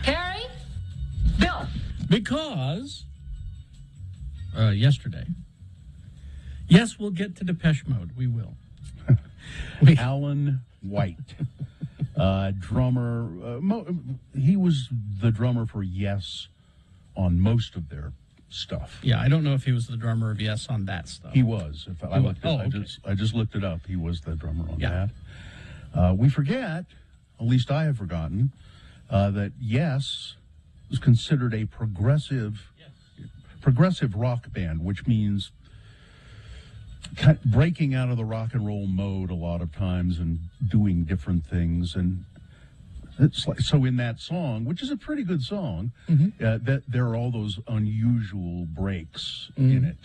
Harry? Bill? Because yesterday. Yes, we'll get to Depeche Mode. We will. Alan White, drummer. He was the drummer for Yes on most of their stuff. Yeah, I don't know if he was the drummer of Yes on that stuff. He was. I just looked it up. He was the drummer on that. We forget, at least I have forgotten, that Yes was considered a progressive rock band, which means breaking out of the rock and roll mode a lot of times and doing different things. And it's like, so in that song, which is a pretty good song, that there are all those unusual breaks in it,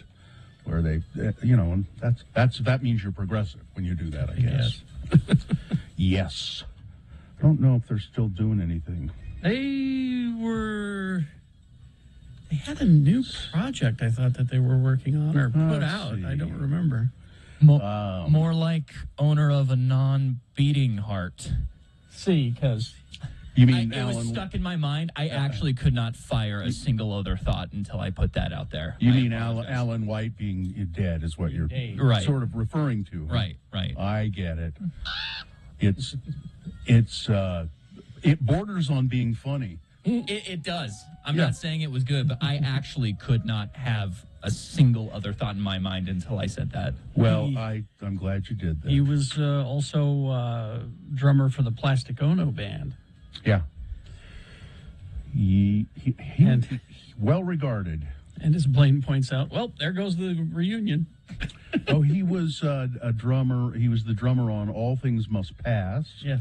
where they, and that means you're progressive when you do that, I guess. Yes. I don't know if they're still doing anything. They had a new project, I thought, that they were working on or put out. See. I don't remember. More like owner of a non-beating heart. See, because... You mean it was stuck in my mind. I actually could not fire a single other thought until I put that out there. You mean Alan White being dead is what you're sort of referring to. Right. I get it. It borders on being funny. It does. I'm not saying it was good, but I actually could not have a single other thought in my mind until I said that. Well, I'm glad you did that. He was also drummer for the Plastic Ono band. Yeah. He well regarded. And as Blaine points out, well, there goes the reunion. Oh, he was a drummer. He was the drummer on All Things Must Pass, yes.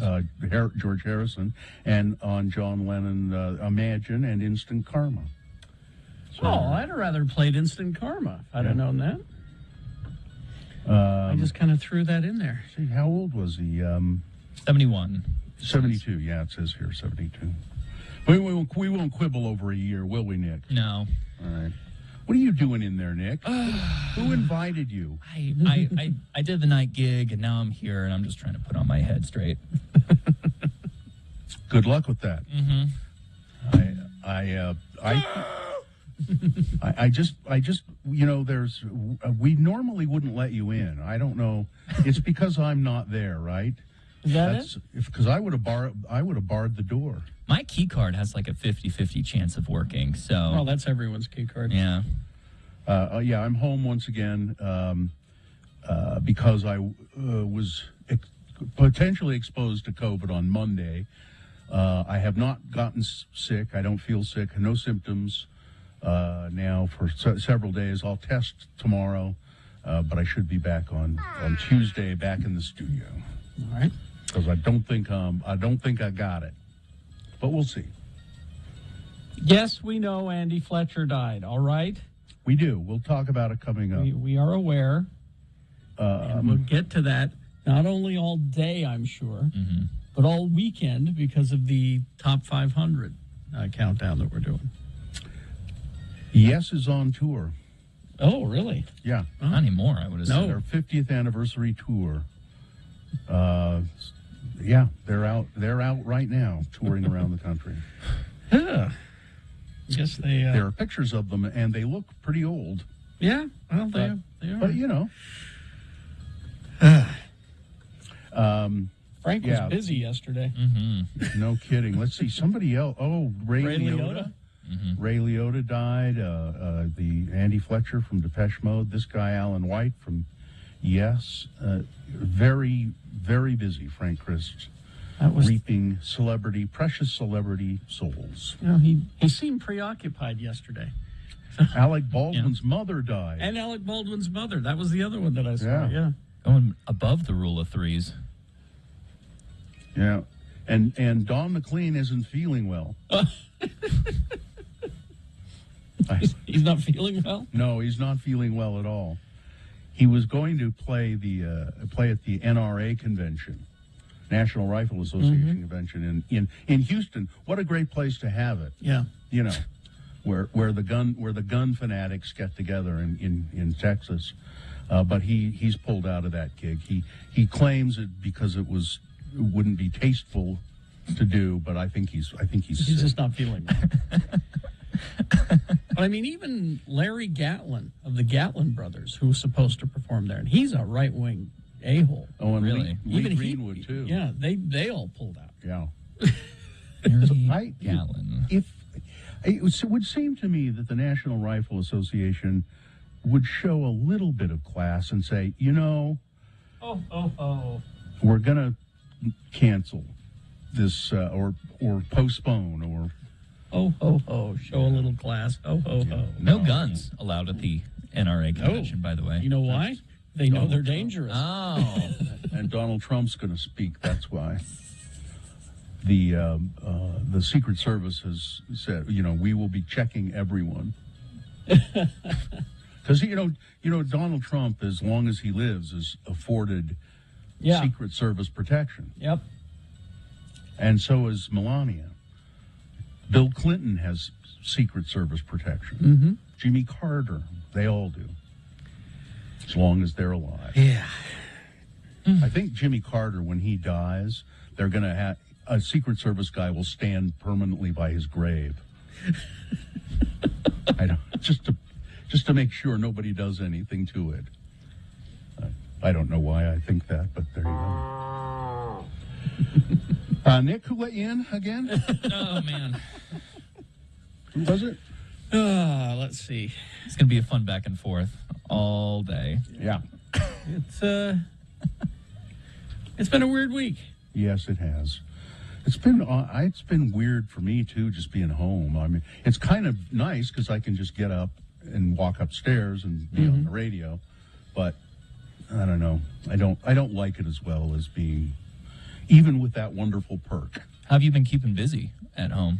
George Harrison, and on John Lennon, Imagine, and Instant Karma. So, I'd have rather played Instant Karma if I'd have known that. I just kind of threw that in there. See, how old was he? 71. 72, yeah, it says here, 72. We won't quibble over a year, will we, Nick? No. All right. What are you doing in there, Nick? Who invited you? I did the night gig, and now I'm here, and I'm just trying to put on my head straight. Good luck with that. Mm-hmm. I just, we normally wouldn't let you in. I don't know. It's because I'm not there, right? Is that because I would have barred the door. My key card has like a 50-50 chance of working, so... Well, that's everyone's key card. Yeah. I'm home once again because I was potentially exposed to COVID on Monday. I have not gotten sick. I don't feel sick. No symptoms now for several days. I'll test tomorrow, but I should be back on Tuesday, back in the studio. All right. Because I don't think I got it. But we'll see. Yes, we know Andy Fletcher died, all right? We do. We'll talk about it coming up. We are aware. And we'll get to that not only all day, I'm sure, but all weekend because of the top 500 countdown that we're doing. Yes is on tour. Oh, really? Yeah. Not anymore, I would have said. Their 50th anniversary tour. Yeah, they're out right now, touring around the country. Yeah. Guess they... There are pictures of them, and they look pretty old. Yeah, well, they are. But, Frank was busy yesterday. Mm-hmm. No kidding. Let's see. Somebody else. Oh, Ray Liotta. Mm-hmm. Ray Liotta died. The Andy Fletcher from Depeche Mode. This guy, Alan White from Yes. Very, very busy, Frank Christ. Reaping precious celebrity souls. He seemed preoccupied yesterday. Alec Baldwin's mother died. And Alec Baldwin's mother. That was the other one that I saw, yeah. Going above the rule of threes. Yeah. And Don McLean isn't feeling well. He's not feeling well? No, he's not feeling well at all. He was going to play at the NRA convention, National Rifle Association convention in Houston. What a great place to have it. Yeah. Where the gun fanatics get together in Texas. But he's pulled out of that gig. He claims it because it wouldn't be tasteful to do, but I think he's He's sick. just not feeling it. But I mean, even Larry Gatlin of the Gatlin brothers, who was supposed to perform there, and he's a right-wing a-hole. Oh, and Really? Lee Even Greenwood too. Yeah, they all pulled out. Yeah. Gatlin. It would seem to me that the National Rifle Association would show a little bit of class and say, we're going to cancel this or postpone or. Ho, ho, ho. Show a little class. Ho, ho, ho. No guns allowed at the NRA convention, by the way. You know why? They know they're dangerous. Oh. And Donald Trump's going to speak. That's why. The Secret Service has said, we will be checking everyone. Because Donald Trump, as long as he lives, is afforded Secret Service protection. Yep. And so is Melania. Bill Clinton has Secret Service protection. Mm-hmm. Jimmy Carter, they all do. As long as they're alive. Yeah. I think Jimmy Carter, when he dies, they're going to have a Secret Service guy will stand permanently by his grave. Just to make sure nobody does anything to it. I don't know why I think that, but there you go. Nick, who let you in again? Oh, man. Who was it? Let's see. It's going to be a fun back and forth all day. Yeah. It's been a weird week. Yes, it has. It's been weird for me too, just being home. I mean, it's kind of nice because I can just get up and walk upstairs and be on the radio, but I don't know. I don't like it as well as being, even with that wonderful perk. How have you been keeping busy at home?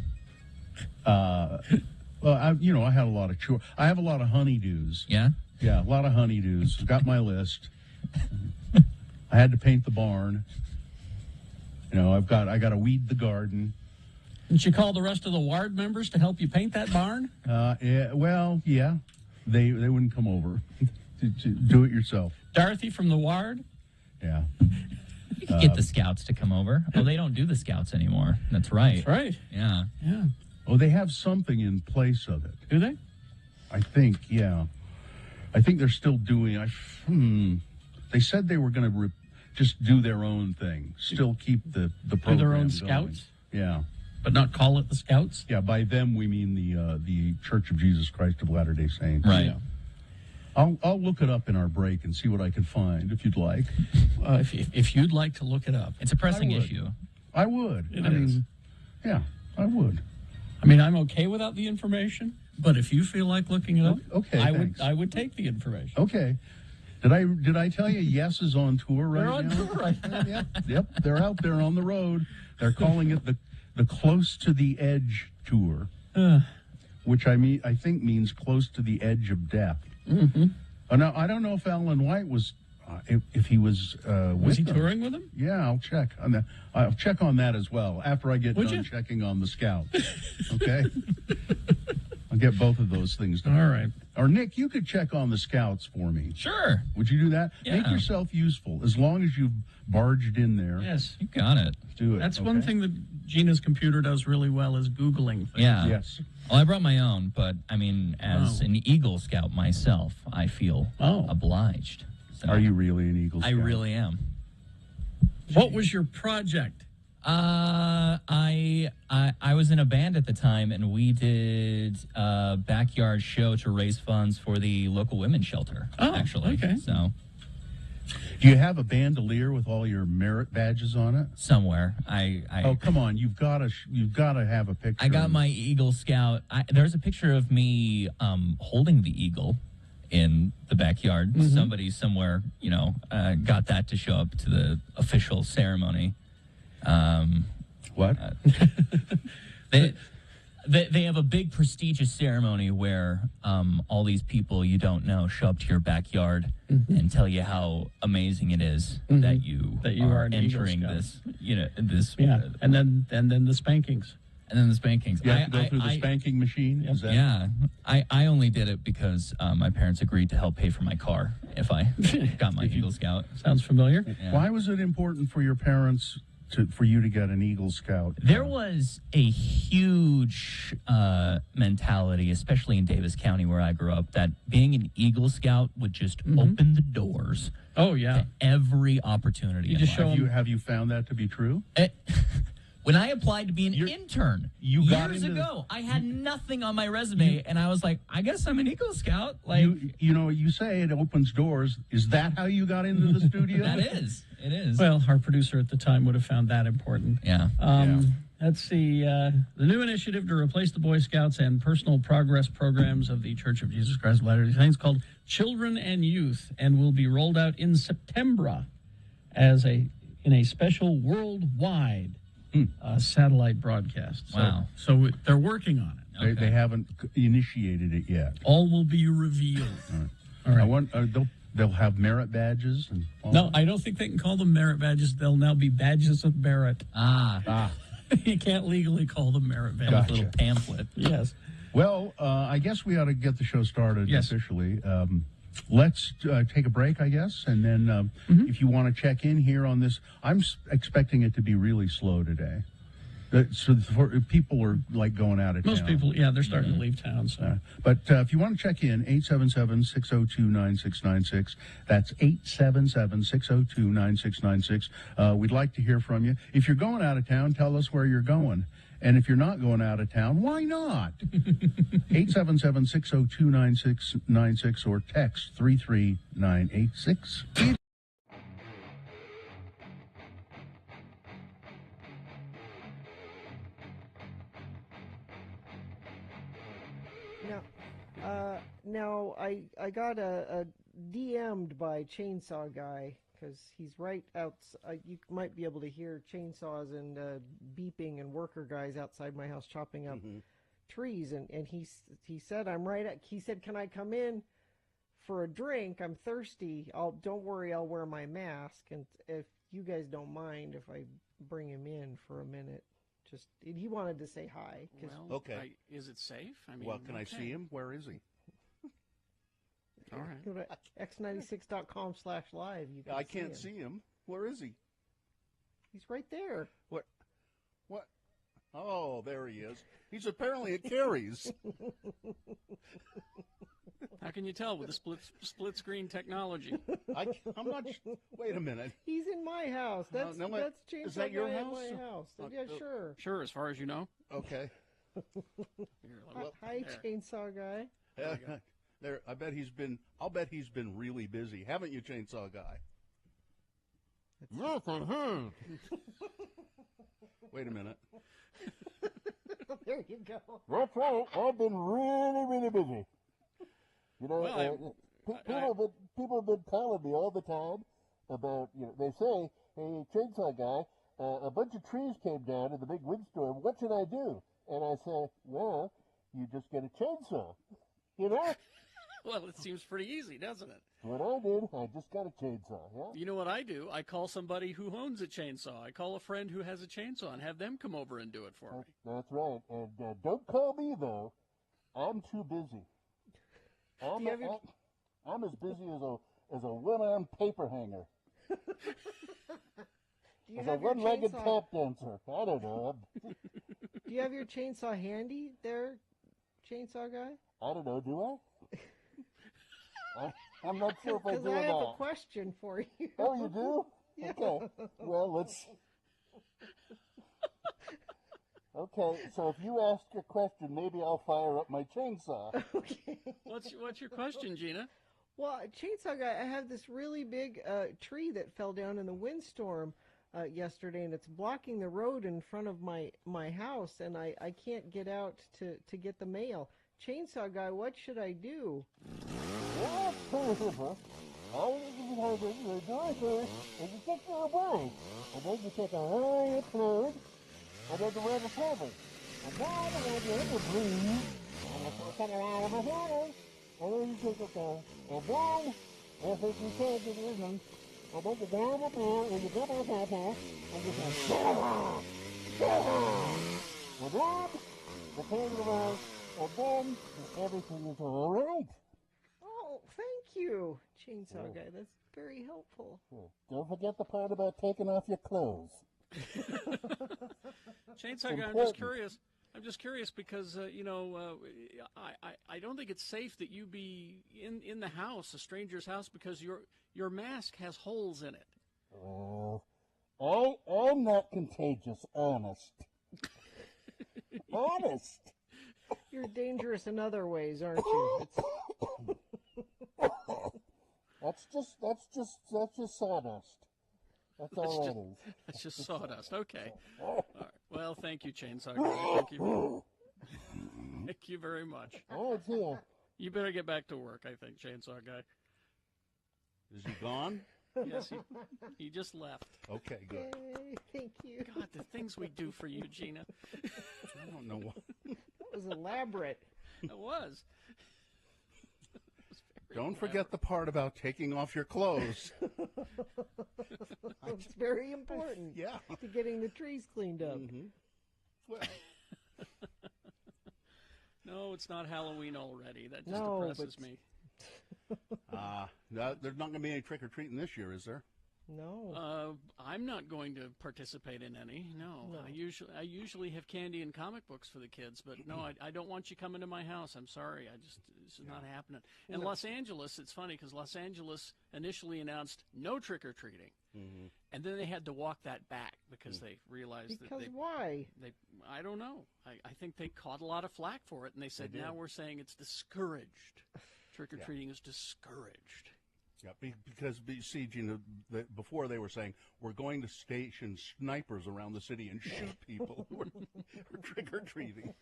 Well, I had a lot of chores. I have a lot of honeydews. Yeah? Yeah, a lot of honeydews. Got my list. I had to paint the barn. I got to weed the garden. Didn't you call the rest of the ward members to help you paint that barn? Yeah. They wouldn't come over. to do it yourself. Dorothy from the ward? Yeah. You could get the scouts to come over. Oh, they don't do the scouts anymore. That's right. That's right. Yeah. Yeah. Oh, they have something in place of it. Do they? I think, yeah. I think they're still doing. They said they were going to just do their own thing. Still keep the program Do their own going. scouts? Yeah. But not call it the Scouts? Yeah, by them we mean the Church of Jesus Christ of Latter-day Saints. Right. Yeah. I'll look it up in our break and see what I can find if you'd like. If you'd like to look it up. It's a pressing I would. uld. I would. It I is. mean, yeah, I would. I mean, I'm okay without the information, but if you feel like looking it up, Okay, thanks. I would take the information. Okay. Did I tell you Yes is on tour right now? They're on tour right now. Yep, they're out there on the road. They're calling it the Close to the Edge tour, which I think means close to the edge of death. Mm-hmm. Now I don't know if Alan White was, if he was. Was he them. touring with them? Yeah, I'll check on that. I'll check on that as well after I get Would done you? checking on the Scout. Okay, I'll get both of those things done. All right. Or Nick, you could check on the Scouts for me. Sure. Would you do that? Yeah. Make yourself useful. As long as you've barged in there, Yes. You got it. do it. That's one okay? thing that Gina's computer does really well is Googling things. Yeah. Yes. Well, I brought my own, but I mean, as an Eagle Scout myself, I feel obliged. So Are you really an Eagle Scout? I really am. What was your project? I was in a band at the time, and we did a backyard show to raise funds for the local women's shelter. Oh, actually. okay. So Do you have a bandolier with all your merit badges on it? somewhere, Oh, come on! You've got to have a picture. I got my Eagle Scout. There's a picture of me holding the eagle in the backyard. Mm-hmm. Somebody somewhere, got that to show up to the official ceremony. What? They have a big prestigious ceremony where all these people you don't know show up to your backyard and tell you how amazing it is that you are an Eagle entering Scout. this. Yeah. And then the spankings. And then the spankings. You have to go through the spanking machine. Yep. Is that Yeah, I only did it because my parents agreed to help pay for my car if I got my Eagle Scout. Sounds familiar. Yeah. Why was it important for your parents for you to get an Eagle Scout. There was a huge mentality, especially in Davis County where I grew up, that being an Eagle Scout would just open the doors. Oh, yeah. To every opportunity. You just show have you found that to be true? When I applied to be an intern years ago, I had nothing on my resume, and I was like, I guess I'm an Eagle Scout. Like, you say it opens doors. Is that how you got into the studio? That is. It is. Well, our producer at the time would have found that important. Yeah. Let's see. The new initiative to replace the Boy Scouts and personal progress programs of the Church of Jesus Christ of Latter-day Saints called Children and Youth, and will be rolled out in September in a special worldwide satellite broadcast. So they're working on it. Okay. They haven't initiated it yet. All will be revealed. All right. They'll have merit badges. No, I don't think they can call them merit badges. They'll now be badges of merit. You can't legally call them merit badges. Gotcha. A little pamphlet. Yes. Well, I guess we ought to get the show started officially. Let's take a break, I guess, and then if you want to check in here on this, I'm expecting it to be really slow today. People are like going out of town. Most people, they're starting to leave town. So, but if you want to check in, 877-602-9696. That's 877-602-9696. We'd like to hear from you. If you're going out of town, tell us where you're going. And if you're not going out of town, why not? 877-602-9696 or text 33986. Now I got a DM'd by Chainsaw Guy, because he's right out. You might be able to hear chainsaws and beeping and worker guys outside my house chopping up trees. And he said, he said, can I come in for a drink? I'm thirsty. Don't worry, I'll wear my mask. And if you guys don't mind if I bring him in for a minute. He wanted to say hi. Well, okay. Is it safe? I mean, can I see him? Where is he? All right. Go to x96.com/live. I can't see him. Where is he? He's right there. What? Oh, there he is. He's apparently at Carrie's. How can you tell with the split screen technology? I'm not. Wait a minute. He's in my house. That's Chainsaw Is that your Guy house? at my house. Yeah, sure. Sure, as far as you know. Okay. Hi, Chainsaw Guy. There. I'll bet he's been really busy, haven't you, Chainsaw Guy? Yes, I have. Wait a minute. There you go. That's right. I've been really, really busy. You know, people have been calling me all the time about, they say, hey, Chainsaw Guy, a bunch of trees came down in the big windstorm. What should I do? And I say, well, you just get a chainsaw. You know? Well, it seems pretty easy, doesn't it? What I did, I just got a chainsaw, yeah? You know what I do? I call somebody who owns a chainsaw. I call a friend who has a chainsaw and have them come over and do it for me. That's right. And don't call me, though. I'm too busy. I'm as busy as a one-armed paper hanger. As a one-legged tap dancer. I don't know. Do you have your chainsaw handy there, Chainsaw Guy? I don't know. Do I? I'm not sure if I do or not. Because I have a question for you. Oh, you do? Yeah. Okay. Well, let's... Okay, so if you ask a question, maybe I'll fire up my chainsaw. Okay. What's your question, Gina? Well, Chainsaw Guy, I have this really big tree that fell down in the windstorm yesterday, and it's blocking the road in front of my house, and I can't get out to get the mail. Chainsaw Guy, what should I do? Well, it's pretty simple. All you have to do first is you take your away, and then you take a higher cloud, and then the weather cover. And now the weather is breeze, and it's going to around the water, and then you take it down. And then, if it's you can't get it in, and then you grab it down, and you grab it up here, and you say, and then, you turn it around, and then everything is all right. Oh, thank you, Chainsaw Guy. That's very helpful. Don't forget the part about taking off your clothes. Chainsaw Guy, I'm just curious. I'm just curious because, I don't think it's safe that you be in the house, a stranger's house, because your mask has holes in it. I'm not contagious, honest. Honest. You're dangerous in other ways, aren't you? That's just sawdust. That's all it is. That's just sawdust. Okay. All right. Well, thank you, Chainsaw Guy. Thank you. Thank you very much. Oh, dear. You better get back to work, I think, Chainsaw Guy. Is he gone? Yes, he just left. Okay, good. Yay, thank you. God, the things we do for you, Gina. I don't know what. That was elaborate. It was. Don't forget the part about taking off your clothes. It's very important. Yeah. To getting the trees cleaned up. Mm-hmm. Well. No, it's not Halloween already. That just depresses me. There's not going to be any trick-or-treating this year, is there? No. I'm not going to participate in any. No. I usually have candy and comic books for the kids, but no, I don't want you coming to my house. I'm sorry. This is not happening. And Los Angeles, it's funny because Los Angeles initially announced no trick-or-treating. Mm-hmm. And then they had to walk that back because they realized why? I don't know. I think they caught a lot of flack for it, and they said, now we're saying it's discouraged. Trick-or-treating is discouraged. Yeah, because, see, Gina, before they were saying, we're going to station snipers around the city and shoot people who are trick-or-treating.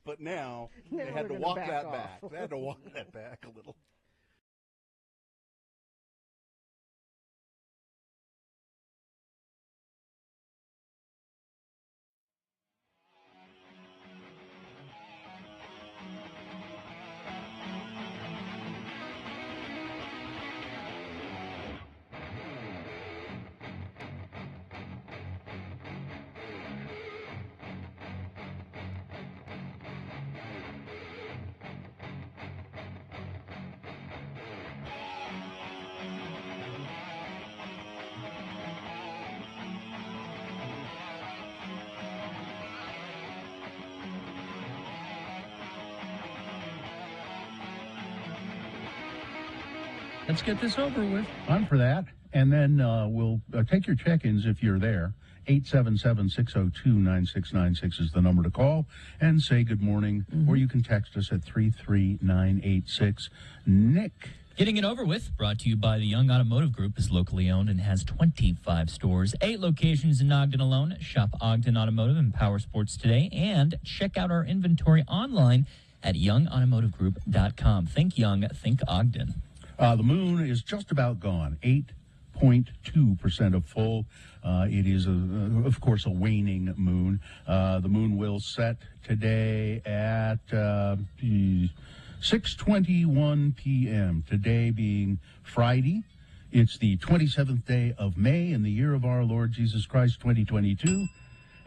But now they had to walk that back. They had to walk that back a little. Let's get this over with. I'm for that. And then we'll take your check-ins if you're there. 877-602-9696 is the number to call and say good morning. Mm-hmm. Or you can text us at 33986. Nick. Getting it over with, brought to you by the Young Automotive Group, is locally owned and has 25 stores, 8 locations in Ogden alone. Shop Ogden Automotive and Power Sports today, and check out our inventory online at youngautomotivegroup.com. Think Young, think Ogden. The moon is just about gone, 8.2% of full. It is, of course, a waning moon. The moon will set today at 6:21 p.m., today being Friday. It's the 27th day of May in the year of our Lord Jesus Christ, 2022.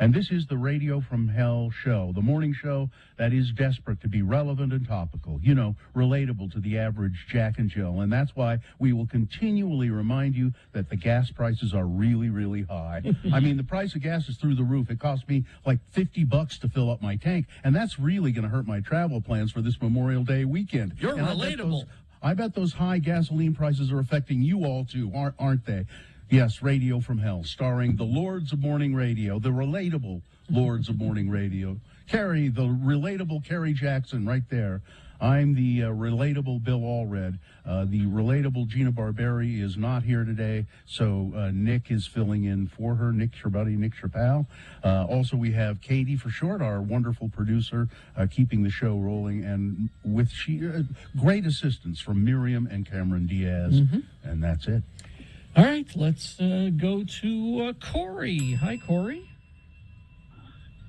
And this is the Radio from Hell show, the morning show that is desperate to be relevant and topical, relatable to the average Jack and Jill. And that's why we will continually remind you that the gas prices are really, really high. I mean, the price of gas is through the roof. It cost me like $50 to fill up my tank, and that's really going to hurt my travel plans for this Memorial Day weekend. You're relatable. I bet those high gasoline prices are affecting you all, too, aren't they? Yes, Radio from Hell, starring the Lords of Morning Radio, the relatable Lords of Morning Radio. Carrie, the relatable Carrie Jackson right there. I'm the relatable Bill Allred. The relatable Gina Barberi is not here today, so Nick is filling in for her. Nick's your buddy, Nick's your pal. Also, we have Katie for short, our wonderful producer, keeping the show rolling, and with great assistance from Miriam and Cameron Diaz. Mm-hmm. And that's it. All right, let's go to Corey. Hi, Corey.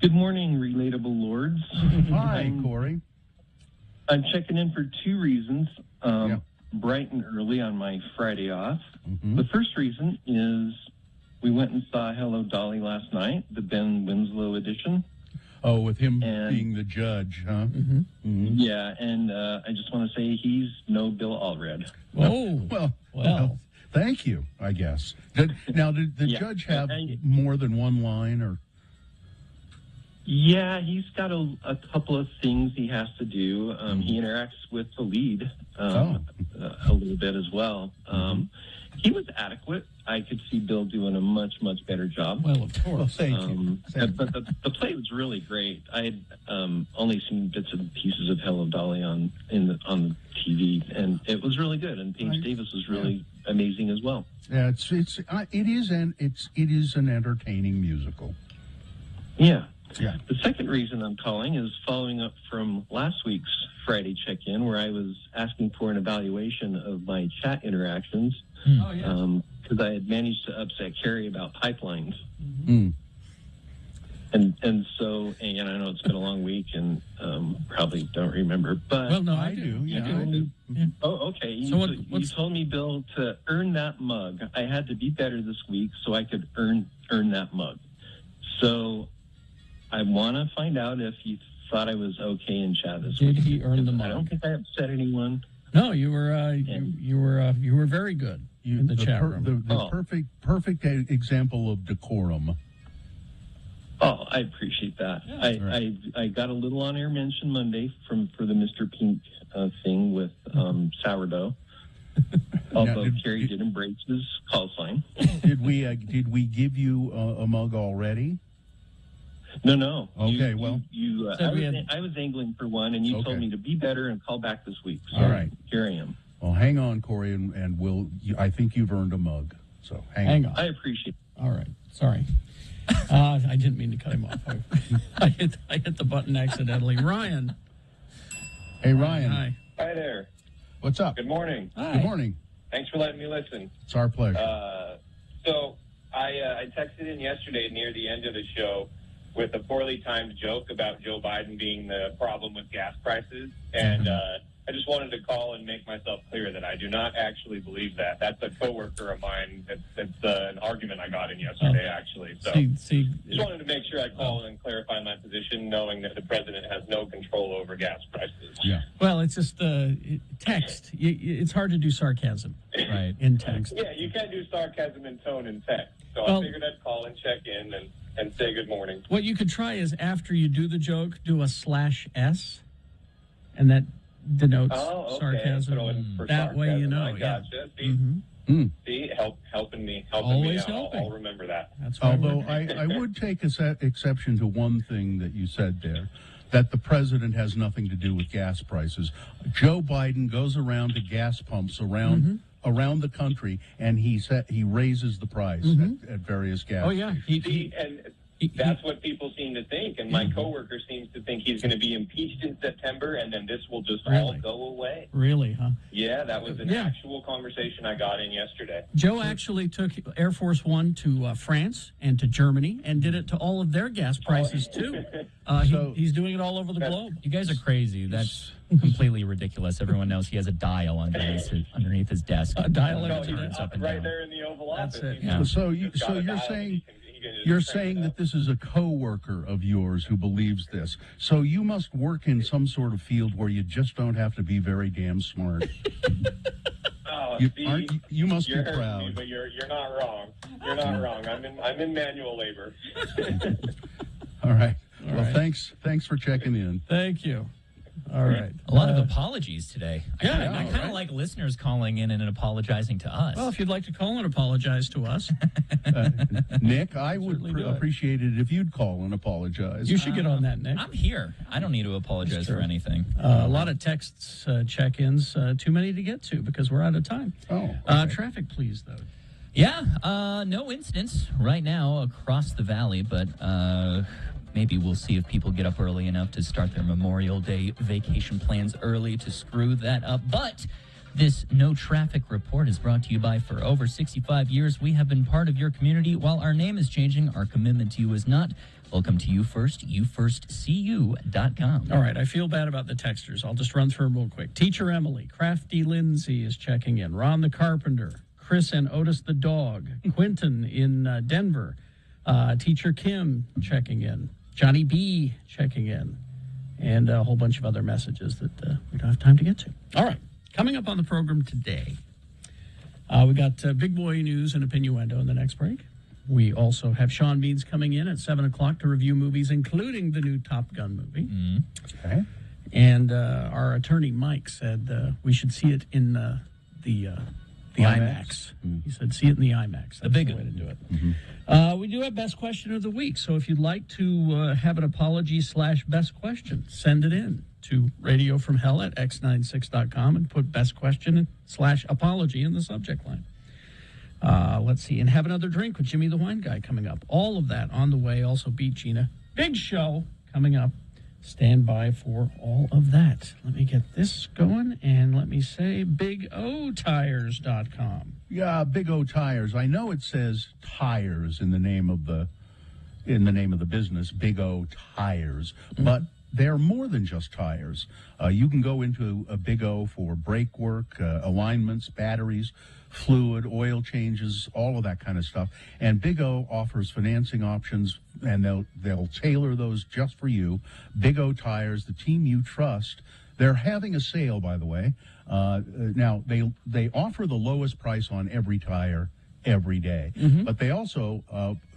Good morning, relatable lords. Hi, Corey. I'm checking in for 2 reasons. Bright and early on my Friday off. Mm-hmm. The first reason is we went and saw Hello Dolly last night, the Ben Winslow edition. Oh, with him being the judge, huh? Mm-hmm. Mm-hmm. Yeah, and I just want to say he's no Bill Allred. Oh, well. thank you, I guess. Did the judge have more than one line? Or? Yeah, he's got a couple of things he has to do. He interacts with the lead a little bit as well. He was adequate. I could see Bill doing a much, much better job. Well, of course. Thank you. But the play was really great. I had only seen bits and pieces of Hello Dolly on the TV, and it was really good. And Paige Davis was really amazing as well. Yeah, it is an entertaining musical. Yeah. Yeah. The second reason I'm calling is following up from last week's Friday check-in, where I was asking for an evaluation of my chat interactions. Oh, yes. Because I had managed to upset Carrie about pipelines. Mm. And so, and I know it's been a long week and probably don't remember, but... Well, no, I do. Yeah, I do. Yeah. Oh, okay. You told me, Bill, to earn that mug. I had to be better this week so I could earn that mug. So I want to find out if you thought I was okay in chat this week. Did he earn the mug? I don't think I upset anyone. No, you were you were very good in the chat room. The perfect example of decorum. Oh, I appreciate that. Yeah, I got a little on-air mention Monday for the Mr. Pink thing with sourdough. Although Carrie did embrace his call sign. Did we give you a mug already? No. Okay, I was angling for one, and you told me to be better and call back this week. So all right, here I am. Well, hang on, Corey, and I think you've earned a mug. So hang on. I appreciate it. All right. Sorry. I didn't mean to cut him off. I hit the button accidentally. Ryan. Hey, Ryan. Hi. Hi there. What's up? Good morning. Hi. Good morning. Thanks for letting me listen. It's our pleasure. So I texted in yesterday near the end of the show with a poorly timed joke about Joe Biden being the problem with gas prices. And I just wanted to call and make myself clear that I do not actually believe that. That's a coworker of mine. It's an argument I got in yesterday, actually. So just wanted to make sure I call and clarify my position, knowing that the president has no control over gas prices. Yeah. Well, it's just text. It's hard to do sarcasm, right, in text. Yeah, you can't do sarcasm in tone in text. So I figured I'd call and check in and say good morning. What you could try is after you do the joke, do a /S, and that denotes sarcasm. That sarcasm. Way you know. I gotcha. Yeah. See, helping me Always out. helping. I'll remember that. That's although I would take exception to one thing that you said there, that the president has nothing to do with gas prices. Joe Biden goes around to gas pumps around the country, and he raises the price at various gas stations. That's what people seem to think, and my coworker seems to think he's going to be impeached in September, and then this will just all go away. Really, huh? Yeah, that was an actual conversation I got in yesterday. Joe actually took Air Force One to France and to Germany and did it to all of their gas prices, too. He's doing it all over the globe. You guys are crazy. That's completely ridiculous. Everyone knows he has a dial underneath his desk. A dial right there in the Oval Office. That's it. Yeah. So you're saying that this is a coworker of yours who believes this. So you must work in some sort of field where you just don't have to be very damn smart. You must be proud. Me, but you're not wrong. You're not wrong. I'm in manual labor. All right. Well, thanks for checking in. Thank you. All right. A lot of apologies today. I kind of right? like listeners calling in and apologizing to us. Well, if you'd like to call and apologize to us. Nick, I would appreciate it if you'd call and apologize. You should get on that, Nick. I'm here. I don't need to apologize for anything. A lot of texts, check-ins, too many to get to because we're out of time. Oh, okay. Traffic, please, though. Yeah, no incidents right now across the valley, but maybe we'll see if people get up early enough to start their Memorial Day vacation plans early to screw that up. But this no traffic report is brought to you by, for over 65 years, we have been part of your community. While our name is changing, our commitment to you is not. Welcome to You First, YouFirstCU.com. All right, I feel bad about the texters. I'll just run through them real quick. Teacher Emily, Crafty Lindsay is checking in. Ron the Carpenter, Chris and Otis the dog, Quentin in Denver, Teacher Kim checking in. Johnny B checking in, and a whole bunch of other messages that we don't have time to get to. All right, coming up on the program today, We got big boy news and opinioendo in the next break. We also have Sean Beans coming in at 7 o'clock to review movies, including the new Top Gun movie. Okay. And our attorney, Mike, said we should see it in the IMAX. He said see it in the IMAX. That's the big way to do it. Mm-hmm. We do have Best Question of the Week. So if you'd like to have an apology / best question, send it in to radiofromhell@x96.com and put best question / apology in the subject line. Let's see. And have another drink with Jimmy the Wine Guy coming up. All of that on the way. Also, Beat Gina. Big show coming up. Stand by for all of that. Let me get this going, and let me say BigOTires.com. Yeah, Big O Tires. I know it says tires in the name of the business, Big O Tires, but they're more than just tires. You can go into a Big O for brake work, alignments, batteries, fluid, oil changes, all of that kind of stuff. And Big O offers financing options, and they'll tailor those just for you. Big O Tires, the team you trust. They're having a sale, by the way. Now, they offer the lowest price on every tire every day. But they also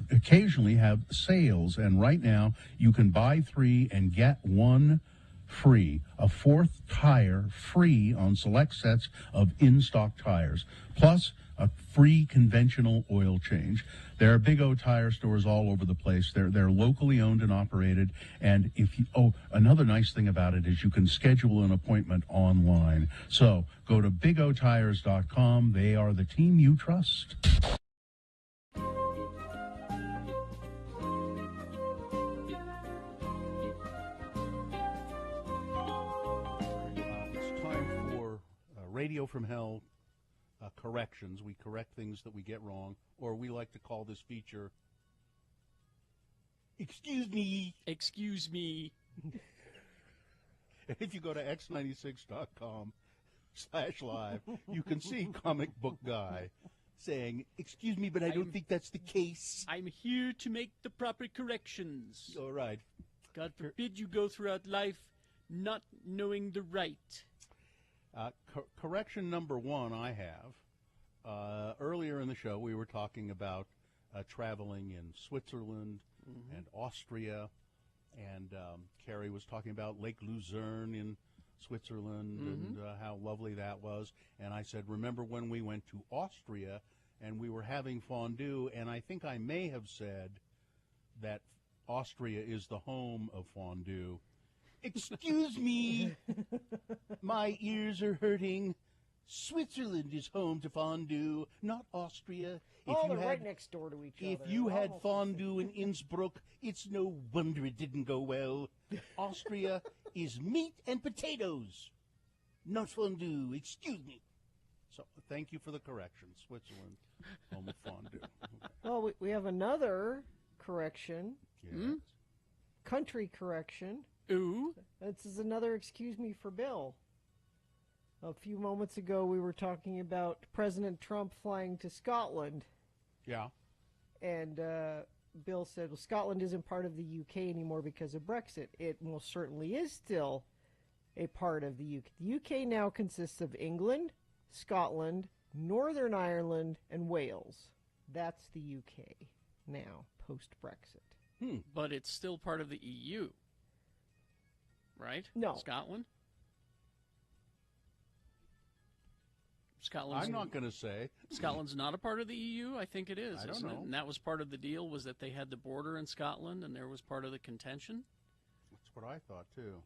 occasionally have sales, and right now you can buy 3 and get 1 free, a 4th tire free on select sets of in-stock tires, plus a free conventional oil change. There are Big O Tire stores all over the place. They're locally owned and operated, and another nice thing about it is you can schedule an appointment online. So go to bigotires.com. They are the team you trust. It's time for Radio from Hell corrections. We correct things that we get wrong, or we like to call this feature, Excuse me. Excuse me. If you go to x96.com/live, you can see Comic Book Guy saying, excuse me, but I don't think that's the case. I'm here to make the proper corrections. All right. God forbid you go throughout life not knowing the right. Correction number 1 I have. Earlier in the show, we were talking about traveling in Switzerland and Austria, and Carrie was talking about Lake Luzerne in Switzerland and how lovely that was. And I said, remember when we went to Austria and we were having fondue, and I think I may have said that Austria is the home of fondue. Excuse me, my ears are hurting. Switzerland is home to fondue, not Austria. They're right next door to each other. If you had fondue in Innsbruck, it's no wonder it didn't go well. Austria is meat and potatoes, not fondue. Excuse me. So thank you for the correction. Switzerland, home of fondue. Well, we have another correction. Yes. Country correction. Ooh. This is another excuse me for Bill. A few moments ago, we were talking about President Trump flying to Scotland. Yeah. And Bill said, well, Scotland isn't part of the UK anymore because of Brexit. It most certainly is still a part of the UK. The UK now consists of England, Scotland, Northern Ireland, and Wales. That's the UK now, post-Brexit. But it's still part of the EU, right? No. Scotland? I'm not going to say. Scotland's not a part of the EU? I think it is, I don't isn't know. it? And that was part of the deal, was that they had the border in Scotland, and there was part of the contention? That's what I thought, too.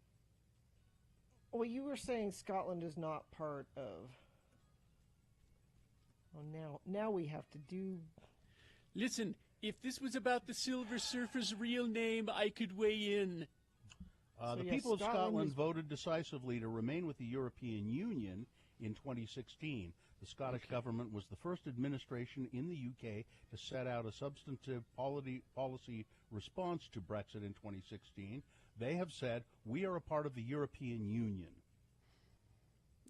Well, you were saying Scotland is not part of... Well, now we have to do... Listen, if this was about the Silver Surfer's real name, I could weigh in. The people of Scotland voted decisively to remain with the European Union in 2016. The Scottish government was the first administration in the UK to set out a substantive policy response to Brexit in 2016. They have said, we are a part of the European Union.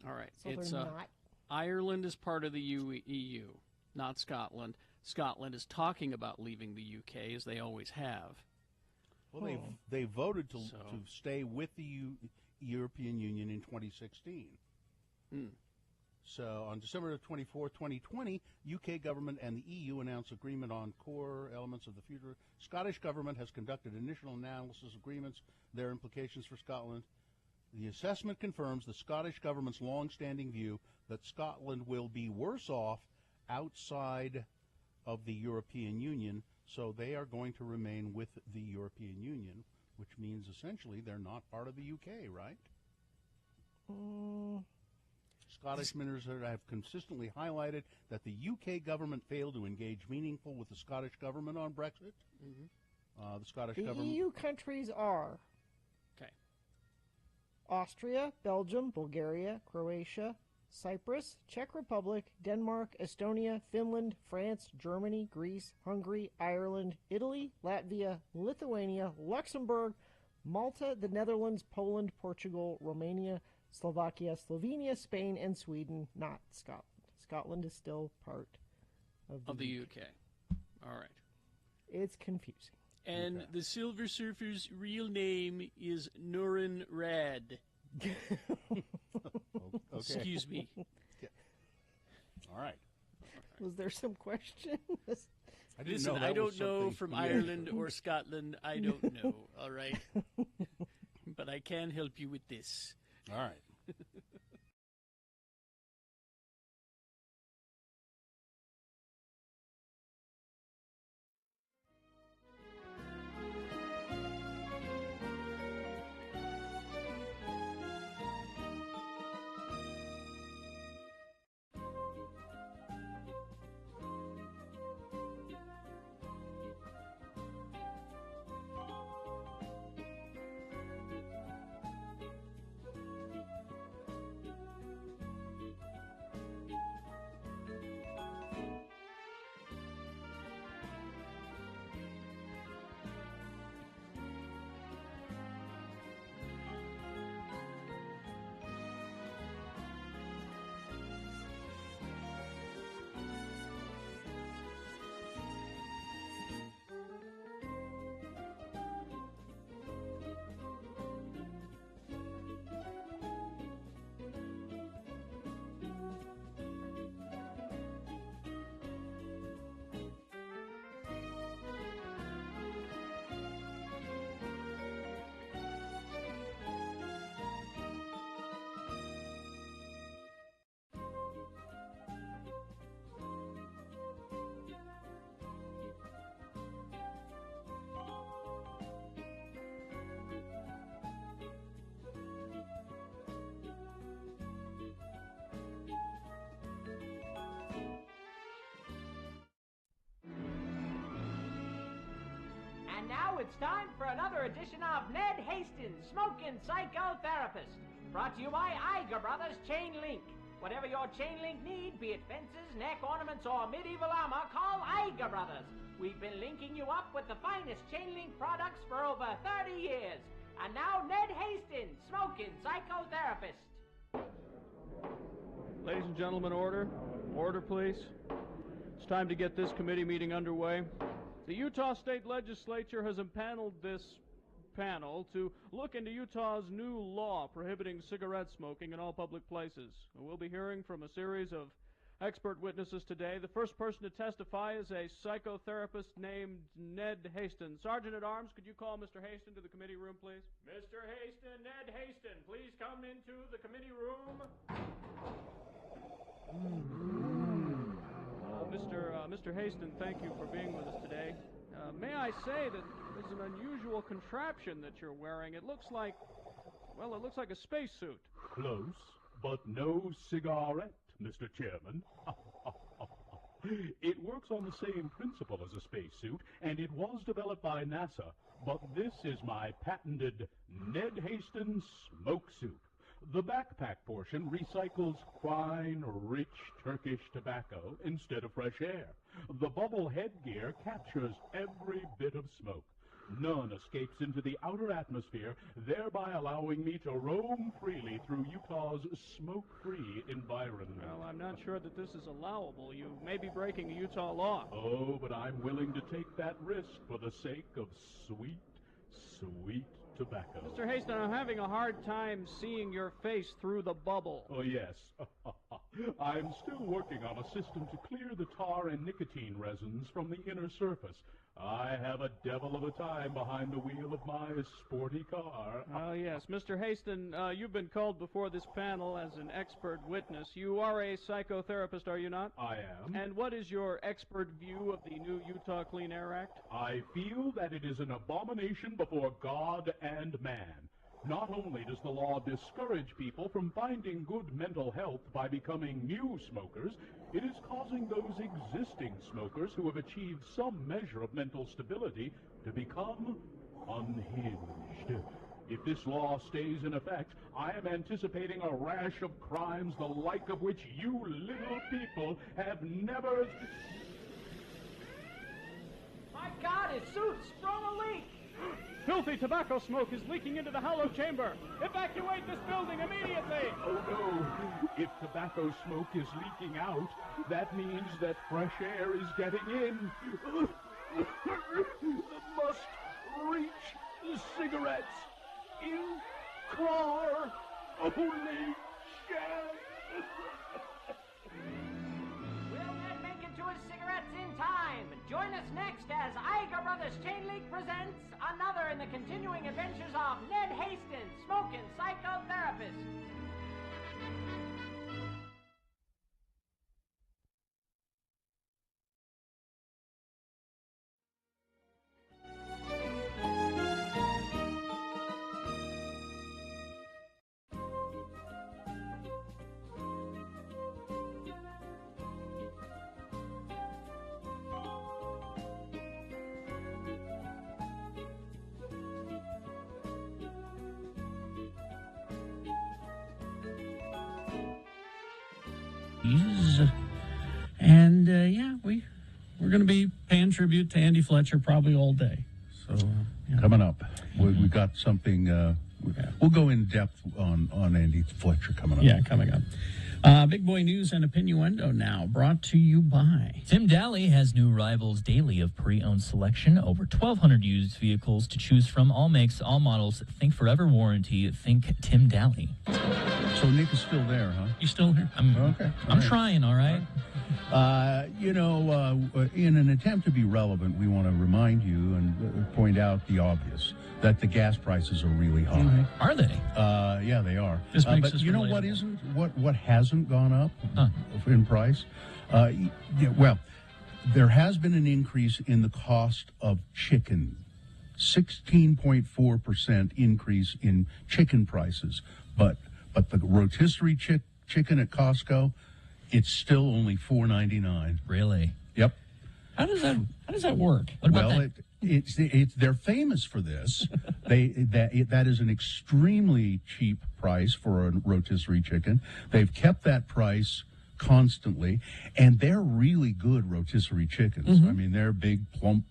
All right. So it's they're not... Ireland is part of the EU, not Scotland. Scotland is talking about leaving the UK, as they always have. Well, they voted to stay with the European Union in 2016. So on December 24, 2020, UK government and the EU announced agreement on core elements of the future. Scottish government has conducted initial analysis agreements, their implications for Scotland. The assessment confirms the Scottish government's long-standing view that Scotland will be worse off outside of the European Union, so they are going to remain with the European Union, which means essentially they're not part of the UK, right? Scottish ministers have consistently highlighted that the UK government failed to engage meaningful with the Scottish government on Brexit. The Scottish government... EU countries are Austria, Belgium, Bulgaria, Croatia, Cyprus, Czech Republic, Denmark, Estonia, Finland, France, Germany, Greece, Hungary, Ireland, Italy, Latvia, Lithuania, Luxembourg, Malta, the Netherlands, Poland, Portugal, Romania, Slovakia, Slovenia, Spain, and Sweden, not Scotland. Scotland is still part of the UK. All right. It's confusing. And the Silver Surfer's real name is Nurin Rad. Excuse me. All right. Was there some question? Listen, I don't know from Ireland or Scotland. I don't know. All right. But I can help you with this. All right. And now it's time for another edition of Ned Hastings, Smoking Psychotherapist. Brought to you by Iger Brothers Chain Link. Whatever your chain link need, be it fences, neck ornaments, or medieval armor, call Iger Brothers. We've been linking you up with the finest chain link products for over 30 years. And now Ned Hastings, Smoking Psychotherapist. Ladies and gentlemen, order. Order, please. It's time to get this committee meeting underway. The Utah State Legislature has impaneled this panel to look into Utah's new law prohibiting cigarette smoking in all public places. We'll be hearing from a series of expert witnesses today. The first person to testify is a psychotherapist named Ned Hastings. Sergeant at Arms, could you call Mr. Hastings to the committee room, please? Mr. Hastings, Ned Hastings, please come into the committee room. Mr. Hastings, thank you for being with us today. May I say that there's an unusual contraption that you're wearing. It looks like a spacesuit. Close, but no cigarette, Mr. Chairman. It works on the same principle as a spacesuit, and it was developed by NASA, but this is my patented Ned Hastings smoke suit. The backpack portion recycles fine, rich Turkish tobacco instead of fresh air. The bubble headgear captures every bit of smoke. None escapes into the outer atmosphere, thereby allowing me to roam freely through Utah's smoke-free environment. Well, I'm not sure that this is allowable. You may be breaking a Utah law. Oh, but I'm willing to take that risk for the sake of sweet tobacco. Mr. Hastings, I'm having a hard time seeing your face through the bubble. Oh, yes. I'm still working on a system to clear the tar and nicotine resins from the inner surface. I have a devil of a time behind the wheel of my sporty car. Oh, yes. Mr. Haston, you've been called before this panel as an expert witness. You are a psychotherapist, are you not? I am. And what is your expert view of the new Utah Clean Air Act? I feel that it is an abomination before God and man. Not only does the law discourage people from finding good mental health by becoming new smokers, it is causing those existing smokers who have achieved some measure of mental stability to become unhinged. If this law stays in effect, I am anticipating a rash of crimes the like of which you little people have never... My God, his suit's sprung a leak! Filthy tobacco smoke is leaking into the hollow chamber. Evacuate this building immediately! Oh no! If tobacco smoke is leaking out, that means that fresh air is getting in. Must reach the cigarettes in car. Holy shit! Will Ned make it to his cigarettes in time? Join us next as Iger Brothers Chain Link presents another in the continuing adventures of Ned Hastings, smoking psychotherapist. And yeah, we're going to be paying tribute to Andy Fletcher probably all day. So yeah. Coming up, we got something. We'll go in depth on Andy Fletcher coming up. Yeah, coming up. Big Boy News and Opinioendo now, brought to you by... Tim Daly has new arrivals daily of pre-owned selection. Over 1,200 used vehicles to choose from. All makes, all models. Think Forever warranty. Think Tim Daly. So Nick is still there, huh? You still here? I'm trying, all right? In an attempt to be relevant, we want to remind you and point out the obvious, that the gas prices are really high. Mm-hmm. Are they? Yeah, they are. This makes but us you know what relatable. what hasn't gone up in price? Well, there has been an increase in the cost of chicken. 16.4% increase in chicken prices. But the rotisserie chicken at Costco, it's still only $4.99. Really? Yep. How does that work? What about they're famous for this. That is an extremely cheap price for a rotisserie chicken. They've kept that price constantly, and they're really good rotisserie chickens. Mm-hmm. I mean, they're big, plump,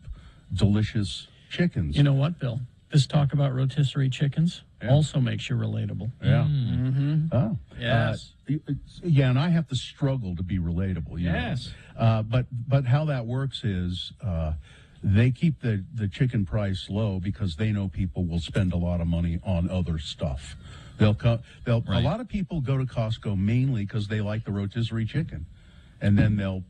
delicious chickens. You know what, Bill? This talk about rotisserie chickens also makes you relatable. Yeah. Mm-hmm. Oh. Yes. Yeah, and I have to struggle to be relatable. Yes. But how that works is they keep the chicken price low because they know people will spend a lot of money on other stuff. A lot of people go to Costco mainly because they like the rotisserie chicken. And then they'll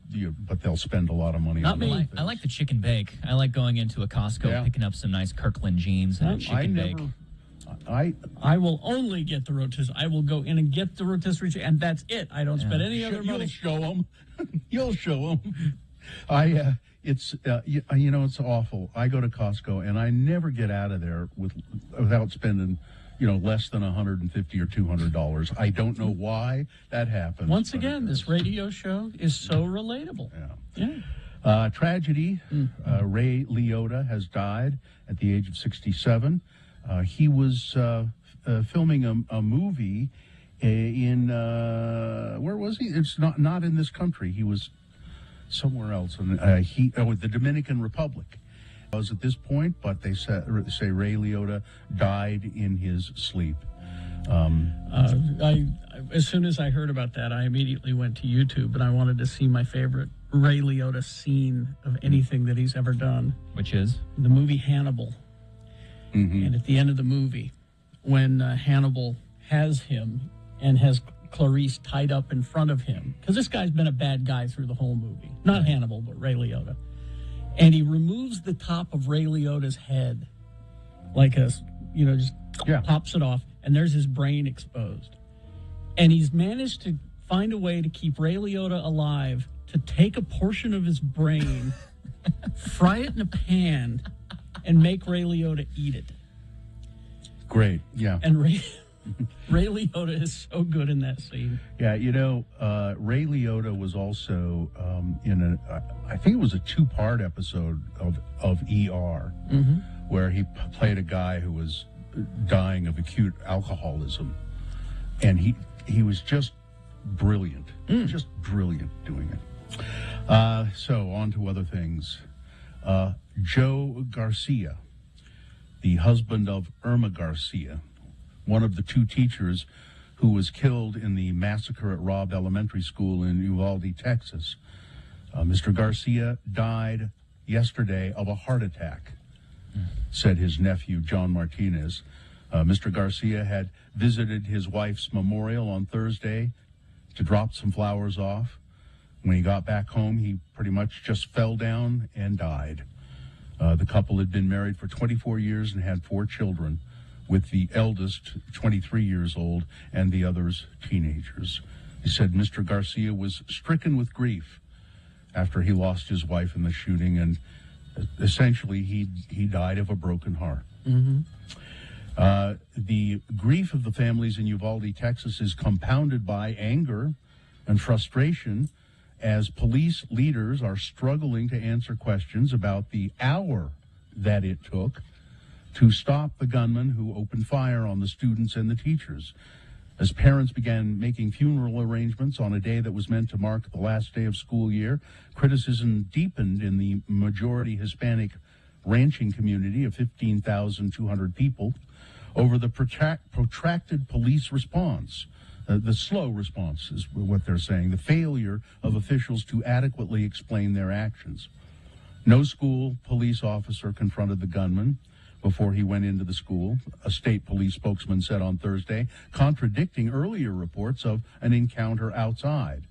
spend a lot of money on me. I like the chicken bake. I like going into a Costco, picking up some nice Kirkland jeans and a chicken bake. I will only get the rotisserie. I will go in and get the rotisserie chicken, and that's it. I don't spend any other money. You'll show them. You'll show them. It's awful. I go to Costco and I never get out of there without spending less than $150 or $200. I don't know why that happens. Once again, this radio show is so relatable. Yeah. Tragedy. Ray Liotta has died at the age of 67. He was filming a movie in where was he? It's not in this country. He was somewhere else. And the Dominican Republic. Was at this point, but they say Ray Liotta died in his sleep. As soon as I heard about that, I immediately went to YouTube and I wanted to see my favorite Ray Liotta scene of anything that he's ever done, which is the movie Hannibal. Mm-hmm. And at the end of the movie, when Hannibal has him and has Clarice tied up in front of him, because this guy's been a bad guy through the whole movie. Not Hannibal, but Ray Liotta. And he removes the top of Ray Liotta's head, like just pops it off, and there's his brain exposed. And he's managed to find a way to keep Ray Liotta alive, to take a portion of his brain, fry it in a pan, and make Ray Liotta eat it. Great, yeah. And Ray Liotta is so good in that scene. Yeah, Ray Liotta was also in I think it was a 2-part episode of ER, where he played a guy who was dying of acute alcoholism, and he was just brilliant, just brilliant doing it. So on to other things. Joe Garcia, the husband of Irma Garcia, one of the 2 teachers who was killed in the massacre at Robb Elementary School in Uvalde, Texas. Mr. Garcia died yesterday of a heart attack, said his nephew, John Martinez. Mr. Garcia had visited his wife's memorial on Thursday to drop some flowers off. When he got back home, he pretty much just fell down and died. The couple had been married for 24 years and had 4 children, with the eldest 23 years old and the others teenagers. He said Mr. Garcia was stricken with grief after he lost his wife in the shooting, and essentially he died of a broken heart. The grief of the families in Uvalde, Texas is compounded by anger and frustration as police leaders are struggling to answer questions about the hour that it took to stop the gunman who opened fire on the students and the teachers. As parents began making funeral arrangements on a day that was meant to mark the last day of school year, criticism deepened in the majority Hispanic ranching community of 15,200 people over the protracted police response. The slow response is what they're saying, the failure of officials to adequately explain their actions. No school police officer confronted the gunman before he went into the school, a state police spokesman said on Thursday, contradicting earlier reports of an encounter outside.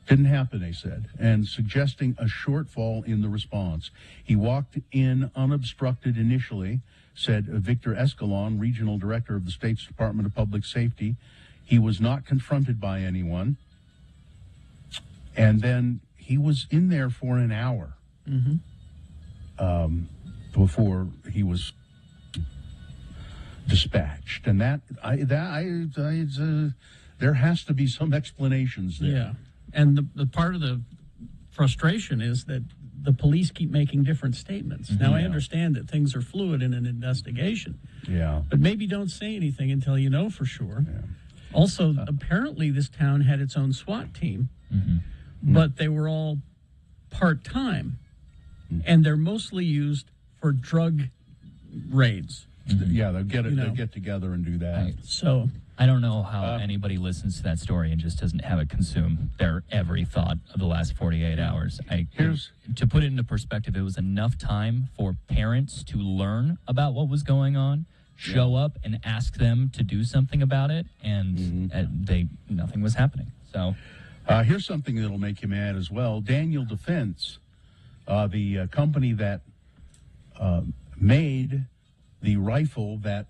Didn't happen, they said, and suggesting a shortfall in the response. He walked in unobstructed initially, said Victor Escalon, regional director of the state's Department of Public Safety. He was not confronted by anyone. And then he was in there for an hour before he was dispatched. And there has to be some explanations there. Yeah. And the part of the frustration is that the police keep making different statements. Now, I understand that things are fluid in an investigation. Yeah. But maybe don't say anything until you know for sure. Yeah. Also, apparently this town had its own SWAT team, but they were all part-time, and they're mostly used for drug raids. Yeah, they'll get together and do that. So I don't know how anybody listens to that story and just doesn't have it consume their every thought of the last 48 hours. To put it into perspective, it was enough time for parents to learn about what was going on, show up and ask them to do something about it, and nothing was happening. So here's something that'll make you mad as well. Daniel Defense, the company that made the rifle that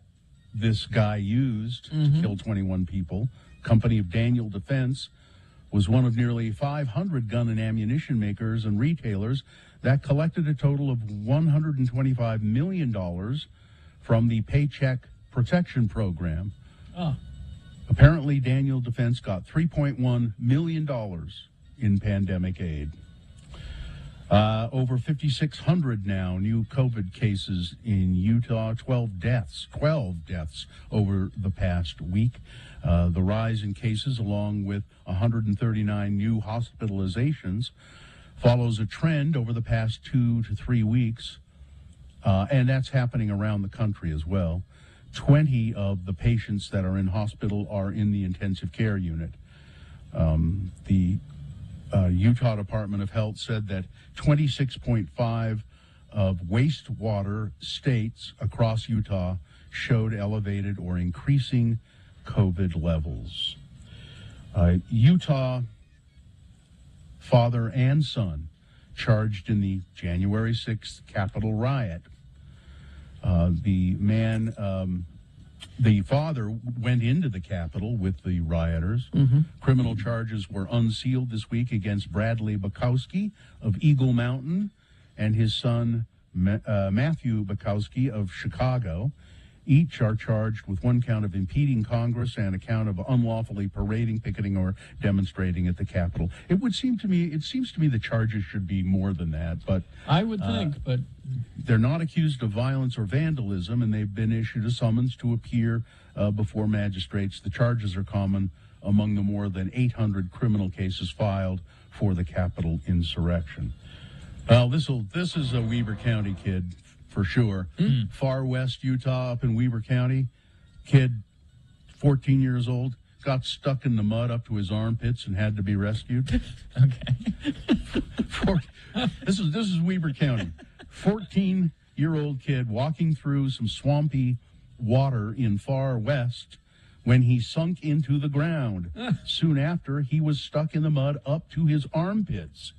this guy used to kill 21 people, company of Daniel Defense, was one of nearly 500 gun and ammunition makers and retailers that collected a total of $125 million from the Paycheck Protection Program. Apparently, Daniel Defense got $3.1 million in pandemic aid. Over 5,600 now new COVID cases in Utah, 12 deaths over the past week. The rise in cases, along with 139 new hospitalizations, follows a trend over the past 2 to 3 weeks. And that's happening around the country as well. 20 of the patients that are in hospital are in the intensive care unit. The Utah Department of Health said that 26.5 of wastewater states across Utah showed elevated or increasing COVID levels. Utah father and son charged in the January 6th Capitol riot. The father went into the Capitol with the rioters. Criminal charges were unsealed this week against Bradley Bukowski of Eagle Mountain and his son Matthew Bukowski of Chicago. Each are charged with one count of impeding Congress and a count of unlawfully parading, picketing, or demonstrating at the Capitol. It seems to me the charges should be more than that, but I would think, but they're not accused of violence or vandalism, and they've been issued a summons to appear before magistrates. The charges are common among the more than 800 criminal cases filed for the Capitol insurrection. Well, this is a Weber County kid for sure. Far west Utah, up in Weber County, kid, 14 years old, got stuck in the mud up to his armpits and had to be rescued. Okay. This is Weber County. 14-year-old kid walking through some swampy water in far west when he sunk into the ground. Soon after, he was stuck in the mud up to his armpits.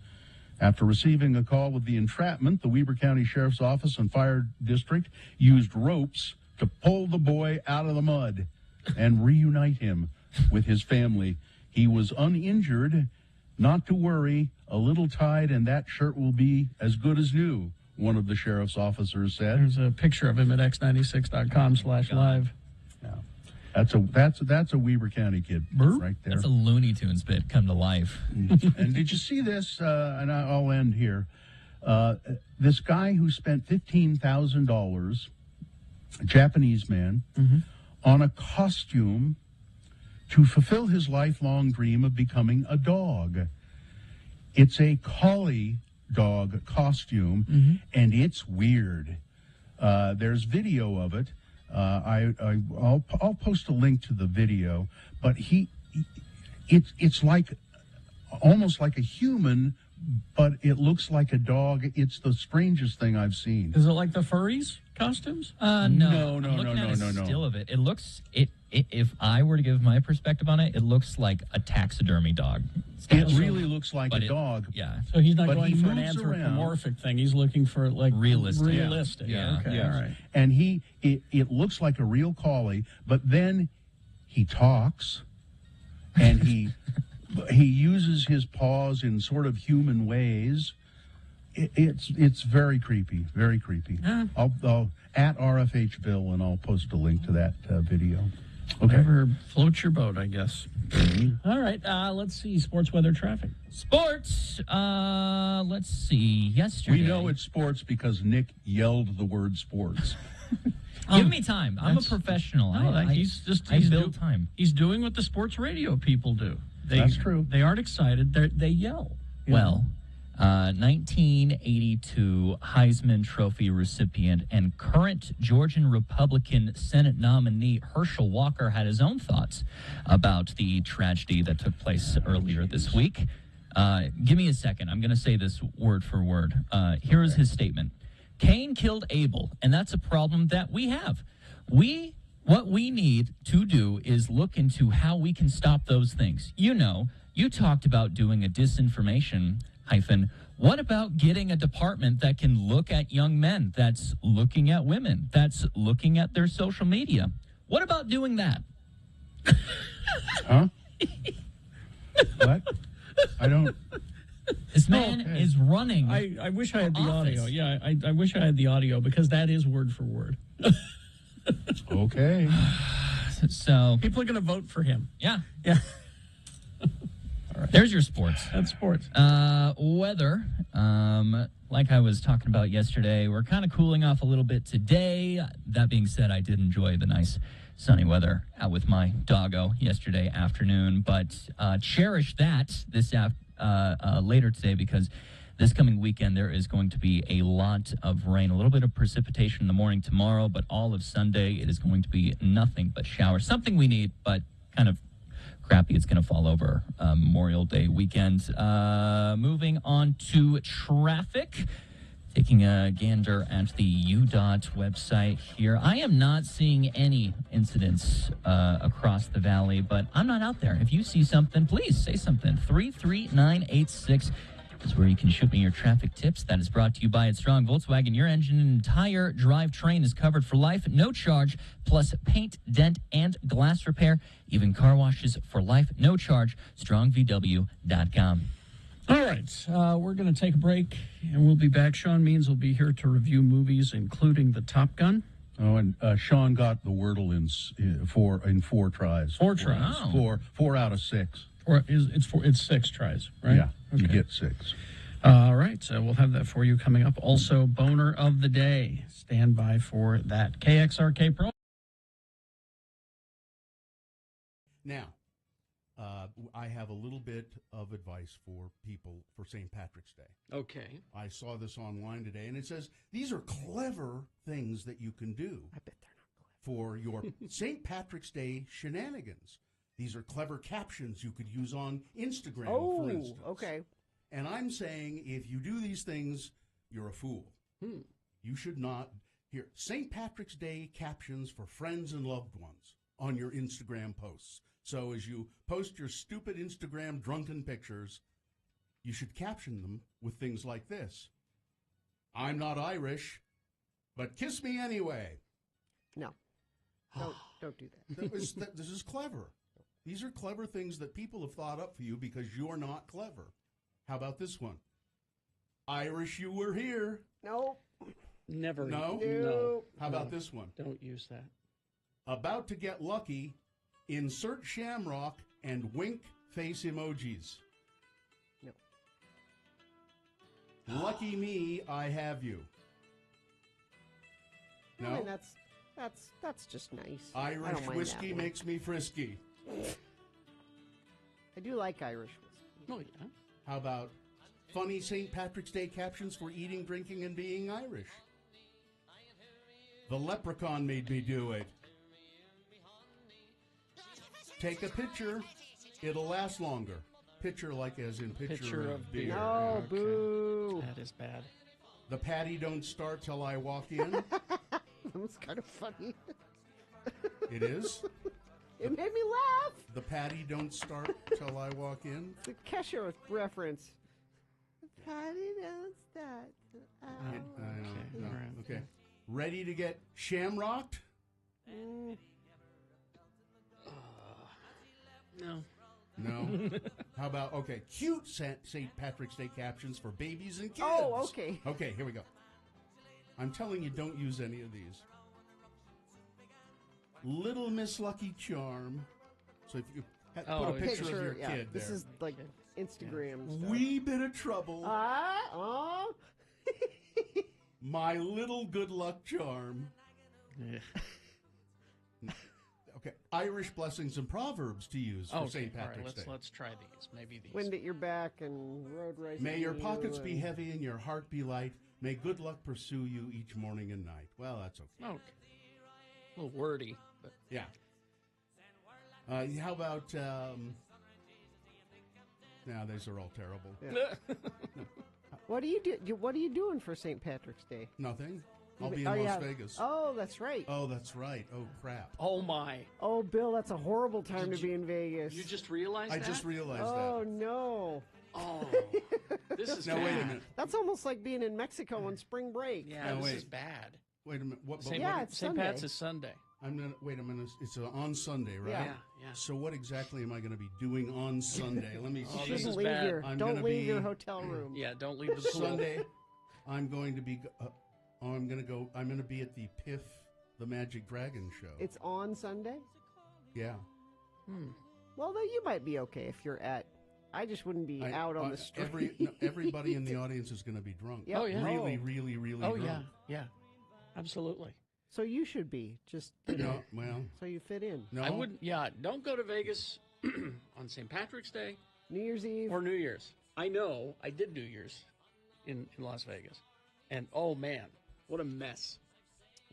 After receiving a call of the entrapment, the Weber County Sheriff's Office and Fire District used ropes to pull the boy out of the mud and reunite him with his family. He was uninjured. Not to worry, a little tide and that shirt will be as good as new, one of the sheriff's officers said. There's a picture of him at x96.com/live. That's a Weber County kid right there. That's a Looney Tunes bit come to life. And did you see this? And I'll end here. This guy who spent $15,000, a Japanese man, on a costume to fulfill his lifelong dream of becoming a dog. It's a collie dog costume, and it's weird. There's video of it. I'll post a link to the video, but it's like almost like a human, but it looks like a dog. It's the strangest thing I've seen. Is it like the furries costumes? No. I'm looking at a still of it. It looks if I were to give my perspective on it, it looks like a taxidermy dog. It really looks like a dog. Yeah. So he's not But going he for an moves anthropomorphic thing. He's looking for like Realistic. Yeah. Okay. Yes. All right. And it looks like a real collie, but then he talks, and he uses his paws in sort of human ways. It's very creepy, very creepy. I'll at RFH Bill, and I'll post a link to that video. Okay. Whatever floats your boat, I guess. All right. Let's see. Sports, weather, traffic. Sports. Let's see. Yesterday. We know it's sports because Nick yelled the word sports. Give me time. I'm a professional. He's build time. He's doing what the sports radio people do. That's true. They aren't excited. They yell. Well, 1982 Heisman Trophy recipient and current Georgian Republican Senate nominee Herschel Walker had his own thoughts about the tragedy that took place earlier this week. Give me a second. I'm going to say this word for word. Here is his statement. Cain killed Abel, and that's a problem that we have. What we need to do is look into how we can stop those things. You know, you talked about doing a disinformation what about getting a department that can look at young men, that's looking at women, that's looking at their social media? What about doing that? Huh? What? I don't... This man is running. I wish I had the office. audio. Yeah, I wish I had the audio because that is word for word. Okay. So people are going to vote for him. Yeah. All right. There's your sports. That's sports. Weather. Like I was talking about yesterday, we're kind of cooling off a little bit today. That being said, I did enjoy the nice sunny weather out with my doggo yesterday afternoon, but cherish that this later today because this coming weekend there is going to be a lot of rain, a little bit of precipitation in the morning tomorrow, but all of Sunday it is going to be nothing but showers. Something we need, but kind of crappy. It's going to fall over Memorial Day weekend. Moving on to traffic. Taking a gander at the UDOT website here. I am not seeing any incidents across the valley, but I'm not out there. If you see something, please say something. 33986 is where you can shoot me your traffic tips. That is brought to you by Strong Volkswagen. Your engine and entire drivetrain is covered for life, no charge, plus paint, dent, and glass repair. Even car washes for life, no charge. StrongVW.com. All right, we're going to take a break, and we'll be back. Sean Means will be here to review movies, including the Top Gun. Oh, and Sean got the Wordle in 4 tries. 4 tries. Wow. 4 out of 6. It's 6 tries, right? Yeah, okay. You get 6. All right, so we'll have that for you coming up. Also, Boner of the Day. Stand by for that. KXRK Pro. Now, I have a little bit of advice for people for St. Patrick's Day. Okay. I saw this online today, and it says these are clever things that you can do. I bet they're not clever. For your St. Patrick's Day shenanigans. These are clever captions you could use on Instagram, for instance. Okay. And I'm saying if you do these things, you're a fool. You should not. Here, St. Patrick's Day captions for friends and loved ones on your Instagram posts. So as you post your stupid Instagram drunken pictures, you should caption them with things like this. I'm not Irish, but kiss me anyway. No. Don't do that. This is clever. These are clever things that people have thought up for you because you're not clever. How about this one? Irish, you were here. No. Never. No? How about this one? Don't use that. About to get lucky, insert shamrock and wink face emojis. No. Lucky me, I have you. No? I mean, that's just nice. I Irish don't mind whiskey that one. makes me frisky. I do like Irish whiskey. Oh, yeah. How about funny St. Patrick's Day captions for eating, drinking, and being Irish? The leprechaun made me do it. Take a picture. It'll last longer. Picture like as in picture of beer. No, Okay. boo. That is bad. The patty don't start till I walk in. That was kind of funny. It is. It made me laugh. The patty don't start till I walk in. It's a Kesher reference. The patty don't start. No. Okay. Ready to get shamrocked? No. No. How about, okay, cute St. Patrick's Day captions for babies and kids. Oh, okay. Okay, here we go. I'm telling you, don't use any of these. Little Miss Lucky Charm. So if you put a picture of your kid This there. is like Instagram stuff. Wee bit of trouble. Oh. My little good luck charm. Okay, Irish blessings and proverbs to use for St. Patrick's Day. Let's try these. Maybe these. Wind at your back and road racing. May your pockets be heavy and your heart be light. May good luck pursue you each morning and night. Well, that's okay. Okay. A little wordy, but yeah. How about? Now these are all terrible. Yeah. What do you do? What are you doing for St. Patrick's Day? Nothing. I'll be in Las Vegas. Oh, that's right. Oh, that's right. Oh, crap. Oh my. Oh, Bill, that's a horrible time to be in Vegas. You just realized that? I just realized Oh that. no. Oh, this is now bad. wait a minute. That's almost like being in Mexico on spring break. Yeah, Now, this wait. is bad. Wait a minute. What? St. it's St. Sunday. Pat's is Sunday. I'm gonna wait a minute. It's on Sunday, right? Yeah. Yeah. So what exactly am I going to be doing on Sunday? Let me Oh, see. this is Don't leave bad. your I'm don't gonna leave your be- hotel room. Yeah, don't leave the pool. Sunday, I'm going to be. I'm going to go. I'm going to be at the Piff, the Magic Dragon show. It's on Sunday. Yeah. Well, though you might be okay if you're at. I just wouldn't be out on the street. Everybody in the audience is going to be drunk. Yep. Oh, yeah. Really, really, really Oh, drunk. yeah. Absolutely. So you should be just No, well, so you fit in. no. I wouldn't, don't go to Vegas on St. Patrick's Day New Year's Eve. or New Year's. I know I did New Year's in Las Vegas. And, oh, man, what a mess.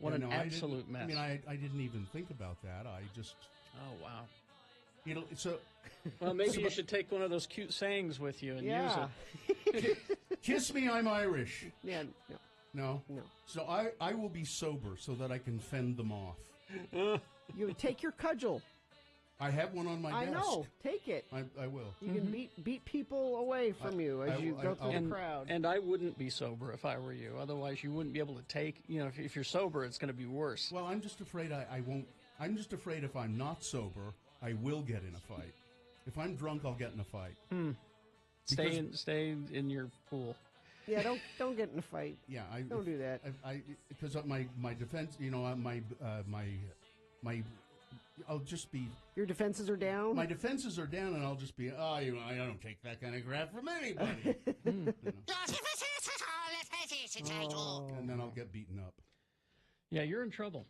What an absolute mess. I mean, I didn't even think about that. I just, Oh, wow. so Well, maybe you should take one of those cute sayings with you and use Yeah. it. kiss me, I'm Irish. Yeah. No. No? No. So I will be sober so that I can fend them off. You take your cudgel. I have one on my desk. I know. Take it. I will. You can beat people away from you as you go through the crowd. And I wouldn't be sober if I were you. Otherwise, you wouldn't be able to take. You know, if you're sober, it's going to be worse. Well, I'm just afraid I won't. I'm just afraid if I'm not sober, I will get in a fight. If I'm drunk, I'll get in a fight. Stay in your pool. Yeah, don't get in a fight. Yeah, don't do that. Because my defense, you know, my I'll just be. Your defenses are down. My defenses are down, and I'll just be. I don't take that kind of crap from anybody. And then I'll get beaten up. Yeah, you're in trouble.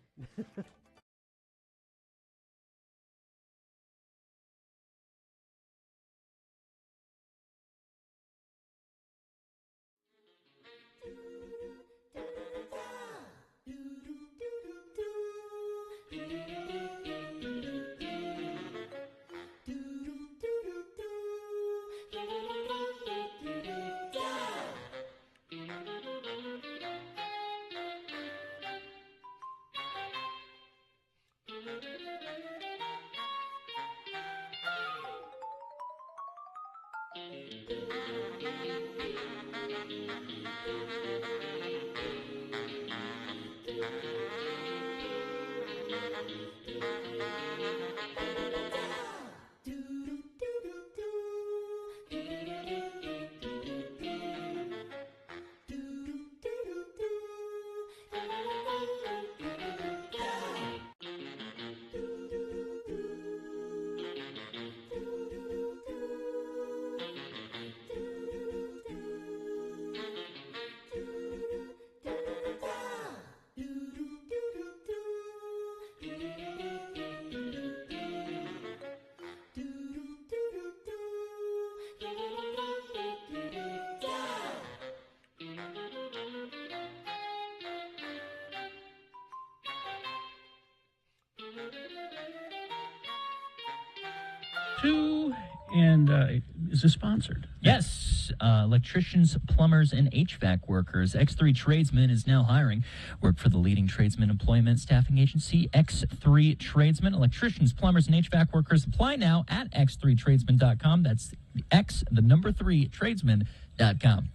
And is this sponsored? Yes. Electricians, plumbers, and HVAC workers. X3 Tradesman is now hiring. Work for the leading tradesman employment staffing agency, X3 Tradesman. Electricians, plumbers, and HVAC workers. Apply now at x3tradesman.com. That's X, the number 3, tradesman.com.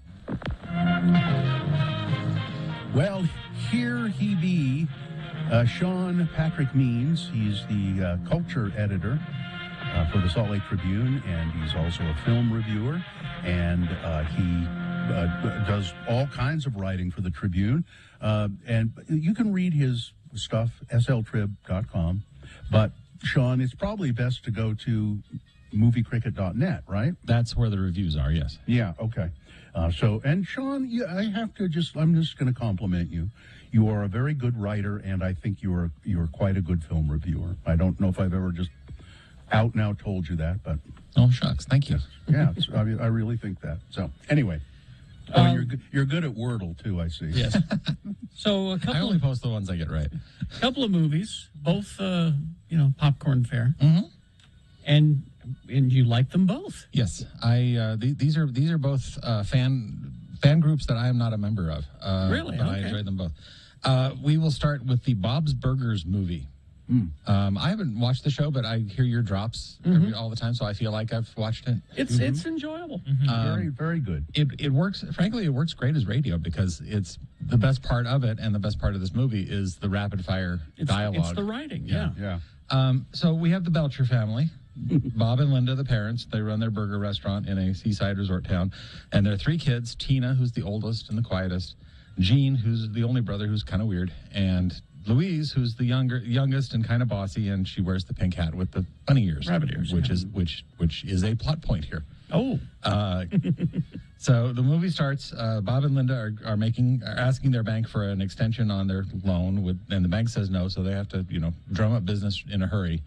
Well, here he be, Sean Patrick Means. He's the culture editor for the Salt Lake Tribune, and he's also a film reviewer, and he does all kinds of writing for the Tribune, and you can read his stuff, sltrib.com, but Sean, it's probably best to go to moviecricket.net, right? That's where the reviews are, yes. Yeah, okay. And Sean, I'm just going to compliment you. You are a very good writer, and I think you are quite a good film reviewer. I don't know if I've ever just out now told you that, but oh shucks, thank you. Yeah, I really think that. So anyway, you're good at Wordle too, I see. Yes. So I only post the ones I get right. A couple of movies, both popcorn fare, and you like them both. Yes, these are both fan groups that I am not a member of. Really? But okay. I enjoy them both. We will start with the Bob's Burgers movie. I haven't watched the show, but I hear your drops all the time, so I feel like I've watched it. It's enjoyable. Very, very good. It works. Frankly, it works great as radio because it's the best part of it, and the best part of this movie is the rapid fire dialogue. It's the writing. Yeah. So we have the Belcher family. Bob and Linda, the parents, they run their burger restaurant in a seaside resort town, and their 3 kids: Tina, who's the oldest and the quietest; Gene, who's the only brother who's kind of weird; and Louise, who's the youngest and kind of bossy, and she wears the pink hat with the bunny ears, rabbit ears, which is a plot point here. Oh, so the movie starts. Bob and Linda are asking their bank for an extension on their loan, and the bank says no, so they have to drum up business in a hurry,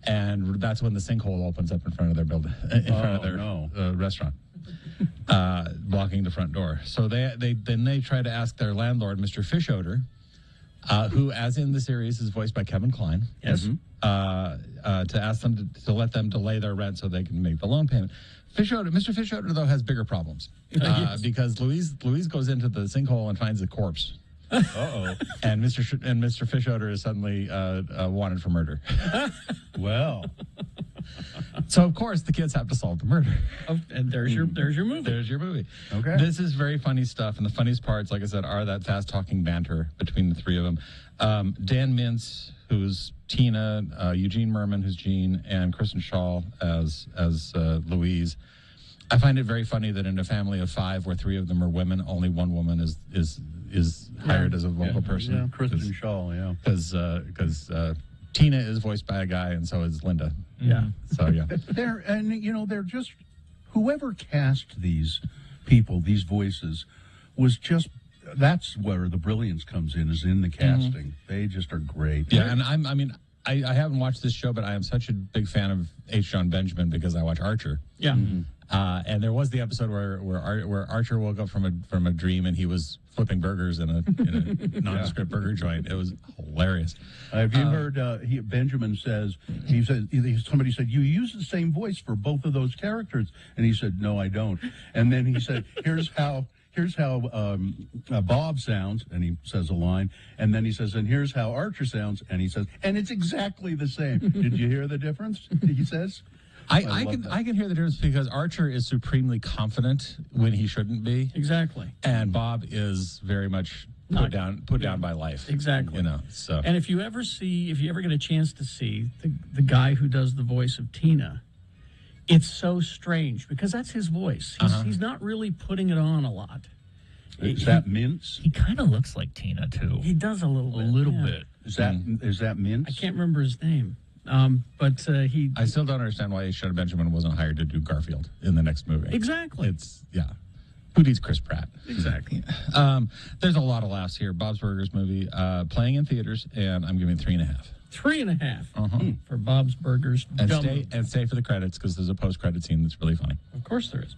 and that's when the sinkhole opens up in front of their building, restaurant. Blocking the front door. So they try to ask their landlord, Mr. Fishoder, who, as in the series, is voiced by Kevin Kline. Yes. To ask them to let them delay their rent so they can make the loan payment. Mr. Fischoeder, though, has bigger problems because Louise goes into the sinkhole and finds a corpse. Uh-oh. And Mr. Fischoeder is suddenly wanted for murder. Well. So, of course, the kids have to solve the murder. Oh, and there's your movie. There's your movie. Okay. This is very funny stuff, and the funniest parts, like I said, are that fast-talking banter between the three of them. Dan Mintz, who's Tina, Eugene Merman, who's Jean, and Kristen Schaal as Louise. I find it very funny that in a family of 5 where 3 of them are women, only one woman is hired as a vocal person. Yeah, Kristen Schaal, yeah. Because Tina is voiced by a guy, and so is Linda. Yeah. So, yeah. They're just, whoever cast these people, these voices, was just, that's where the brilliance comes in, is in the casting. They just are great. Yeah, and I haven't watched this show, but I am such a big fan of H. John Benjamin because I watch Archer. Yeah. And there was the episode where Archer woke up from a dream and he was flipping burgers in a nondescript burger joint. It was hilarious. Have you heard? Benjamin says somebody said you use the same voice for both of those characters, and he said no, I don't. And then he said, here's how Bob sounds, and he says a line, and then he says, and here's how Archer sounds, and he says, and it's exactly the same. Did you hear the difference? He says. I can hear the difference because Archer is supremely confident when he shouldn't be. Exactly. And Bob is very much put down by life. Exactly. So. And if you ever get a chance to see the guy who does the voice of Tina, it's so strange because that's his voice. He's not really putting it on a lot. Is that Mintz? He kind of looks like Tina too. He does a little bit. Is that Mintz? I can't remember his name. But I still don't understand why H. John Benjamin wasn't hired to do Garfield in the next movie. Exactly. Who needs Chris Pratt? Exactly. There's a lot of laughs here. Bob's Burgers movie playing in theaters, and I'm giving it 3.5. 3.5 for Bob's Burgers. And stay for the credits because there's a post-credit scene that's really funny. Of course there is.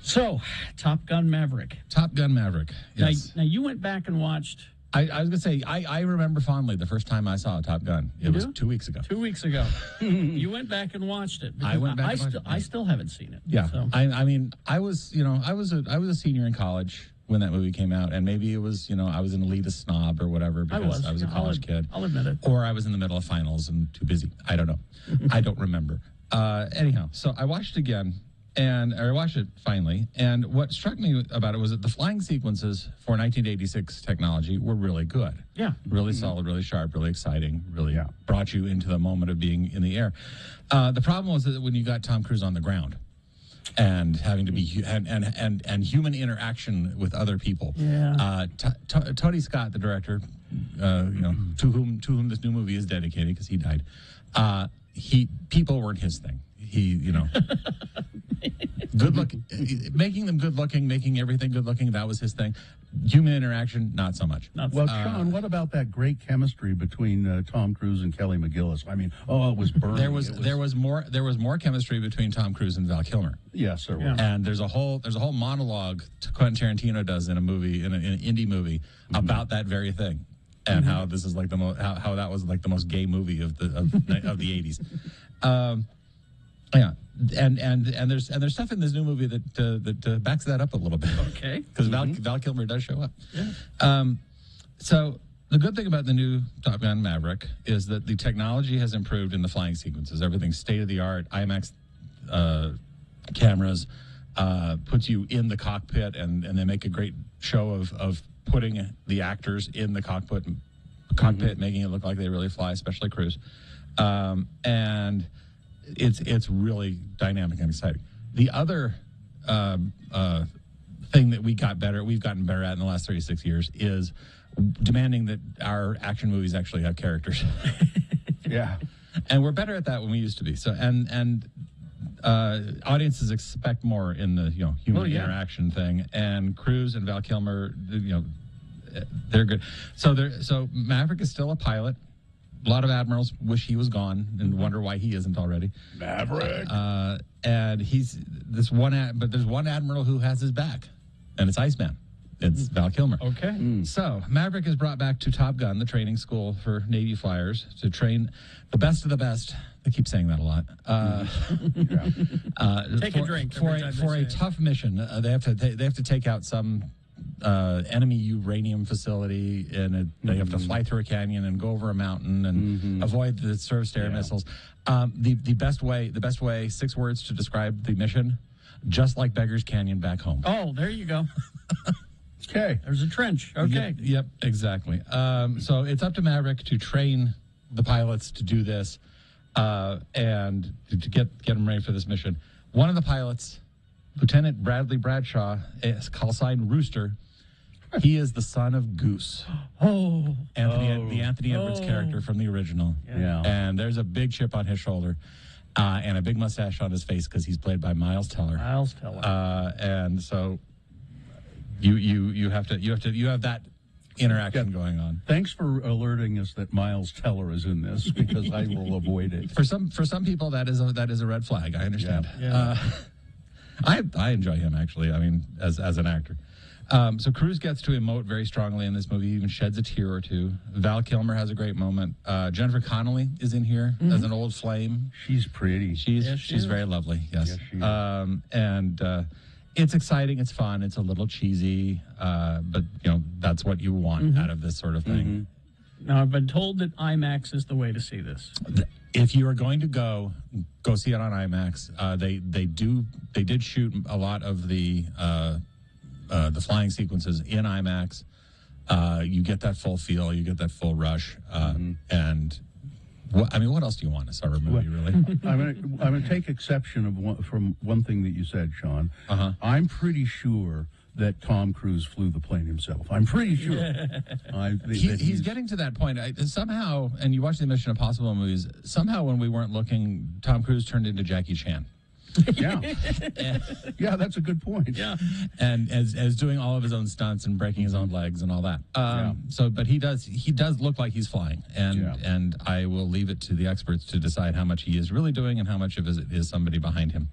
So, Top Gun Maverick. Top Gun Maverick. Yes. Now you went back and watched. I was going to say, I remember fondly the first time I saw Top Gun. It was 2 weeks ago. 2 weeks ago. You went back and watched it. I went back. I still haven't seen it. Yeah. So. I was a senior in college when that movie came out, and maybe it was, I was an elitist snob or whatever because I was a college kid. I'll admit it. Or I was in the middle of finals and too busy. I don't know. I don't remember. Anyhow, so I watched it again. And I watched it finally, and what struck me about it was that the flying sequences for 1986 technology were really good. Yeah. Really solid, really sharp, really exciting, really brought you into the moment of being in the air. The problem was that when you got Tom Cruise on the ground and having to be and human interaction with other people. Yeah. Tony Scott, the director, to whom this new movie is dedicated because he died. People weren't his thing. Good looking, making them good looking, making everything good looking. That was his thing. Human interaction, not so much. Well, Sean, what about that great chemistry between Tom Cruise and Kelly McGillis? I mean, it was burning. There was more chemistry between Tom Cruise and Val Kilmer. Yes, there was. And there's a whole monologue Quentin Tarantino does in a movie, in an indie movie, about that very thing. And how this is like how that was like the most gay movie of the 80s. Yeah, and there's stuff in this new movie that backs that up a little bit. Okay, because Val Kilmer does show up. Yeah. So the good thing about the new Top Gun Maverick is that the technology has improved in the flying sequences. Everything's state of the art. IMAX cameras puts you in the cockpit, and they make a great show of putting the actors in the cockpit, making it look like they really fly, especially Cruise, and it's really dynamic and exciting. The other thing that we've gotten better at in the last 36 years is demanding that our action movies actually have characters. Yeah, and we're better at that than we used to be. So and audiences expect more in the human interaction thing, and Cruise and Val Kilmer, they're good. So Maverick is still a pilot. A lot of admirals wish he was gone and wonder why he isn't already. Maverick. And there's one admiral who has his back, and it's Iceman. It's Val Kilmer. Okay. So Maverick is brought back to Top Gun, the training school for Navy flyers, to train the best of the best. I keep saying that a lot. Take a drink for every time they a say it. tough mission. They have to take out some enemy uranium facility, and they have to fly through a canyon and go over a mountain and avoid the surface air missiles. The best way, 6 words to describe the mission: just like Beggar's Canyon back home. Oh, there you go. Okay. There's a trench. Okay. Yep, exactly. So it's up to Maverick to train the pilots to do this and to get them ready for this mission. One of the pilots, Lieutenant Bradley Bradshaw, is call sign Rooster. He is the son of Goose. Oh. The Anthony Edwards character from the original. Yeah. And there's a big chip on his shoulder and a big mustache on his face because he's played by Miles Teller. Miles Teller. And so you have that interaction going on. Thanks for alerting us that Miles Teller is in this, because I will avoid it. For some people, that is a red flag. I understand. Yeah. I enjoy him, actually. I mean, as an actor. So Cruise gets to emote very strongly in this movie, even sheds a tear or two. Val Kilmer has a great moment. Jennifer Connelly is in here as an old flame. She's pretty. She's very lovely. Yes. Yes, she is. And it's exciting. It's fun. It's a little cheesy, but that's what you want out of this sort of thing. Now, I've been told that IMAX is the way to see this. If you are going to go see it on IMAX. They did shoot a lot of the flying sequences in IMAX. You get that full feel, you get that full rush, and what else do you want in a Star movie, really? I'm going to take exception from one thing that you said, Sean. I'm pretty sure that Tom Cruise flew the plane himself. I'm pretty sure. He's getting to that point. Somehow, and you watch the Mission Impossible movies, somehow when we weren't looking, Tom Cruise turned into Jackie Chan. Yeah. Yeah, that's a good point. Yeah. And as doing all of his own stunts and breaking his own legs and all that. But he does look like he's flying, and I will leave it to the experts to decide how much he is really doing and how much of it is somebody behind him.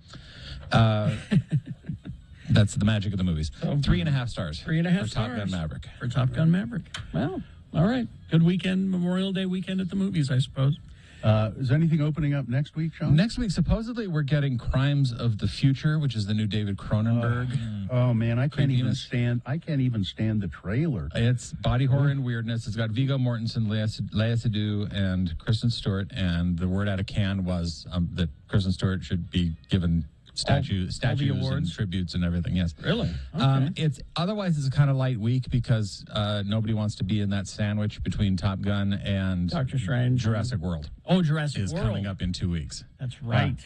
That's the magic of the movies. 3.5 stars. 3.5 for Top Gun Maverick. For Top Gun Maverick. Well, all right. Good weekend, Memorial Day weekend at the movies, I suppose. Is anything opening up next week, Sean? Next week, supposedly, we're getting Crimes of the Future, which is the new David Cronenberg. Oh man, I can't even stand the trailer. It's body horror and weirdness. It's got Viggo Mortensen, Lea Seydoux, and Kristen Stewart. And the word out of Cannes was that Kristen Stewart should be given statues and tributes and everything. Yes, really. Okay. It's a kind of light week because nobody wants to be in that sandwich between Top Gun and Doctor Strange. Jurassic World. Oh, Jurassic is World coming up in 2 weeks. That's right.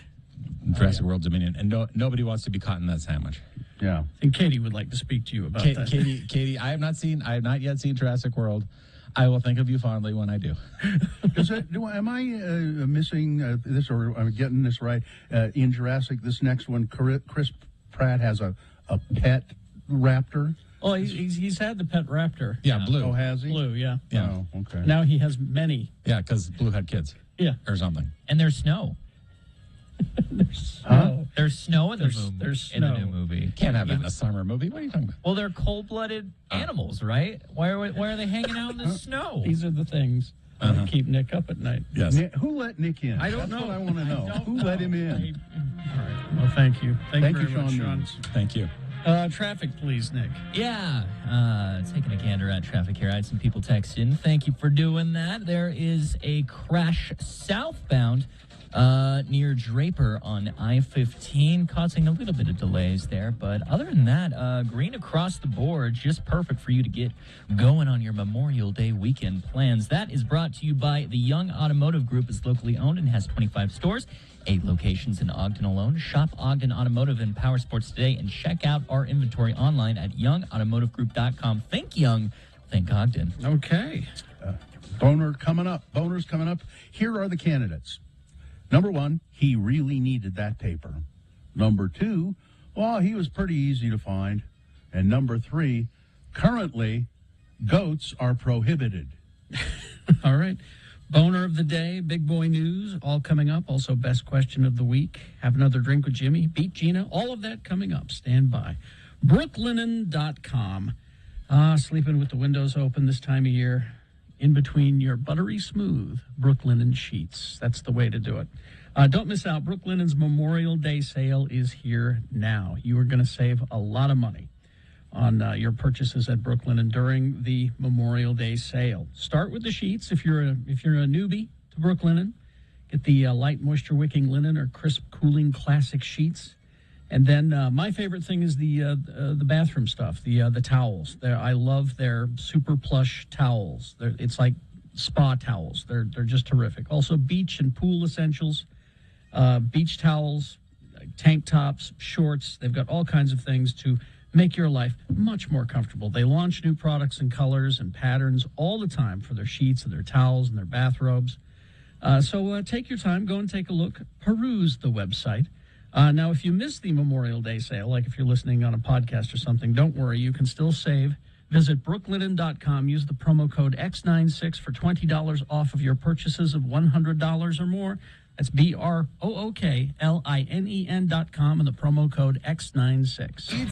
Jurassic World Dominion, and nobody wants to be caught in that sandwich. Yeah. And Katie would like to speak to you about that. Katie, I have not yet seen Jurassic World. I will think of you fondly when I do. Am I missing this, or am I getting this right? In Jurassic, this next one, Chris Pratt has a pet raptor. Oh, he's had the pet raptor. Yeah, Blue. Oh, has he? Blue, yeah. Oh, okay. Now he has many. Yeah, because Blue had kids. Yeah. Or something. And there's snow. There's snow in the new movie. Can't have that in a summer movie. What are you talking about? Well, they're cold-blooded animals, right? Why are they hanging out in the snow? These are the things that keep Nick up at night. Yes. Who let Nick in? I don't That's know. What I want to know. Who let him in? All right. Well, thank you. Thank you very much, Sean. Thank you. Traffic, please, Nick. Yeah, taking a gander at traffic here. I had some people text in. Thank you for doing that. There is a crash southbound near Draper on I-15, causing a little bit of delays there. But other than that, green across the board, just perfect for you to get going on your Memorial Day weekend plans. That is brought to you by the Young Automotive Group. Is locally owned and has 25 stores, 8 locations in Ogden alone. Shop Ogden Automotive and Power Sports today and check out our inventory online at youngautomotivegroup.com. Think Young, think Ogden. Okay. Boners coming up. Here are the candidates. Number 1, he really needed that paper. Number 2, well, he was pretty easy to find. And number 3, currently, goats are prohibited. All right. Boner of the day, big boy news, all coming up. Also, best question of the week. Have another drink with Jimmy. Beat Gina. All of that coming up. Stand by. Brooklinen.com. Sleeping with the windows open this time of year, in between your buttery smooth Brooklinen sheets. That's the way to do it. Don't miss out. Brooklinen's Memorial Day sale is here now. You are going to save a lot of money on your purchases at Brooklinen during the Memorial Day sale. Start with the sheets if you're a newbie to Brooklinen. Get the light moisture wicking linen or crisp cooling classic sheets. And then my favorite thing is the bathroom stuff, the towels. I love their super plush towels. It's like spa towels. They're just terrific. Also beach and pool essentials, beach towels, tank tops, shorts. They've got all kinds of things to make your life much more comfortable. They launch new products and colors and patterns all the time for their sheets and their towels and their bathrobes. So take your time, go and take a look, peruse the website. Now, if you missed the Memorial Day sale, like if you're listening on a podcast or something, don't worry, you can still save. Visit brooklinen.com, use the promo code X96 for $20 off of your purchases of $100 or more. That's BROOKLINEN.com and the promo code X96.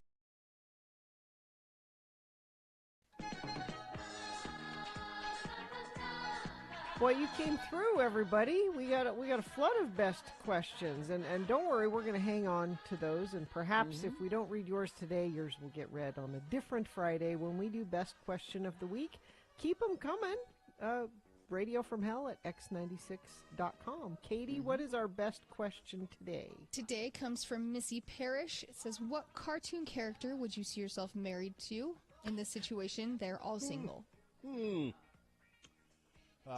Well, you came through, everybody. We got a flood of best questions, and don't worry, we're going to hang on to those. And perhaps if we don't read yours today, yours will get read on a different Friday when we do best question of the week. Keep them coming. Radio from Hell at x96.com. Katie, what is our best question today? Today comes from Missy Parrish. It says, "What cartoon character would you see yourself married to? In this situation, they're all single."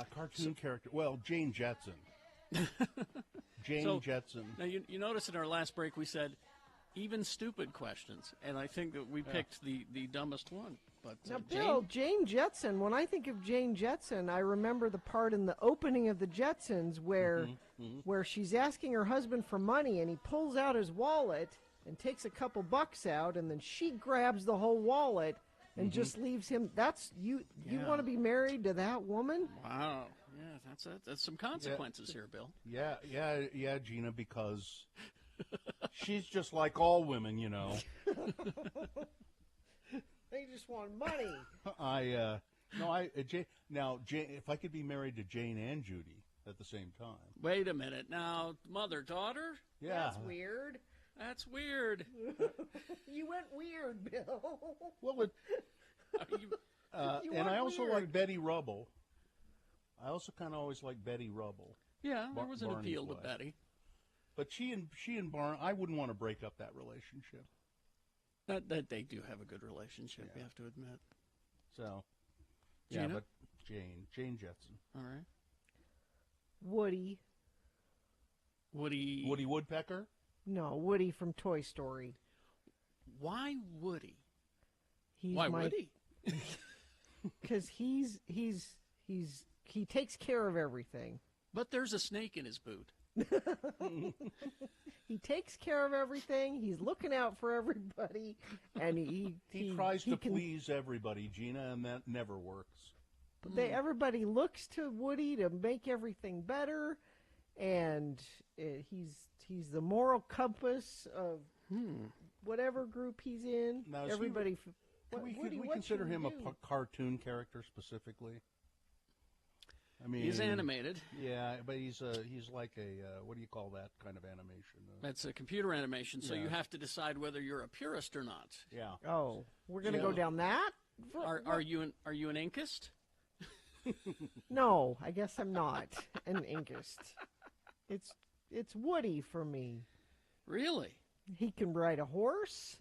Cartoon character. Well, Jane Jetson. Jetson. Now, you notice in our last break we said even stupid questions, and I think that we picked the dumbest one. But now, Bill, Jane Jetson, when I think of Jane Jetson, I remember the part in the opening of the Jetsons where she's asking her husband for money, and he pulls out his wallet and takes a couple bucks out, and then she grabs the whole wallet and just leaves him. That's you. You want to be married to that woman? Wow. Yeah, that's some consequences here, Bill. Yeah, Gina, because she's just like all women, you know. They just want money. Jane, if I could be married to Jane and Judy at the same time. Wait a minute. Now, mother-daughter? Yeah. That's weird. That's weird. You went weird, Bill. Well, and I also like Betty Rubble. I also kind of always like Betty Rubble. Yeah, there was an Barney's appeal to wife. Betty. But she and Barney, I wouldn't want to break up that relationship. That they do have a good relationship, you have to admit. So, Gina? but Jane Jetson. All right. Woody. Woody Woodpecker? No, Woody from Toy Story. Why Woody? Why Woody? Because he takes care of everything. But there's a snake in his boot. He takes care of everything. He's looking out for everybody, and he tries to please everybody, Gina, and that never works. Everybody looks to Woody to make everything better, and he's the moral compass of whatever group he's in. Now, everybody. Could we consider him a cartoon character specifically? I mean, he's animated. Yeah, but he's like a what do you call that kind of animation? That's a computer animation, so you have to decide whether you're a purist or not. Yeah. Oh, we're gonna go down that. Are you an inkist? No, I guess I'm not an inkist. It's Woody for me. Really? He can ride a horse.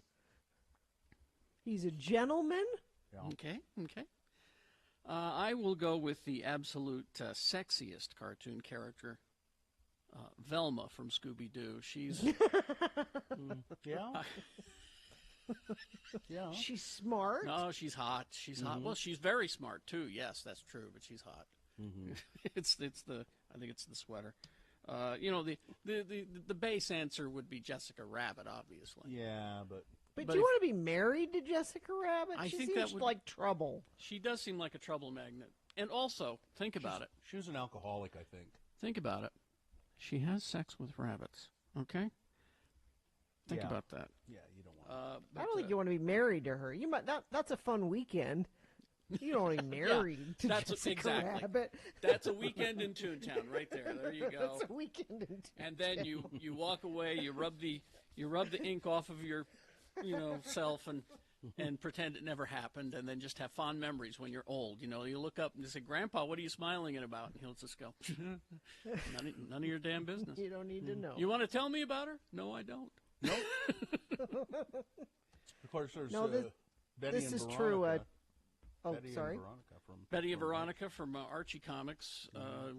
He's a gentleman. Yeah. Okay. I will go with the absolute sexiest cartoon character, Velma from Scooby-Doo. She's yeah. She's smart. No, she's hot. She's hot. Well, she's very smart too. Yes, that's true. But she's hot. I think it's the sweater. The base answer would be Jessica Rabbit, obviously. Yeah, but you want to be married to Jessica Rabbit? I she think seems that would, like trouble. She does seem like a trouble magnet. And also, think about it. She was an alcoholic, I think. Think about it. She has sex with rabbits. Okay? Think about that. Yeah, you don't want I don't think you want to be married to her. You might. That's a fun weekend. You don't want to be married to Jessica Rabbit. That's a weekend in Toontown right there. There you go. That's a weekend in Toontown. And then you walk away. You rub the ink off of your self and pretend it never happened, and then just have fond memories when you're old. You look up and you say, "Grandpa, what are you smiling at about?" And he'll just go, none of your damn business. You don't need to know. You want to tell me about her? No, I don't. Nope. Of course, there's Betty this and is Veronica. true. Sorry. Betty and Veronica from Archie Comics.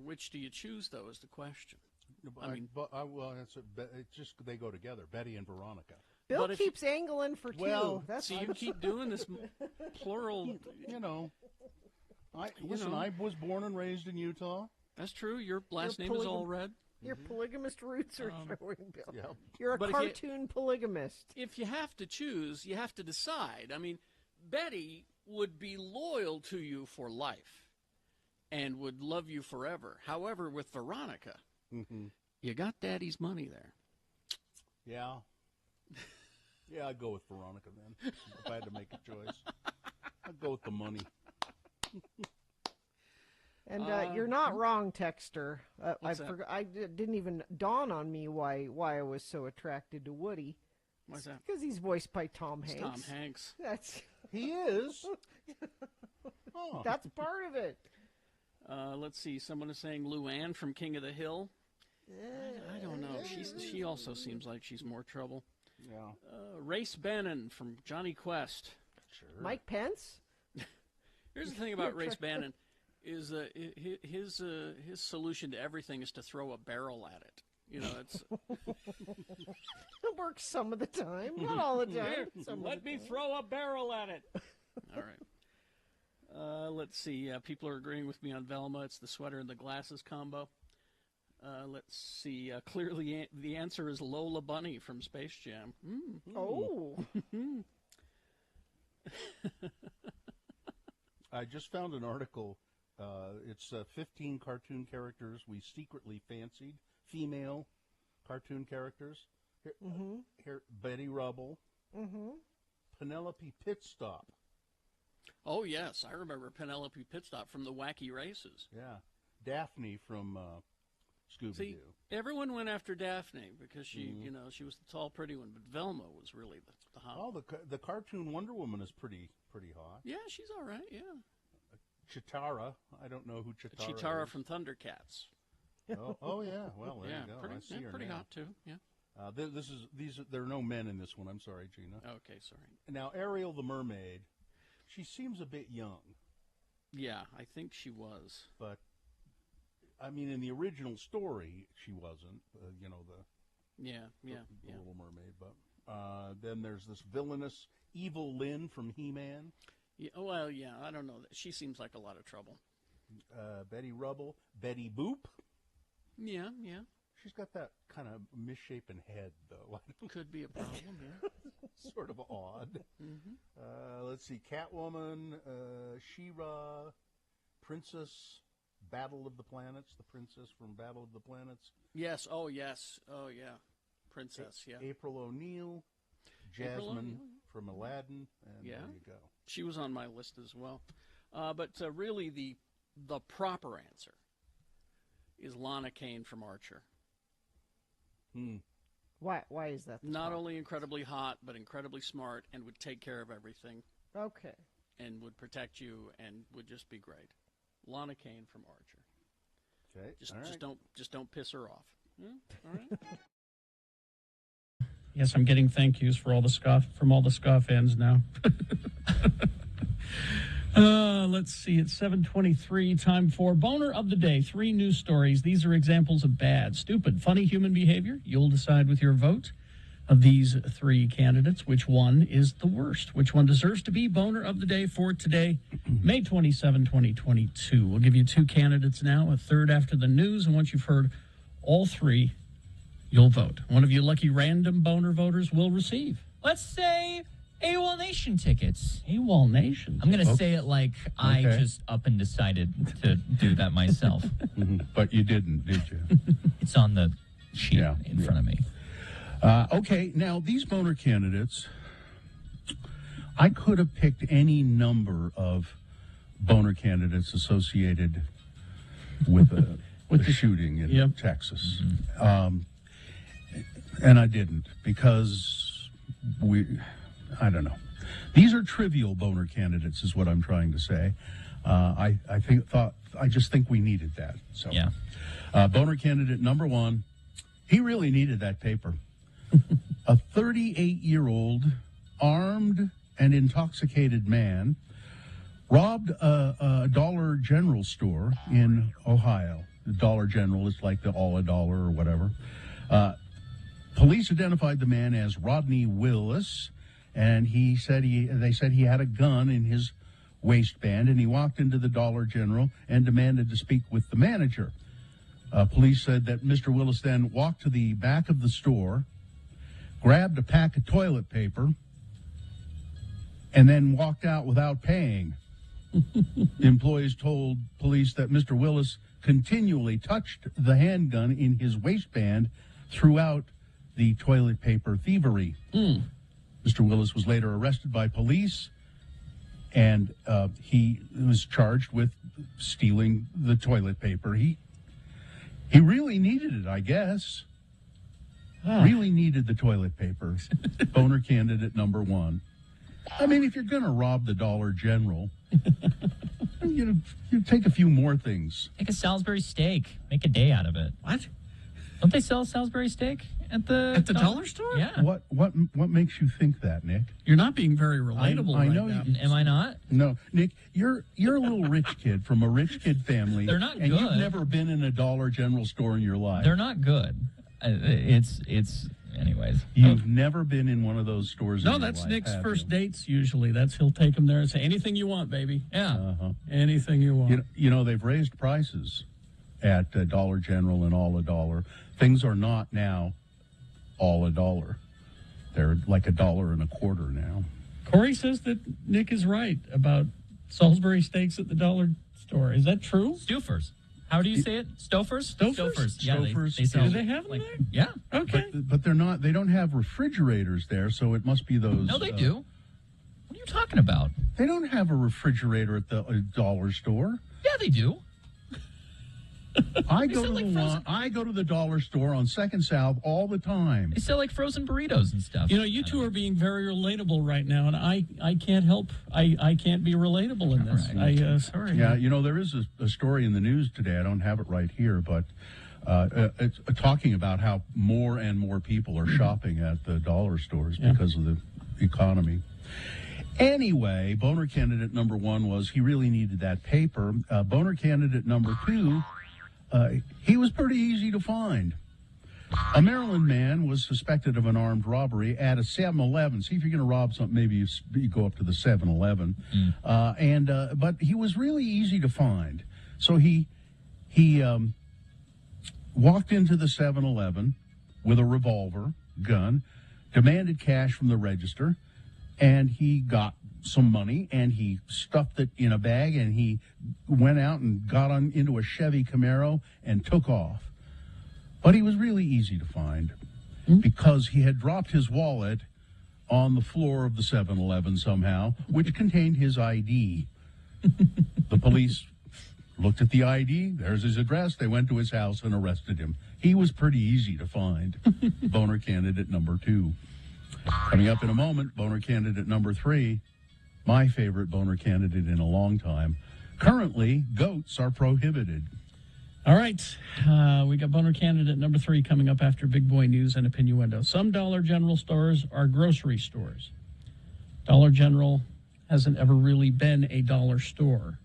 Which do you choose, though, is the question. It's just they go together. Betty and Veronica. Bill keeps angling for two. Well, you keep doing this plural. I was born and raised in Utah. That's true. Your last name is Allred. Your polygamist roots are showing, Bill. Yeah. You're a cartoon polygamist. If you have to choose, you have to decide. I mean, Betty would be loyal to you for life and would love you forever. However, with Veronica, you got Daddy's money there. Yeah. Yeah, I'd go with Veronica then. If I had to make a choice, I'd go with the money. And you're not wrong, Texter. I didn't even dawn on me why I was so attracted to Woody. Why's that? Because he's voiced by Tom Hanks. Tom Hanks. He is. Oh. That's part of it. Let's see. Someone is saying Luann from King of the Hill. I don't know. She also seems like she's more trouble. Yeah. Race Bannon from Johnny Quest. Sure. Mike Pence. Here's the thing about Race Bannon. Is his solution to everything is to throw a barrel at it. It's it works some of the time, not all the time. Let me throw a barrel at it. All right. Let's see. People are agreeing with me on Velma. It's the sweater and the glasses combo. Let's see. Clearly, the answer is Lola Bunny from Space Jam. Oh. I just found an article. It's 15 cartoon characters we secretly fancied, female cartoon characters. Here, Betty Rubble, Penelope Pitstop. Oh, yes, I remember Penelope Pitstop from the Wacky Races. Yeah, Daphne from Scooby-Doo. See, everyone went after Daphne because she, she was the tall, pretty one, but Velma was really the hot. Oh, the cartoon Wonder Woman is pretty hot. Yeah, she's all right. Yeah. Chitara. I don't know who Chitara is. Chitara from Thundercats. Oh yeah. Well, there you go. Pretty, I see her pretty now. hot too. Yeah. There are no men in this one. I'm sorry, Gina. Okay, sorry. Now Ariel the mermaid, she seems a bit young. Yeah, I think she was. But I mean, in the original story, she wasn't. The Little Mermaid. But then there's this villainous evil Lynn from He-Man. Yeah, well, yeah, I don't know. She seems like a lot of trouble. Betty Rubble, Betty Boop. Yeah. She's got that kind of misshapen head, though. Could be a problem, yeah. Sort of odd. Let's see, Catwoman, She-Ra, Princess, Battle of the Planets, the princess from Battle of the Planets. Yes, oh, yes. Oh, yeah. Princess, yeah. April O'Neil, Jasmine from Aladdin, and there you go. She was on my list as well. But really the proper answer is Lana Kane from Archer. Why is that? Not only incredibly hot, but incredibly smart and would take care of everything. Okay. And would protect you and would just be great. Lana Kane from Archer. Okay. Just don't piss her off. All right. Yes, I'm getting thank yous for all the from all the ska fans now. Let's see, it's 7:23, time for Boner of the Day. 3 news stories. These are examples of bad, stupid, funny human behavior. You'll decide with your vote of these 3 candidates which one is the worst, which one deserves to be Boner of the Day for today, May 27, 2022. We'll give you 2 candidates now, a third after the news, and once you've heard all 3, you'll vote. One of you lucky random Boner voters will receive. Let's say AWOL Nation tickets. AWOL Nation? I'm going to say it like I just up and decided to do that myself. But you didn't, did you? It's on the sheet in front of me. Okay, now these Boner candidates I could have picked any number of boner candidates associated with the shooting in Texas. And I didn't because I don't know. These are trivial boner candidates is what I'm trying to say. I just think we needed that. So boner candidate number 1, he really needed that paper. A 38-year-old armed and intoxicated man robbed a Dollar General store in Ohio. The Dollar General is like the all a dollar or whatever. Police identified the man as Rodney Willis, and they said he had a gun in his waistband, and he walked into the Dollar General and demanded to speak with the manager. Police said that Mr. Willis then walked to the back of the store, grabbed a pack of toilet paper, and then walked out without paying. Employees told police that Mr. Willis continually touched the handgun in his waistband throughout the toilet paper thievery. Mr. Willis was later arrested by police, and he was charged with stealing the toilet paper. He really needed it, I guess. Really needed the toilet paper. Boner candidate number 1. I mean, if you're going to rob the Dollar General, you take a few more things. Take a Salisbury steak. Make a day out of it. What? Don't they sell Salisbury steak at the dollar store? Yeah. What makes you think that, Nick? You're not being very relatable I right know now. Am I not? No, Nick, you're a little rich kid from a rich kid family. They're not and good. You've never been in a Dollar General store in your life. They're not good. It's anyways. You've never been in one of those stores. No, in your that's life, Nick's have first you? dates usually. He'll take them there and say, anything you want, baby. Yeah. Anything you want. You know, they've raised prices at Dollar General and all a dollar. Things are not now all a dollar. They're like $1.25 now. Corey says that Nick is right about Salisbury steaks at the dollar store. Is that true? Stouffer's. How do you say it? Stouffer's? Stouffer's? Yeah, Stouffer's. they sell. Do they have them there? Yeah. Okay. But they're not. They don't have refrigerators there, so it must be those. No, they do. What are you talking about? They don't have a refrigerator at the dollar store. Yeah, they do. I go to the dollar store on 2nd South all the time. They sell like frozen burritos and stuff. You know, you two are being very relatable right now, and I can't help. I can't be relatable in this. Right. Sorry. Yeah, you know, there is a story in the news today. I don't have it right here, but it's talking about how more and more people are shopping at the dollar stores because of the economy. Anyway, boner candidate number 1 was he really needed that paper. Boner candidate number 2, he was pretty easy to find. A Maryland man was suspected of an armed robbery at a 7-Eleven. See, if you're going to rob something, maybe you go up to the 7-Eleven. But he was really easy to find. So he walked into the 7-Eleven with a revolver, gun, demanded cash from the register, and he got some money, and he stuffed it in a bag, and he went out and got into a Chevy Camaro and took off. But he was really easy to find because he had dropped his wallet on the floor of the 7-Eleven somehow, which contained his ID. The police looked at the ID. There's his address. They went to his house and arrested him. He was pretty easy to find. Boner candidate number 2. Coming up in a moment, boner candidate number 3, my favorite boner candidate in a long time. Currently, goats are prohibited. All right. We got boner candidate number 3 coming up after Big Boy News and Opinioendo. Some Dollar General stores are grocery stores. Dollar General hasn't ever really been a dollar store.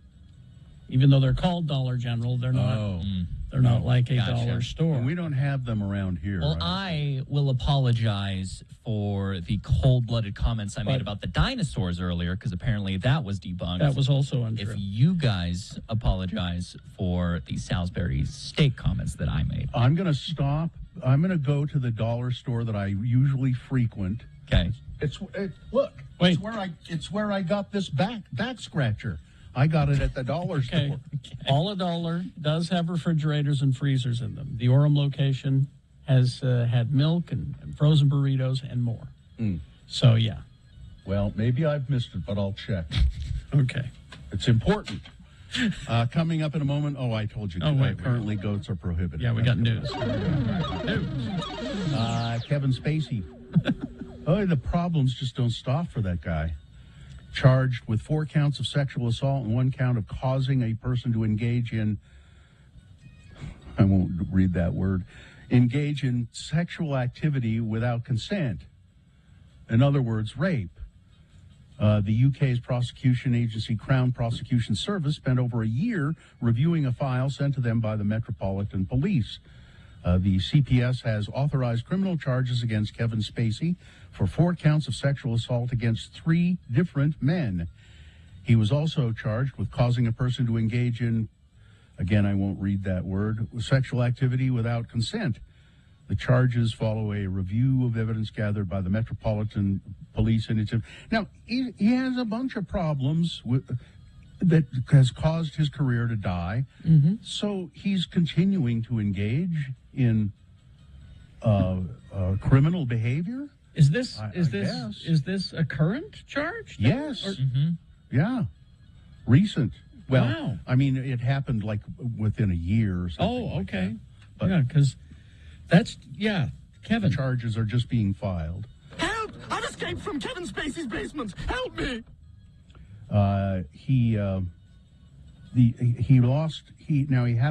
Even though they're called Dollar General, they're not. They're not like a dollar store. And we don't have them around here. Well, right? I will apologize for the cold-blooded comments I made about the dinosaurs earlier, because apparently that was debunked. That was also untrue. If you guys apologize for the Salisbury steak comments that I made. I'm going to stop. I'm going to go to the dollar store that I usually frequent. Okay. Look. Wait. It's where I got this back scratcher. I got it at the dollar store. Okay. All a dollar does have refrigerators and freezers in them. The Orem location has had milk and frozen burritos and more. So, yeah. Well, maybe I've missed it, but I'll check. Okay. It's important. Coming up in a moment. Oh, I told you. Currently, goats are prohibited. Yeah, we got news. Kevin Spacey. Oh, the problems just don't stop for that guy. Charged with 4 counts of sexual assault and 1 count of causing a person to engage in, I won't read that word, engage in sexual activity without consent. In other words, rape. The UK's prosecution agency, Crown Prosecution Service, spent over a year reviewing a file sent to them by the Metropolitan Police. The CPS has authorized criminal charges against Kevin Spacey for 4 counts of sexual assault against 3 different men. He was also charged with causing a person to engage in, again, I won't read that word, sexual activity without consent. The charges follow a review of evidence gathered by the Metropolitan Police Initiative. Now, he has a bunch of problems that has caused his career to die. Mm-hmm. So he's continuing to engage in criminal behavior. Is this a current charge? Yes. Yeah. Recent. Well, wow. I mean, it happened like within a year or something. Oh, okay. But yeah, because Kevin. The charges are just being filed. Help! I've escaped from Kevin Spacey's basement. Help me! He had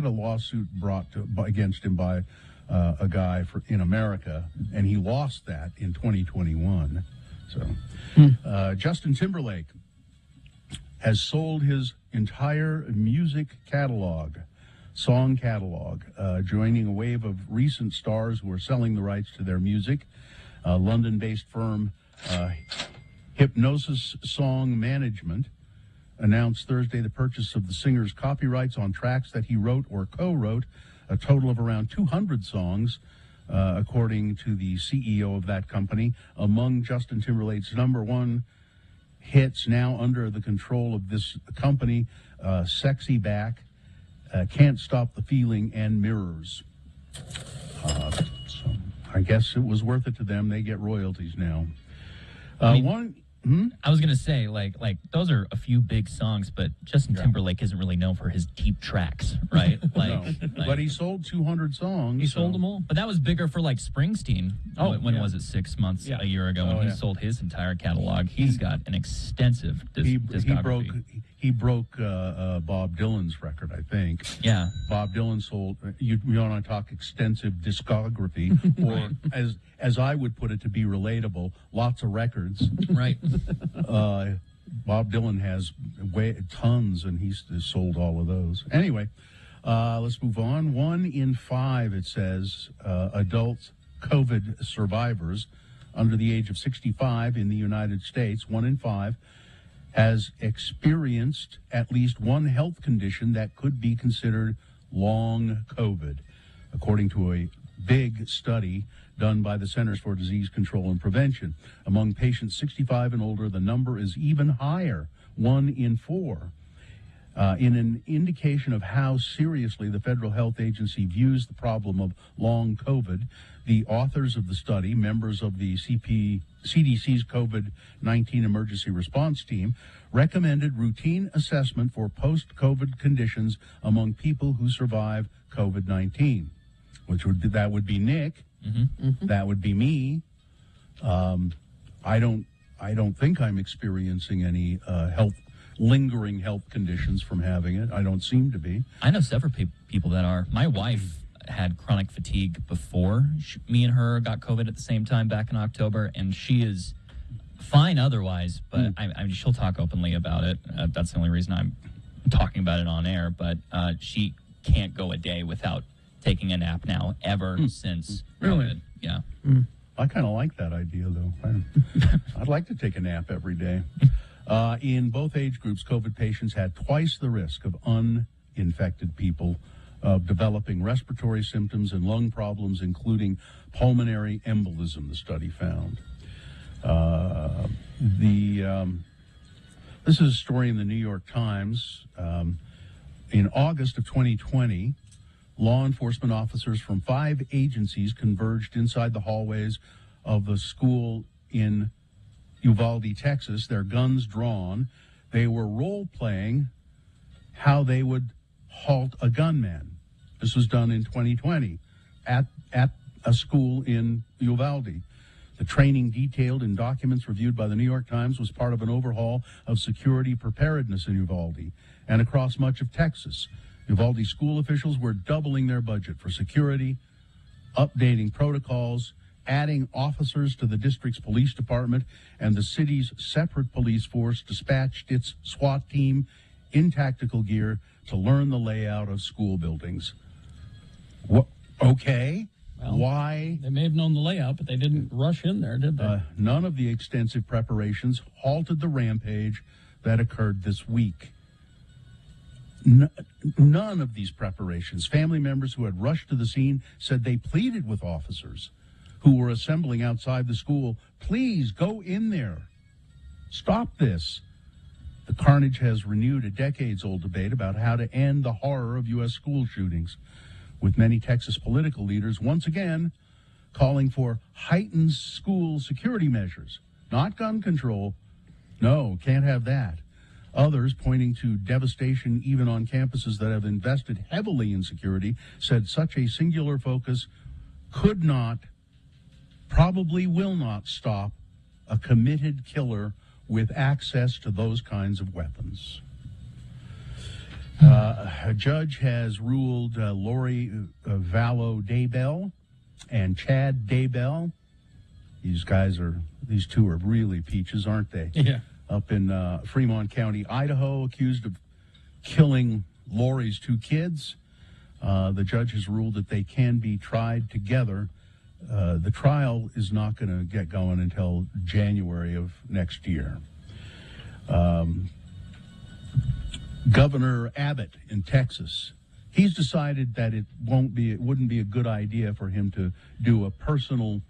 a lawsuit brought against him by a guy in America, and he lost that in 2021. So, Justin Timberlake has sold his entire song catalog, joining a wave of recent stars who are selling the rights to their music. London-based firm Hypnosis Song Management announced Thursday the purchase of the singer's copyrights on tracks that he wrote or co-wrote, a total of around 200 songs, according to the CEO of that company. Among Justin Timberlake's #1 hits now under the control of this company, Sexy Back, Can't Stop the Feeling, and Mirrors. So I guess it was worth it to them. They get royalties now. I was going to say, like those are a few big songs, but Justin Timberlake isn't really known for his deep tracks, right? But he sold 200 songs. He sold them all. But that was bigger for like Springsteen. When was it? 6 months, a year ago, when he sold his entire catalog. He's got an extensive discography. He broke Bob Dylan's record, I think. Yeah. Bob Dylan sold, you want to talk extensive discography, or as I would put it, to be relatable, lots of records. Right. Bob Dylan has tons, and he's sold all of those. Anyway, let's move on. 1 in 5, it says, adult COVID survivors under the age of 65 in the United States, 1 in 5, has experienced at least one health condition that could be considered long COVID, according to a big study done by the Centers for Disease Control and Prevention. Among patients 65 and older, the number is even higher, 1 in 4. In an indication of how seriously the Federal Health Agency views the problem of long COVID, the authors of the study, members of the CDC's COVID-19 emergency response team, recommended routine assessment for post-COVID conditions among people who survive COVID-19, that would be Nick, that would be me. I don't think I'm experiencing any lingering health conditions from having it. I don't seem to be. I know several people that are. My wife had chronic fatigue before me and her got COVID at the same time back in October, and she is fine otherwise, but she'll talk openly about it. That's the only reason I'm talking about it on air, but she can't go a day without taking a nap now, ever since COVID. Yeah. I kind of like that idea, though. I'd like to take a nap every day. In both age groups, COVID patients had twice the risk of uninfected people of developing respiratory symptoms and lung problems, including pulmonary embolism, the study found. This is a story in the New York Times. In August of 2020, law enforcement officers from 5 agencies converged inside the hallways of the school in Uvalde, Texas, their guns drawn. They were role-playing how they would halt a gunman. This was done in 2020 at a school in Uvalde. The training detailed in documents reviewed by the New York Times was part of an overhaul of security preparedness in Uvalde and across much of Texas. Uvalde school officials were doubling their budget for security, updating protocols, adding officers to the district's police department, and the city's separate police force dispatched its SWAT team in tactical gear to learn the layout of school buildings. Okay. Well, why? They may have known the layout, but they didn't rush in there, did they? None of the extensive preparations halted the rampage that occurred this week. None of these preparations. Family members who had rushed to the scene said they pleaded with officers who were assembling outside the school, please go in there. Stop this. The carnage has renewed a decades-old debate about how to end the horror of U.S. school shootings, with many Texas political leaders once again calling for heightened school security measures, not gun control. No, can't have that. Others, pointing to devastation even on campuses that have invested heavily in security, said such a singular focus could not, probably will not stop a committed killer with access to those kinds of weapons. A judge has ruled Lori Vallow Daybell and Chad Daybell. These two are really peaches, aren't they? Yeah. Up in Fremont County, Idaho, accused of killing Lori's two kids. The judge has ruled that they can be tried together. The trial is not going to get going until January of next year. Governor Abbott in Texas, he's decided that it wouldn't be a good idea for him to do a personal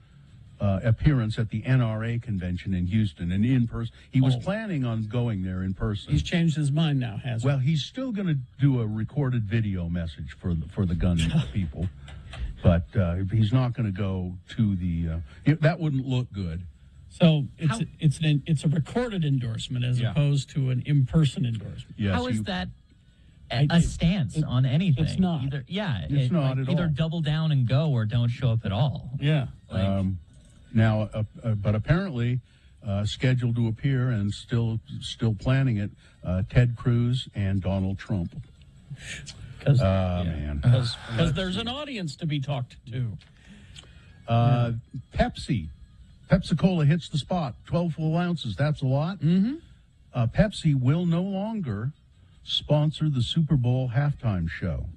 appearance at the NRA convention in Houston and in person. He was planning on going there in person. He's changed his mind now, hasn't he? Well, he's still going to do a recorded video message for the gun people, but he's not going to go to the. That wouldn't look good. So it's a recorded endorsement as opposed to an in-person endorsement. Yes, how is that a stance on anything? It's not. It's not at all. Either double down and go or don't show up at all. Yeah. Now, but apparently scheduled to appear and still planning it, Ted Cruz and Donald Trump. Because man. there's an audience to be talked to. Pepsi-Cola hits the spot. 12 full ounces. That's a lot. Mm-hmm. Pepsi will no longer sponsor the Super Bowl halftime show.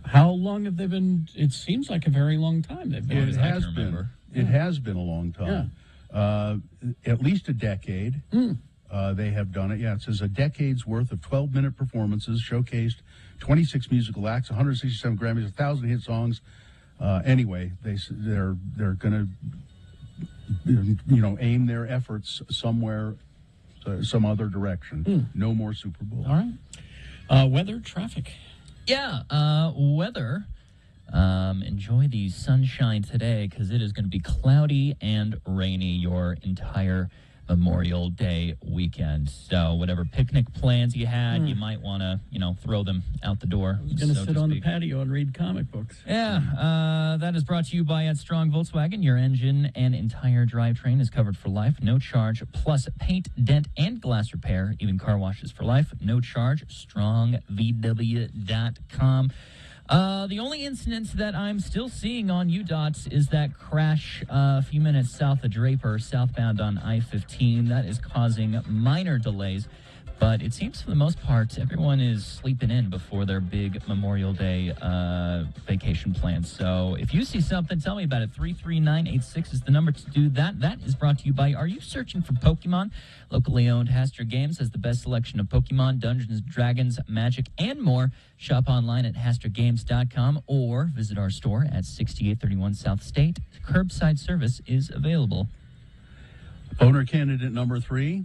How long have they been? It seems like a very long time they've been. It has been. It has been a long time. Yeah. At least a decade. They have done it. Yeah, it says a decade's worth of 12-minute performances showcased 26 musical acts, 167 Grammys, 1,000 hit songs. Anyway, they're going to aim their efforts somewhere, some other direction. No more Super Bowl. All right. Weather, traffic. Yeah, weather. Enjoy the sunshine today because it is going to be cloudy and rainy your entire Memorial Day weekend. So whatever picnic plans you had, you might want to, throw them out the door. I was going to sit on the patio and read comic books. Yeah, that is brought to you by at Strong Volkswagen. Your engine and entire drivetrain is covered for life. No charge, plus paint, dent, and glass repair. Even car washes for life. No charge. StrongVW.com. The only incident that I'm still seeing on UDOT is that crash a few minutes south of Draper, southbound on I-15. That is causing minor delays, but it seems for the most part everyone is sleeping in before their big Memorial Day vacation plans. So if you see something, tell me about it. 33986 is the number to do that. That is brought to you by Are You Searching for Pokemon? Locally owned Hastur Games has the best selection of Pokemon, Dungeons, Dragons, Magic, and more. Shop online at HasturGames.com or visit our store at 6831 South State. Curbside service is available. Owner candidate number 3.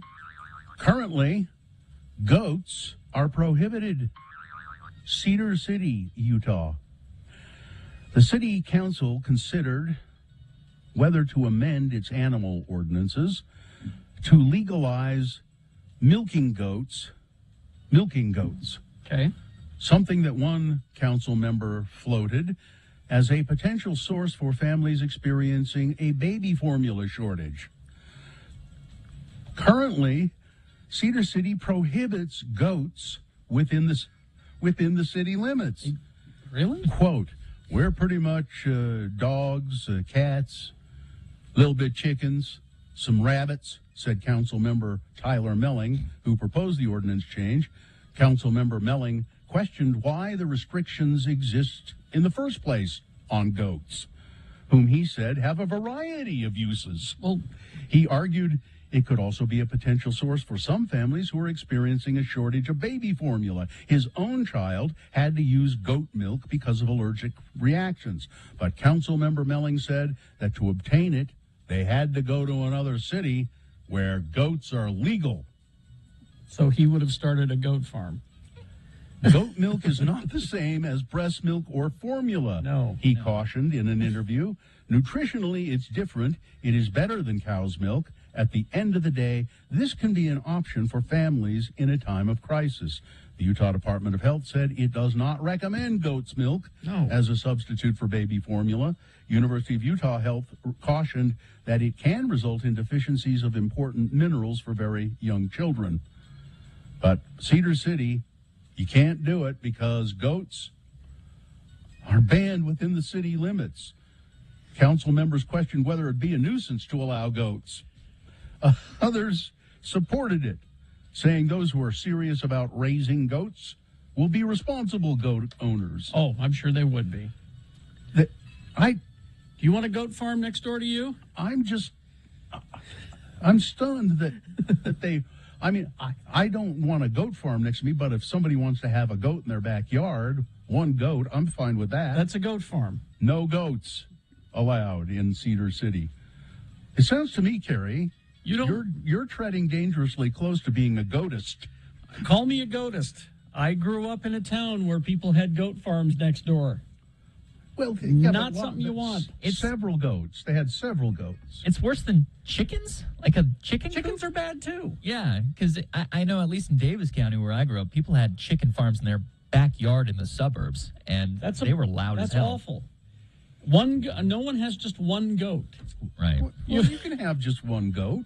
Currently, goats are prohibited. Cedar City, Utah. The city council considered whether to amend its animal ordinances to legalize milking goats. Okay. Something that one council member floated as a potential source for families experiencing a baby formula shortage. Currently, Cedar City prohibits goats within the city limits. Really? Quote, we're pretty much dogs, cats, a little bit chickens, some rabbits, said Council Member Tyler Melling, who proposed the ordinance change. Council Member Melling questioned why the restrictions exist in the first place on goats, whom he said have a variety of uses. Well, he argued it could also be a potential source for some families who are experiencing a shortage of baby formula. His own child had to use goat milk because of allergic reactions. But Council Member Melling said that to obtain it, they had to go to another city where goats are legal. So he would have started a goat farm. Goat milk is not the same as breast milk or formula, he cautioned in an interview. Nutritionally, it's different. It is better than cow's milk. At the end of the day, this can be an option for families in a time of crisis. The Utah Department of Health said it does not recommend goat's milk as a substitute for baby formula. University of Utah Health cautioned that it can result in deficiencies of important minerals for very young children. But Cedar City, you can't do it because goats are banned within the city limits. Council members questioned whether it'd be a nuisance to allow goats. Others supported it, saying those who are serious about raising goats will be responsible goat owners. Oh, I'm sure they would be. Do you want a goat farm next door to you? I'm stunned that they... I mean, I don't want a goat farm next to me, but if somebody wants to have a goat in their backyard, one goat, I'm fine with that. That's a goat farm. No goats allowed in Cedar City. It sounds to me, Carrie, you're treading dangerously close to being a goatist. Call me a goatist. I grew up in a town where people had goat farms next door. Well, not something you want. It's several goats. They had several goats. It's worse than chickens? Like a chicken Chickens are bad, too. Yeah, because I know at least in Davis County where I grew up, people had chicken farms in their backyard in the suburbs, and they were loud as hell. That's awful. No one has just one goat. Right. Well, you can have just one goat.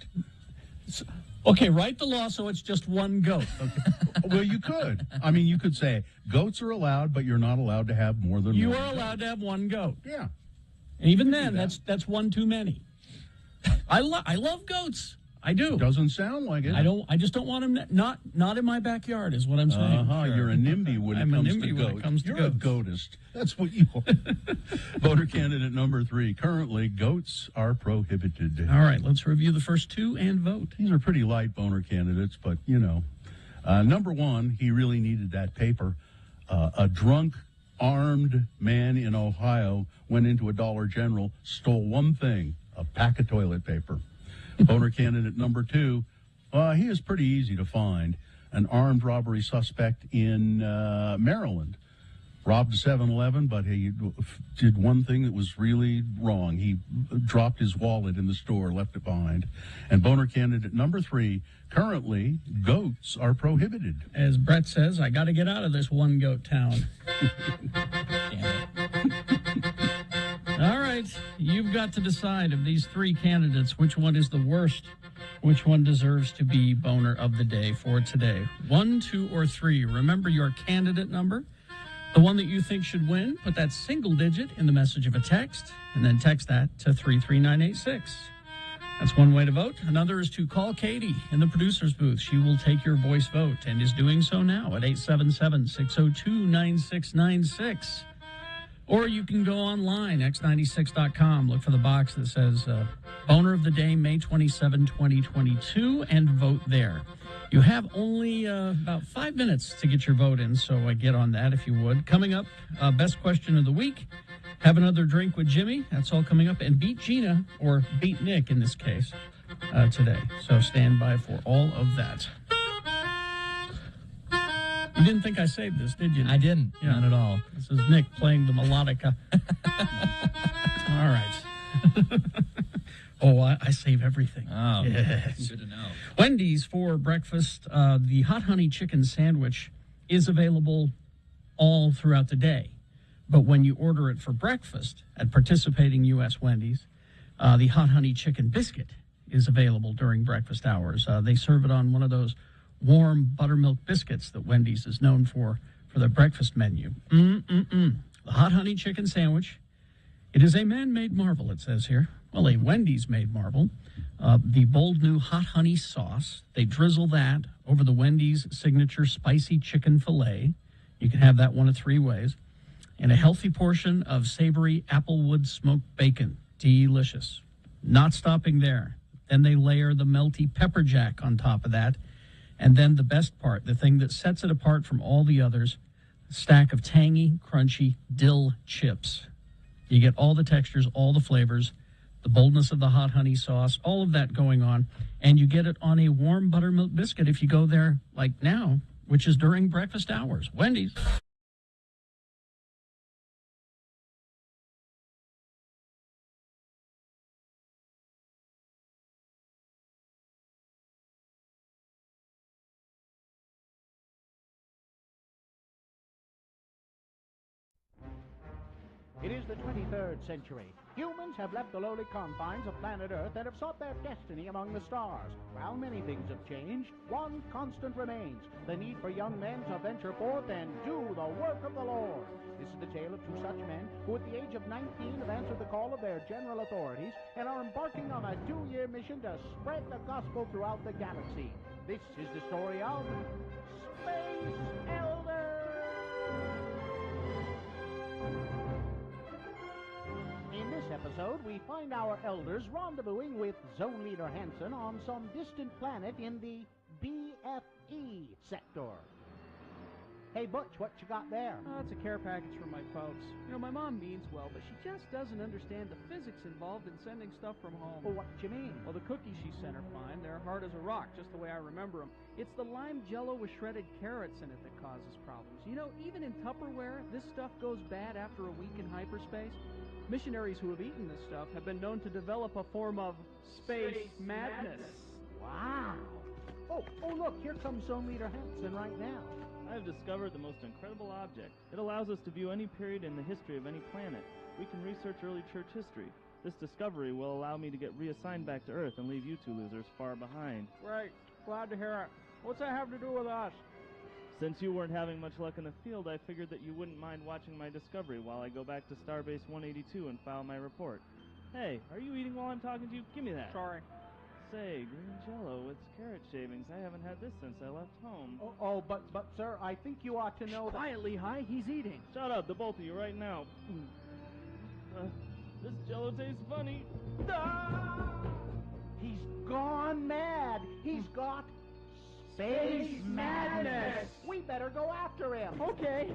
Okay, write the law so it's just one goat. Okay. Well, you could. I mean, you could say goats are allowed, but you're not allowed to have more than one. You are allowed to have one goat. Yeah. And even then, that's one too many. I love goats. I do. Doesn't sound like it. I just don't want them not in my backyard is what I'm saying. You're a NIMBY when it comes to goats. You're a goatist. That's what you are. Voter candidate number 3. Currently, goats are prohibited. All right, let's review the first two and vote. These are pretty light voter candidates, but, you know. Number 1, he really needed that paper. A drunk, armed man in Ohio went into a Dollar General, stole one thing, a pack of toilet paper. Voter candidate number 2, he is pretty easy to find. An armed robbery suspect in Maryland. Robbed a 7-Eleven, but he did one thing that was really wrong. He dropped his wallet in the store, left it behind. And voter candidate number 3, currently, goats are prohibited. As Brett says, I got to get out of this one goat town. All right, you've got to decide of these 3 candidates which one is the worst, which one deserves to be boner of the day for today. 1, 2, or 3. Remember your candidate number. The one that you think should win, put that single digit in the message of a text, and then text that to 33986. That's one way to vote. Another is to call Katie in the producer's booth. She will take your voice vote and is doing so now at 877-602-9696. Or you can go online, x96.com, look for the box that says Boner of the Day, May 27, 2022, and vote there. You have only about 5 minutes to get your vote in, so get on that if you would. Coming up, best question of the week, have another drink with Jimmy. That's all coming up. And beat Gina, or beat Nick in this case, today. So stand by for all of that. You didn't think I saved this, did you? I didn't. Yeah. Not at all. This is Nick playing the melodica. All right. Oh, I save everything. Oh, yes. Good to know. Wendy's for breakfast. The hot honey chicken sandwich is available all throughout the day. But when you order it for breakfast at participating U.S. Wendy's, the hot honey chicken biscuit is available during breakfast hours. They serve it on one of those warm buttermilk biscuits that Wendy's is known for their breakfast menu. The hot honey chicken sandwich. It is a man-made marvel, it says here. Well, a Wendy's-made marvel. The bold new hot honey sauce. They drizzle that over the Wendy's signature spicy chicken filet. You can have that one of three ways. And a healthy portion of savory applewood smoked bacon. Delicious. Not stopping there. Then they layer the melty pepper jack on top of that. And then the best part, the thing that sets it apart from all the others, a stack of tangy, crunchy dill chips. You get all the textures, all the flavors, the boldness of the hot honey sauce, all of that going on. And you get it on a warm buttermilk biscuit if you go there like now, which is during breakfast hours. Wendy's. It is the 23rd century. Humans have left the lowly confines of planet Earth and have sought their destiny among the stars. While many things have changed, one constant remains: the need for young men to venture forth and do the work of the Lord. This is the tale of two such men who at the age of 19 have answered the call of their general authorities and are embarking on a 2-year mission to spread the gospel throughout the galaxy. This is the story of Space Elders! In this episode, we find our elders rendezvousing with Zone Leader Hansen on some distant planet in the BFE sector. Hey, Butch, what you got there? It's a care package for my folks. You know, my mom means well, but she just doesn't understand the physics involved in sending stuff from home. Well, what do you mean? Well, the cookies she sent are fine. They're hard as a rock, just the way I remember them. It's the lime jello with shredded carrots in it that causes problems. You know, even in Tupperware, this stuff goes bad after a week in hyperspace. Missionaries who have eaten this stuff have been known to develop a form of space madness. Wow. Oh, look, here comes Zone Leader Hansen right now. I have discovered the most incredible object. It allows us to view any period in the history of any planet. We can research early church history. This discovery will allow me to get reassigned back to Earth and leave you two losers far behind. Great. Glad to hear it. What's that have to do with us? Since you weren't having much luck in the field, I figured that you wouldn't mind watching my discovery while I go back to Starbase 182 and file my report. Hey, are you eating while I'm talking to you? Give me that. Sorry. Say, green jello with carrot shavings. I haven't had this since I left home. But sir, I think you ought to know that... Quietly, Hi, he's eating. Shut up, the both of you right now. This jello tastes funny. He's gone mad. He's got space madness. We better go after him. Okay.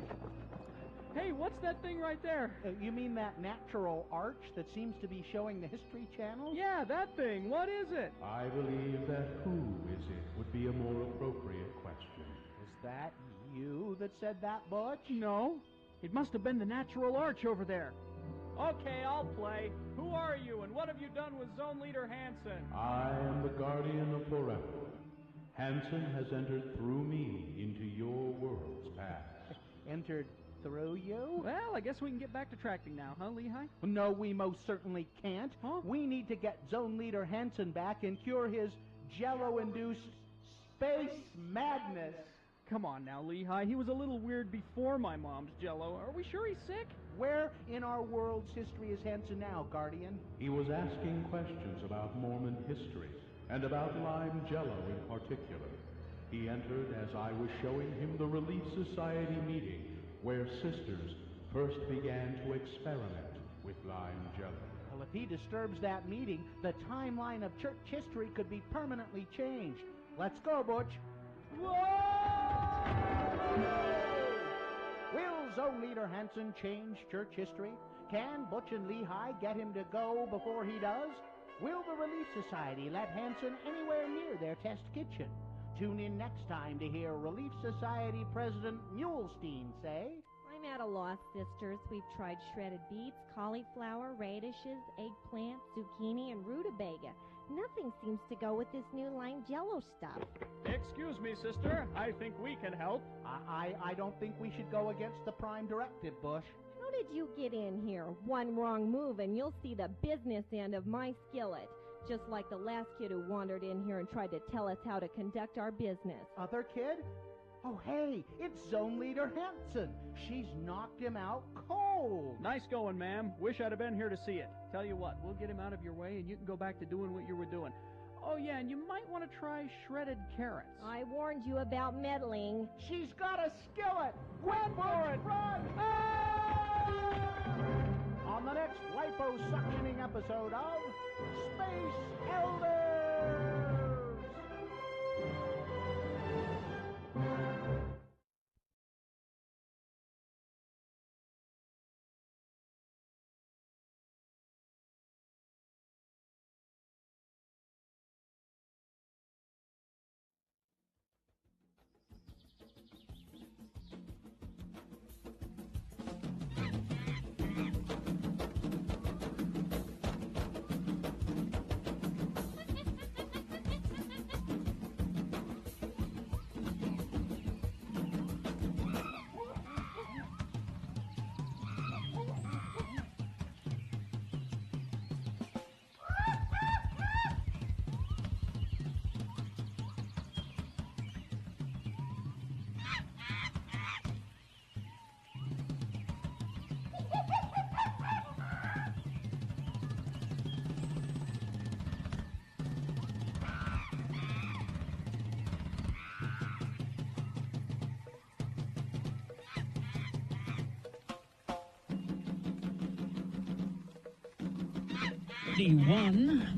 Hey, what's that thing right there? You mean that natural arch that seems to be showing the History Channel? Yeah, that thing. What is it? I believe that who is it would be a more appropriate question. Is that you that said that, Butch? No. It must have been the natural arch over there. Okay, I'll play. Who are you, and what have you done with Zone Leader Hansen? I am the guardian of forever. Hansen has entered through me into your world's past. Entered through you? Well, I guess we can get back to tracking now, huh, Lehigh? No, we most certainly can't. Huh? We need to get Zone Leader Hansen back and cure his jello-induced space madness. Come on now, Lehigh. He was a little weird before my mom's jello. Are we sure he's sick? Where in our world's history is Hansen now, Guardian? He was asking questions about Mormon history and about lime jello in particular. He entered as I was showing him the Relief Society meeting where sisters first began to experiment with lime jello. Well, if he disturbs that meeting, the timeline of church history could be permanently changed. Let's go, Butch. Whoa! Will Zone Leader Hansen change church history? Can Butch and Lehigh get him to go before he does? Will the Relief Society let Hansen anywhere near their test kitchen? Tune in next time to hear Relief Society President Mulestein say, I'm at a loss, sisters. We've tried shredded beets, cauliflower, radishes, eggplant, zucchini, and rutabaga. Nothing seems to go with this new lime jello stuff. Excuse me, sister. I think we can help. I don't think we should go against the prime directive, Bush. How did you get in here? One wrong move and you'll see the business end of my skillet. Just like the last kid who wandered in here and tried to tell us how to conduct our business. Other kid? Oh, hey, it's Zone Leader Hanson. She's knocked him out cold. Nice going, ma'am. Wish I'd have been here to see it. Tell you what, we'll get him out of your way and you can go back to doing what you were doing. Oh, yeah, and you might want to try shredded carrots. I warned you about meddling. She's got a skillet. Run for it. Run. On the next liposuctioning episode of Space Elders.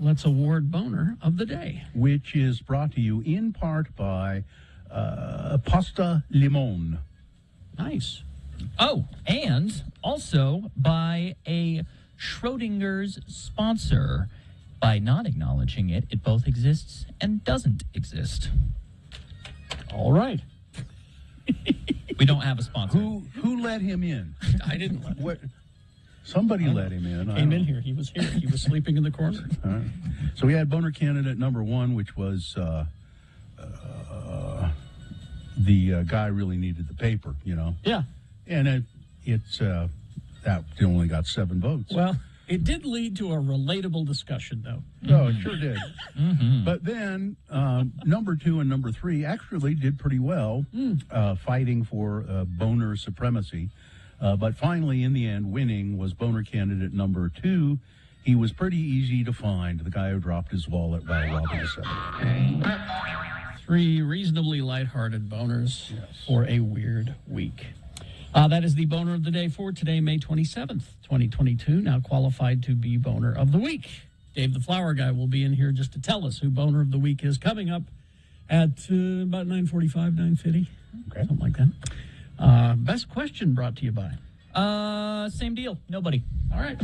Let's award boner of the day, which is brought to you in part by Pasta Limon. Nice. Oh, and also by a Schrodinger's sponsor. By not acknowledging it, it both exists and doesn't exist. All right. We don't have a sponsor. Who let him in? I didn't let him. What? Somebody let him in. Came in here. He was here. He was sleeping in the corner. So we had boner candidate number one, which was the guy really needed the paper, you know. Yeah. And that only got 7 votes. Well, it did lead to a relatable discussion, though. Oh, it sure did. But then number 2 and number 3 actually did pretty well, fighting for boner supremacy. But finally, in the end, winning was boner candidate number 2. He was pretty easy to find, the guy who dropped his wallet while robbing a 7. 3 reasonably lighthearted boners for a weird week. That is the boner of the day for today, May 27th, 2022. Now qualified to be boner of the week. Dave the Flower Guy will be in here just to tell us who boner of the week is, coming up at about 9:45, 9:50, something like that. Best question brought to you by? Same deal. Nobody. All right.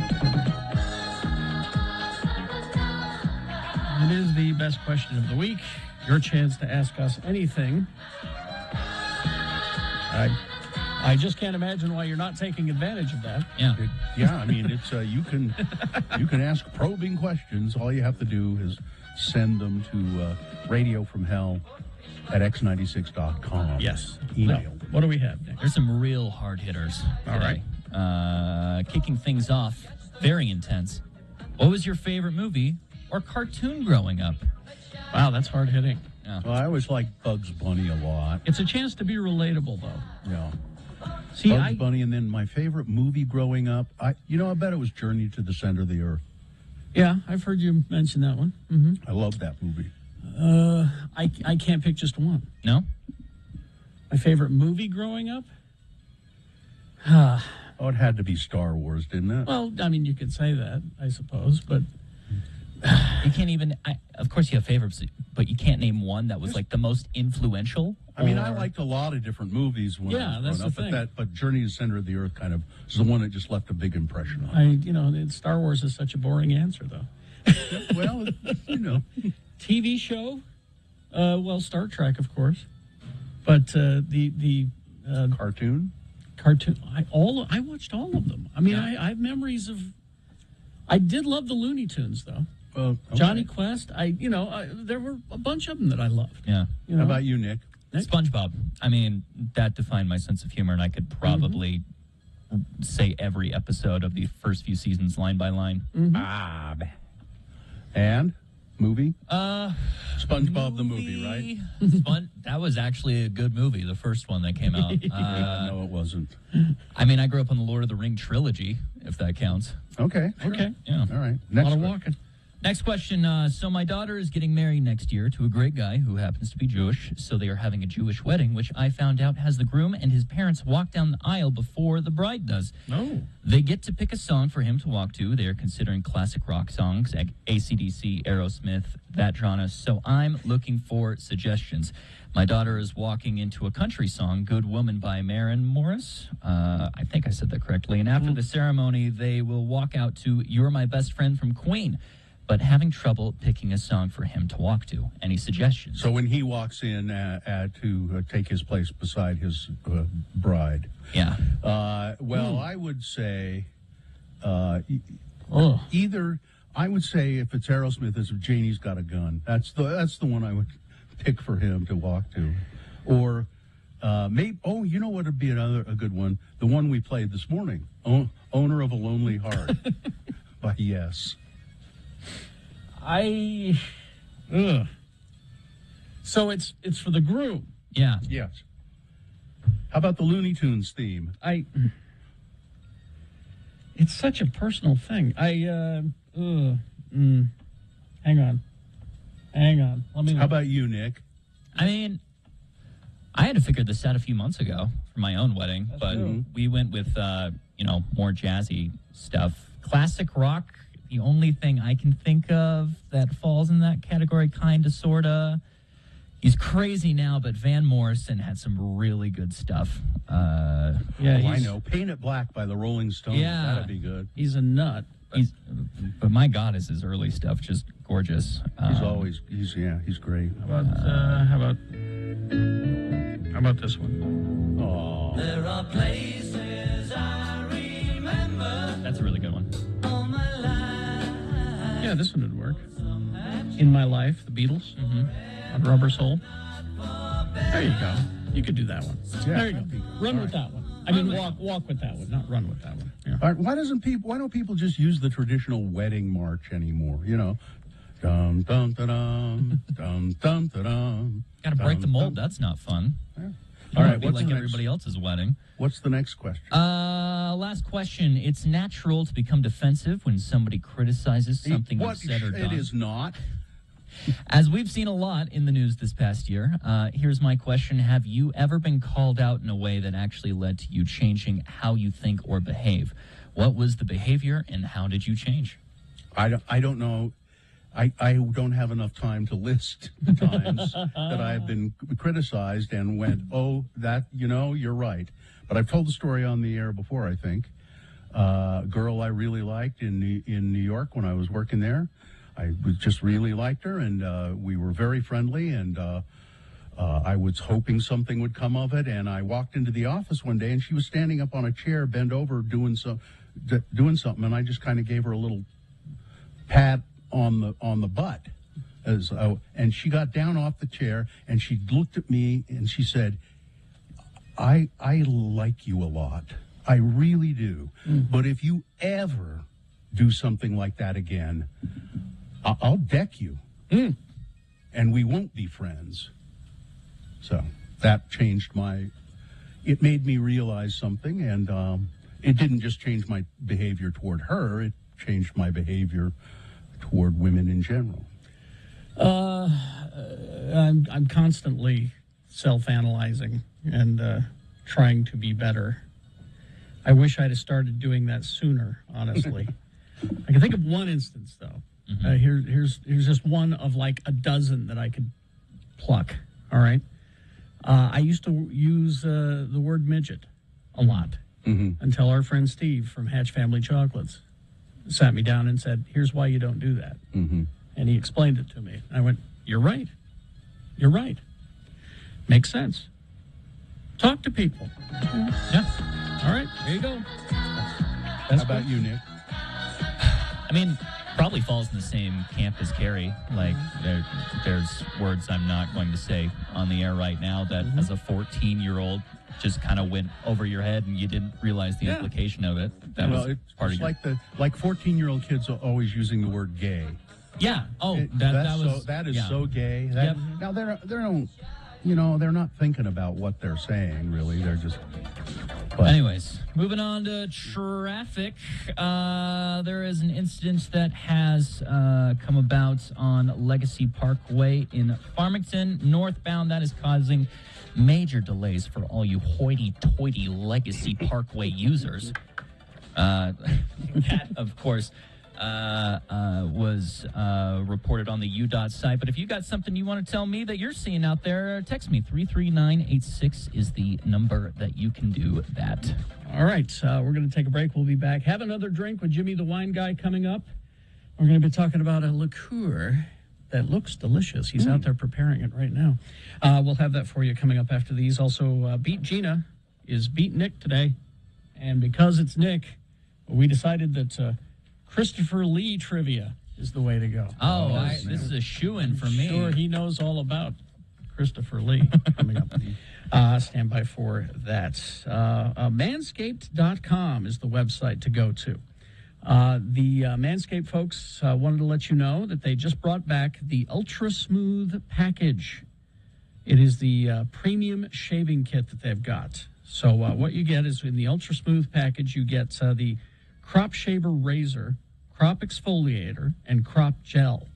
It is the best question of the week. Your chance to ask us anything. I just can't imagine why you're not taking advantage of that. Yeah. I mean, it's you can ask probing questions. All you have to do is send them to Radio from Hell at x96.com. Yes. Email. Now, what do we have next? There's some real hard hitters. All right. Kicking things off, very intense. What was your favorite movie or cartoon growing up? Wow, that's hard hitting. Yeah. Well, I always liked Bugs Bunny a lot. It's a chance to be relatable, though. Yeah. See, Bugs Bunny, and then my favorite movie growing up, I bet it was Journey to the Center of the Earth. Yeah, I've heard you mention that one. Mm-hmm. I love that movie. I can't pick just one. No? My favorite movie growing up? Oh, it had to be Star Wars, didn't it? Well, I mean, you could say that, I suppose, but you can't even, of course you have favorites, but you can't name one that was like the most influential. I mean, I liked a lot of different movies when I was growing up, but Journey to the Center of the Earth kind of is the one that just left a big impression on me. Star Wars is such a boring answer, though. Well, TV show? Well, Star Trek, of course. But the cartoon? cartoon. I watched all of them. I mean, I have memories of. I did love the Looney Tunes though. Okay. Johnny Quest. There were a bunch of them that I loved. Yeah. How about you, Nick? SpongeBob. I mean, that defined my sense of humor, and I could probably say every episode of the first few seasons line by line. Bob. And movie? SpongeBob the movie, right? That was actually a good movie, the first one that came out. No, it wasn't. I mean, I grew up on the Lord of the Ring trilogy, if that counts. Okay. Yeah. All right. A lot of walking. Next question. So my daughter is getting married next year to a great guy who happens to be Jewish. So they are having a Jewish wedding, which I found out has the groom and his parents walk down the aisle before the bride does. No. They get to pick a song for him to walk to. They are considering classic rock songs like AC/DC, Aerosmith, that genre. So I'm looking for suggestions. My daughter is walking into a country song, Good Woman by Maren Morris. I think I said that correctly. And after the ceremony, they will walk out to You're My Best Friend from Queen, but having trouble picking a song for him to walk to. Any suggestions? So when he walks in to take his place beside his bride. Yeah. I would say either, I would say if it's Aerosmith, it's Janie's Got a Gun. That's the one I would pick for him to walk to. Or maybe, you know what would be a good one? The one we played this morning, Owner of a Lonely Heart by Yes. So it's for the groom. Yeah. Yes. How about the Looney Tunes theme? It's such a personal thing. Hang on. How about you, Nick? I mean, I had to figure this out a few months ago for my own wedding, but we went with, more jazzy stuff. Classic rock. The only thing I can think of that falls in that category, kind of, sort of. He's crazy now, but Van Morrison had some really good stuff. I know. Paint It Black by the Rolling Stones. Yeah. That'd be good. He's a nut. But my God, is his early stuff just gorgeous. He's great. How about this one? Oh. There are places I remember. That's a really good one. All my life. Yeah, this one would work. In My Life, the Beatles, on Rubber Soul. There you go. You could do that one. Yeah. There you go. Run with that one. I mean, walk with that one, not run with that one. Yeah. All right, why don't people just use the traditional wedding march anymore? You know, dum dum da dum dum dum da dum. Got to break the mold. That's not fun. Yeah. All right, be like everybody else's wedding. What's the next question? Last question. It's natural to become defensive when somebody criticizes something you've said or done. It is not. As we've seen a lot in the news this past year, here's my question. Have you ever been called out in a way that actually led to you changing how you think or behave? What was the behavior and how did you change? I don't know. I don't have enough time to list the times that I have been criticized and went, you're right. But I've told the story on the air before, I think. A girl I really liked in New York when I was working there. I just really liked her, and we were very friendly, and I was hoping something would come of it. And I walked into the office one day, and she was standing up on a chair, bent over, doing something, and I just kind of gave her a little pat on the butt, and she got down off the chair, and she looked at me, and she said, I like you a lot. I really do. But if you ever do something like that again, I'll deck you, and we won't be friends. So that changed it made me realize something, and it didn't just change my behavior toward her, it changed my behavior toward women in general. I'm constantly self-analyzing and trying to be better. I wish I'd have started doing that sooner, honestly. I can think of one instance, though. Here's just one of like a dozen that I could pluck, all right? I used to use the word midget a lot until our friend Steve from Hatch Family Chocolates sat me down and said, here's why you don't do that. And he explained it to me. I went, you're right. You're right. Makes sense. Talk to people. Yeah. All right, there you go. How about you, Nick? I mean, probably falls in the same camp as Carrie. Like, there's words I'm not going to say on the air right now that as a 14-year-old just kind of went over your head and you didn't realize the implication of it. That was part of your... like 14-year-old kids are always using the word gay. Yeah. Oh, that is so gay. Now they're not thinking about what they're saying really. They're just. Anyways, moving on to traffic. There is an incident that has come about on Legacy Parkway in Farmington, northbound. That is causing major delays for all you hoity-toity Legacy Parkway users. That, of course, was reported on the UDOT site. But if you got something you want to tell me that you're seeing out there, text me. 33986 is the number that you can do that. All right, we're going to take a break. We'll be back. Have another drink with Jimmy the Wine Guy coming up. We're going to be talking about a liqueur that looks delicious. He's out there preparing it right now. We'll have that for you coming up after these. Also, Beat Gina is Beat Nick today. And because it's Nick, we decided that Christopher Lee trivia is the way to go. Oh, this is a shoo-in for me. Sure, he knows all about Christopher Lee coming up. Stand by for that. Manscaped.com is the website to go to. The Manscaped folks wanted to let you know that they just brought back the Ultra Smooth package. It is the premium shaving kit that they've got. So what you get is in the Ultra Smooth package, you get the crop shaver razor, crop exfoliator, and crop gel.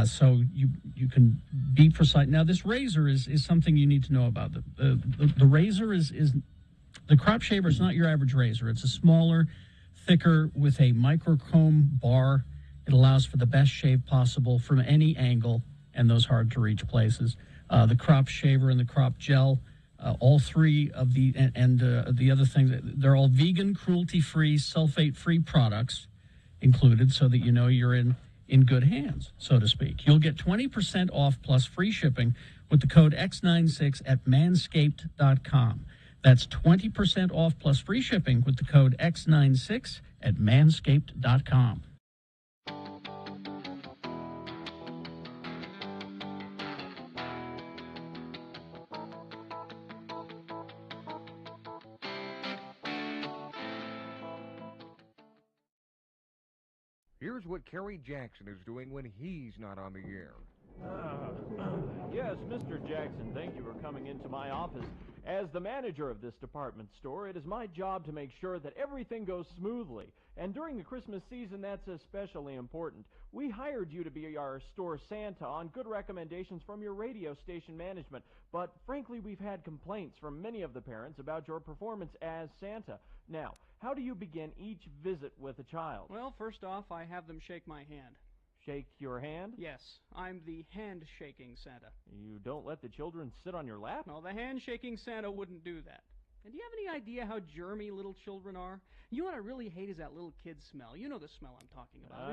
So you can be precise. Now, this razor is something you need to know about. The razor is the crop shaver is not your average razor. It's a smaller, thicker with a microchrome bar. It allows for the best shave possible from any angle and those hard-to-reach places. The crop shaver and the crop gel, all three of the, and the other thing, they're all vegan, cruelty-free, sulfate-free products included so that you know you're in good hands, so to speak. You'll get 20% off plus free shipping with the code X96 at manscaped.com. That's 20% off plus free shipping with the code X96 at manscaped.com. Here's what Kerry Jackson is doing when he's not on the air. Yes, Mr. Jackson, thank you for coming into my office. As the manager of this department store, it is my job to make sure that everything goes smoothly. And during the Christmas season, that's especially important. We hired you to be our store Santa on good recommendations from your radio station management. But frankly, we've had complaints from many of the parents about your performance as Santa. Now, how do you begin each visit with a child? Well, first off, I have them shake my hand. Shake your hand? Yes, I'm the hand-shaking Santa. You don't let the children sit on your lap? No, the hand-shaking Santa wouldn't do that. And do you have any idea how germy little children are? You know what I really hate is that little kid smell. You know the smell I'm talking about.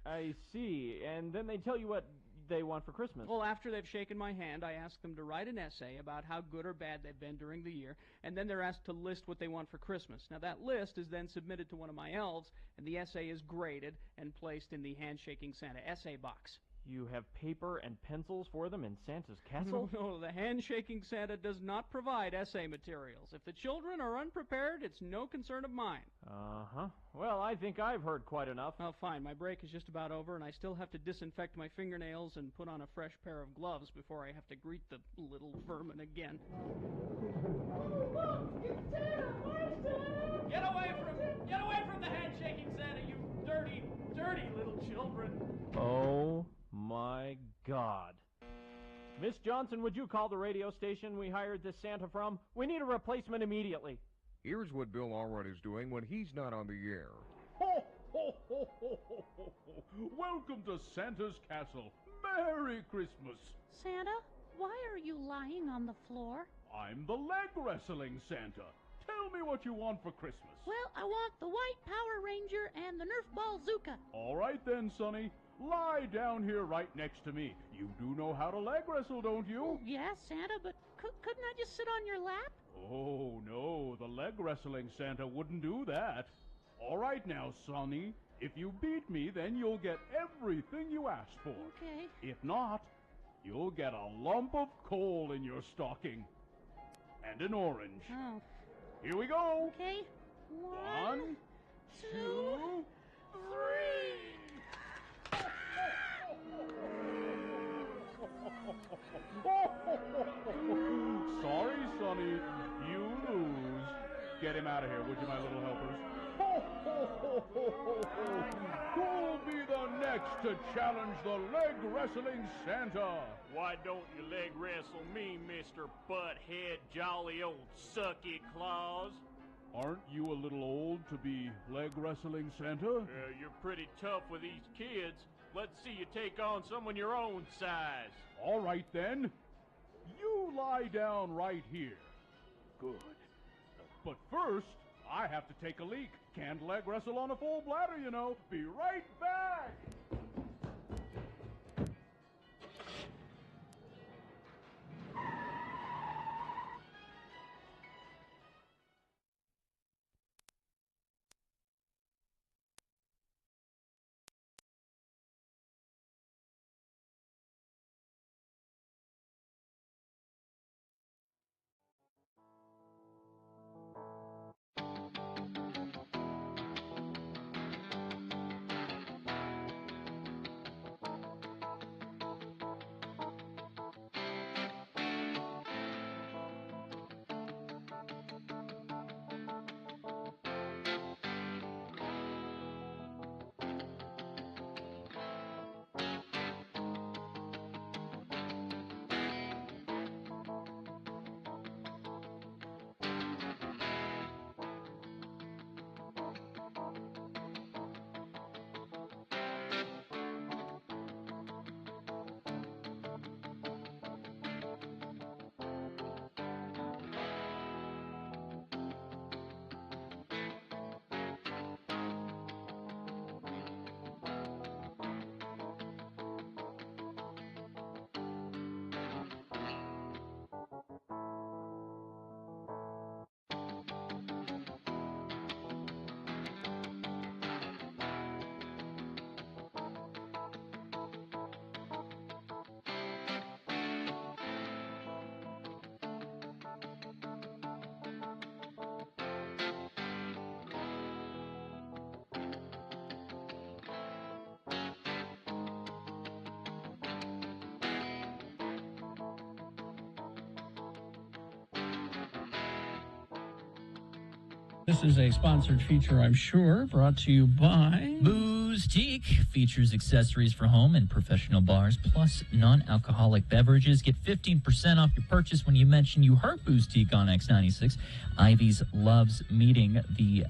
I see. And then they tell you what they want for Christmas. Well, after they've shaken my hand, I ask them to write an essay about how good or bad they've been during the year, and then they're asked to list what they want for Christmas. Now, that list is then submitted to one of my elves, and the essay is graded and placed in the Handshaking Santa essay box. You have paper and pencils for them in Santa's castle? No, the Handshaking Santa does not provide essay materials. If the children are unprepared, it's no concern of mine. Uh-huh. Well, I think I've heard quite enough. Oh, fine. My break is just about over, and I still have to disinfect my fingernails and put on a fresh pair of gloves before I have to greet the little vermin again. Get away from the Handshaking Santa, you dirty, dirty little children. Oh, my God. Miss Johnson, would you call the radio station we hired this Santa from? We need a replacement immediately. Here's what Bill Allred is doing when he's not on the air. Ho, ho, ho, ho, ho, ho, ho. Welcome to Santa's castle. Merry Christmas. Santa, why are you lying on the floor? I'm the leg wrestling Santa. Tell me what you want for Christmas. Well, I want the white Power Ranger and the Nerf Ball Zuka. All right then, Sonny. Lie down here right next to me. You do know how to leg wrestle, don't you? Oh, yeah, Santa, but couldn't I just sit on your lap? Oh, no. The leg wrestling Santa wouldn't do that. All right now, Sonny. If you beat me, then you'll get everything you asked for. Okay. If not, you'll get a lump of coal in your stocking. And an orange. Oh. Here we go. Okay. 1, 2, 3. Sorry, Sonny. You lose. Get him out of here, would you, my little helpers? Who'll be the next to challenge the leg wrestling Santa? Why don't you leg wrestle me, Mr. Butthead, jolly old sucky claws? Aren't you a little old to be leg wrestling Santa? You're pretty tough with these kids. Let's see you take on someone your own size. All right, then. You lie down right here. Good. But first, I have to take a leak. Can't leg wrestle on a full bladder, you know. Be right back. This is a sponsored feature, I'm sure, brought to you by Boostique features accessories for home and professional bars, plus non-alcoholic beverages. Get 15% off your purchase when you mention you heard Boostique on X96. Ivy's loves meeting. The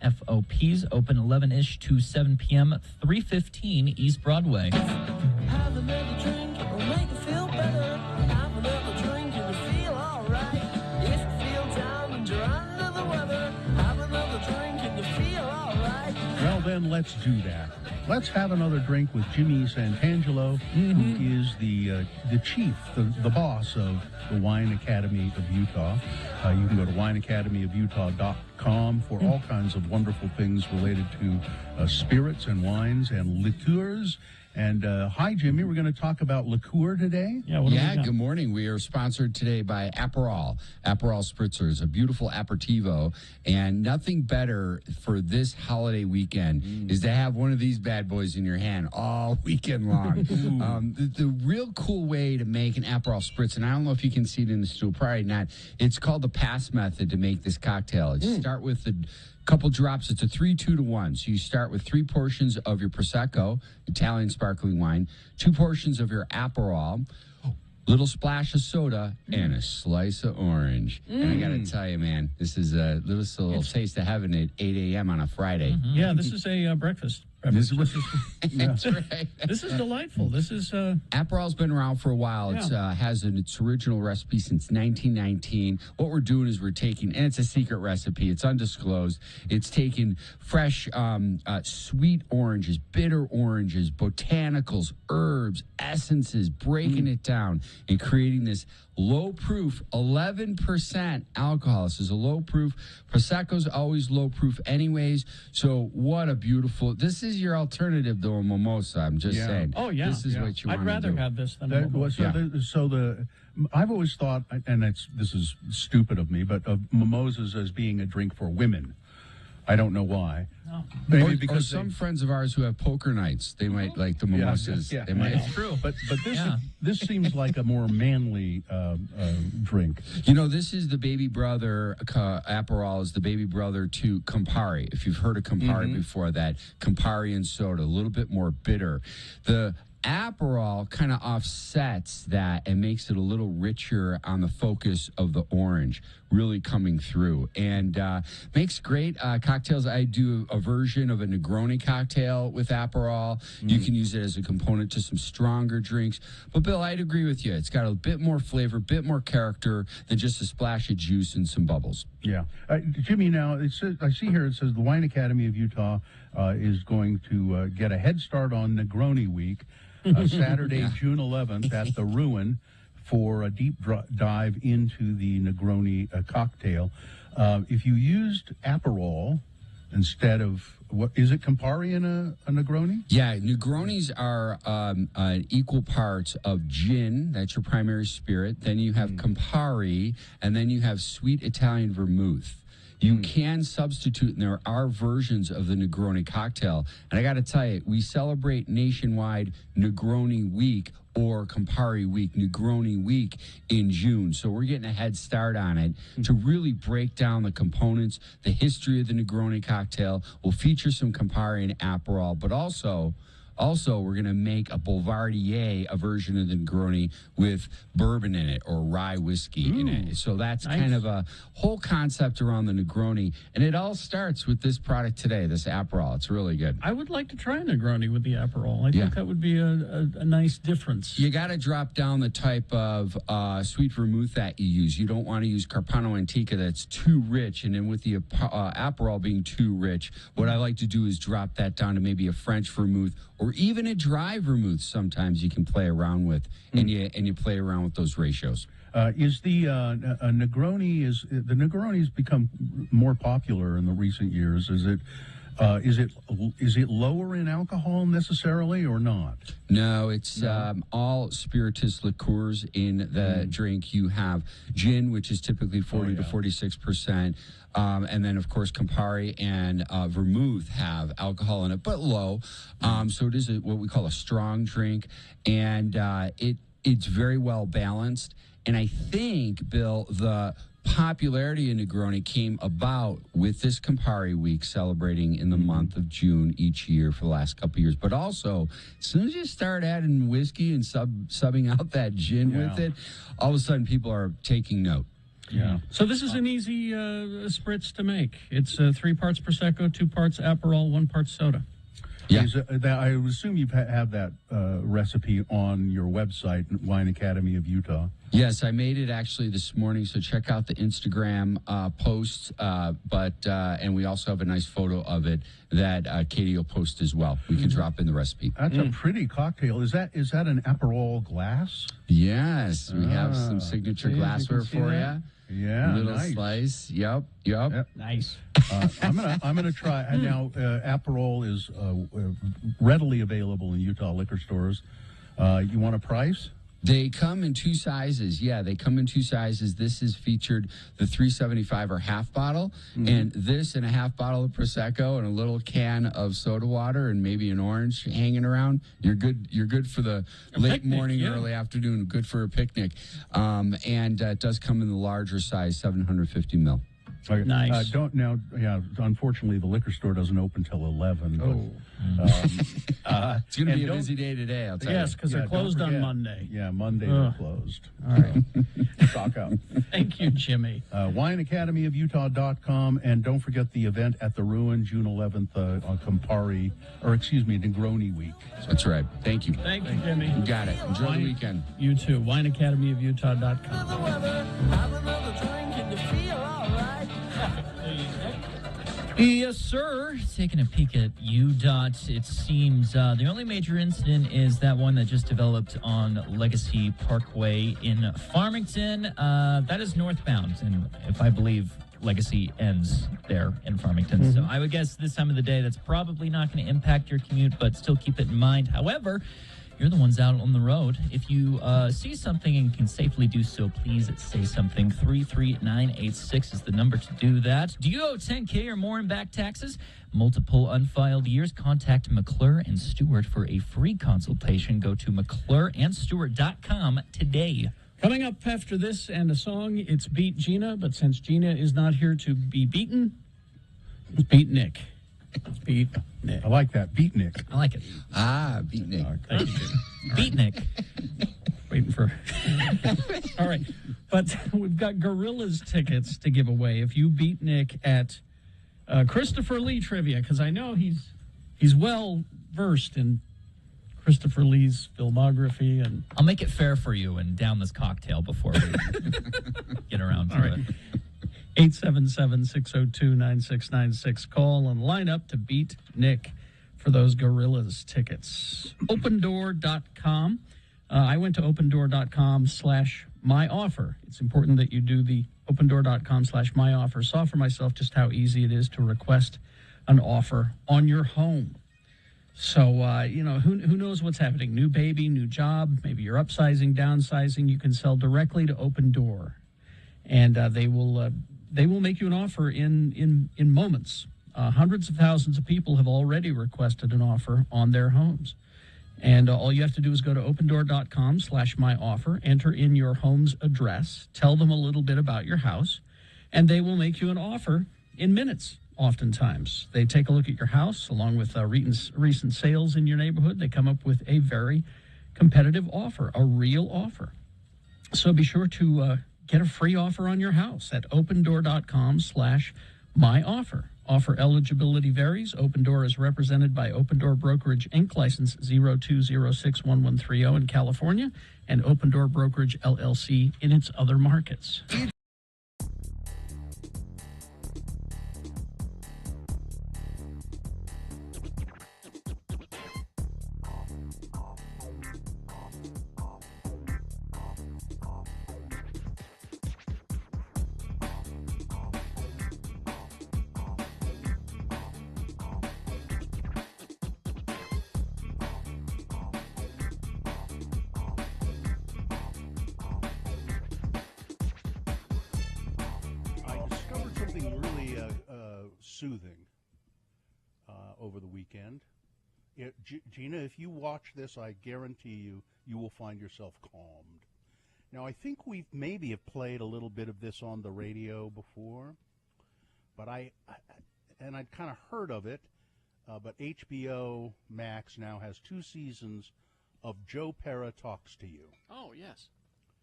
FOPs open 11-ish to 7 p.m., 315 East Broadway. Have another drink, it'll make you feel better. Have another drink and you feel alright. If you feel down and you're under the weather, have another drink and you feel alright. Well, then let's do that. Let's have another drink with Jimmy Santangelo, who is the chief, the boss of the Wine Academy of Utah. You can go to wineacademyofutah.com for all kinds of wonderful things related to spirits and wines and liqueurs. And hi, Jimmy. We're going to talk about liqueur today. Yeah, good morning. We are sponsored today by Aperol. Aperol Spritzers, a beautiful aperitivo. And nothing better for this holiday weekend is to have one of these bad boys in your hand all weekend long. The real cool way to make an Aperol Spritz, and I don't know if you can see it in the studio, probably not, it's called the pass method to make this cocktail. You start with the couple drops. It's a 3-2-1. So you start with 3 portions of your Prosecco, Italian sparkling wine, 2 portions of your Aperol, little splash of soda, and a slice of orange. And I got to tell you, man, this is a little taste of heaven at 8 a.m. on a Friday. Yeah, this is a breakfast. beverage. That's right. This is delightful. This is Aperol's been around for a while. It's has its original recipe since 1919. What we're doing is we're taking, and it's a secret recipe. It's undisclosed. It's taking fresh, sweet oranges, bitter oranges, botanicals, herbs, essences, breaking it down, and creating this low-proof, 11% alcohol. This is a low-proof. Prosecco's always low-proof anyways. So what a beautiful... This is your alternative to a mimosa, I'm just saying. Oh, yeah. This is what you want to do. I'd rather have this than a mimosa. I've always thought, and this is stupid of me, but of mimosas as being a drink for women. I don't know why. No. Maybe or because some friends of ours who have poker nights, they might like the mimosas. Yeah, They might. It's true. But this seems like a more manly drink. You know, this is the baby brother. Aperol is the baby brother to Campari. If you've heard of Campari before that, Campari and soda, a little bit more bitter. The Aperol kind of offsets that and makes it a little richer on the focus of the orange, really coming through, and makes great cocktails. I do a version of a Negroni cocktail with Aperol. You can use it as a component to some stronger drinks. But Bill, I'd agree with you. It's got a bit more flavor, bit more character than just a splash of juice and some bubbles. Yeah. Jimmy, now, it says, I see here it says the Wine Academy of Utah is going to get a head start on Negroni Week. Saturday, June 11th at the Ruin for a deep dive into the Negroni cocktail. If you used Aperol instead of, what is it, Campari in a Negroni? Yeah, Negronis are equal parts of gin, that's your primary spirit. Then you have Campari, and then you have sweet Italian vermouth. You can substitute, and there are versions of the Negroni cocktail. And I got to tell you, we celebrate nationwide Negroni Week or Campari Week, Negroni Week in June. So we're getting a head start on it to really break down the components, the history of the Negroni cocktail. We'll feature some Campari and Aperol, but also we're going to make a Boulevardier, a version of the Negroni with bourbon in it or rye whiskey in it. So that's kind of a whole concept around the Negroni. And it all starts with this product today, this Aperol. It's really good. I would like to try a Negroni with the Aperol. I think that would be a nice difference. You got to drop down the type of sweet vermouth that you use. You don't want to use Carpano Antica that's too rich. And then with the Aperol being too rich, what I like to do is drop that down to maybe a French vermouth or even a dry vermouth. Sometimes you can play around with, and you play around with those ratios. Is the Negroni's become more popular in the recent years? Is it lower in alcohol necessarily or not? No, it's all spirituous liqueurs in the drink. You have gin, which is typically 40 to 46%. And then, of course, Campari and vermouth have alcohol in it, but low. So it is what we call a strong drink, and it's very well balanced. And I think, Bill, the popularity of Negroni came about with this Campari Week celebrating in the month of June each year for the last couple of years. But also, as soon as you start adding whiskey and subbing out that gin with it, all of a sudden people are taking note. Yeah. So this is an easy spritz to make. It's 3 parts Prosecco, 2 parts Aperol, 1 part soda. Yeah. I would assume you have that recipe on your website, Wine Academy of Utah. Yes, I made it actually this morning, so check out the Instagram posts. And we also have a nice photo of it that Katie will post as well. We can drop in the recipe. That's a pretty cocktail. Is that an Aperol glass? Yes, we have some signature glassware for you. Yeah, little nice. Slice. Yep. Nice. I'm gonna try. And now, Aperol is readily available in Utah liquor stores. You want a price? They come in 2 sizes. Yeah, they come in 2 sizes. This is featured the 375 or half bottle, and this and a half bottle of Prosecco and a little can of soda water and maybe an orange hanging around. You're good. You're good for the late morning, early afternoon. Good for a picnic. And it does come in the larger size, 750 ml. Okay. Nice. Unfortunately, the liquor store doesn't open till 11. It's going to be a busy day today, I'll tell you. Yes, because they're closed on Monday. Yeah, Monday they're closed. All right. Stock up. Thank you, Jimmy. WineAcademyofUtah.com, and don't forget the event at the Ruin, June 11th on Negroni Week. That's right. Thank you. Thank you, Jimmy. You got it. Enjoy the weekend. You too. WineAcademyofUtah.com. Have another drink and you feel all right. Yes, sir. Taking a peek at UDOT, it seems the only major incident is that one that just developed on Legacy Parkway in Farmington. That is northbound, and if I believe Legacy ends there in Farmington. So I would guess this time of the day that's probably not going to impact your commute, but still keep it in mind. However, you're the ones out on the road. If you see something and can safely do so, please say something. 33986 is the number to do that. Do you owe $10K or more in back taxes? Multiple unfiled years? Contact McClure and Stewart for a free consultation. Go to McClureandStewart.com today. Coming up after this and a song, it's Beat Gina, but since Gina is not here to be beaten, it's Beat Nick. Beat Nick. I like that. Beat Nick. I like it. Beat Nick. Thank you. Beat Nick. Waiting for... All right. But we've got Gorillas tickets to give away if you beat Nick at Christopher Lee trivia, because I know he's well versed in Christopher Lee's filmography. And I'll make it fair for you and down this cocktail before we get around to it. 877-602-9696. Call and line up to beat Nick for those Gorillas tickets. OpenDoor.com. I went to OpenDoor.com/myoffer. It's important that you do the OpenDoor.com/myoffer. Saw for myself just how easy it is to request an offer on your home. So, who knows what's happening? New baby, new job. Maybe you're upsizing, downsizing. You can sell directly to Open Door. And they will make you an offer in moments. Hundreds of thousands of people have already requested an offer on their homes. And all you have to do is go to opendoor.com/myoffer, enter in your home's address, tell them a little bit about your house, and they will make you an offer in minutes, oftentimes. They take a look at your house, along with recent sales in your neighborhood. They come up with a very competitive offer, a real offer. So be sure to... get a free offer on your house at opendoor.com/myoffer. Offer eligibility varies. Open Door is represented by Open Door Brokerage, Inc., license 02061130 in California, and Open Door Brokerage, LLC, in its other markets. Soothing over the weekend. Gina, if you watch this, I guarantee you will find yourself calmed. Now, I think we maybe have played a little bit of this on the radio before, but I'd kind of heard of it, but HBO Max now has 2 seasons of Joe Pera Talks to You. Oh, yes.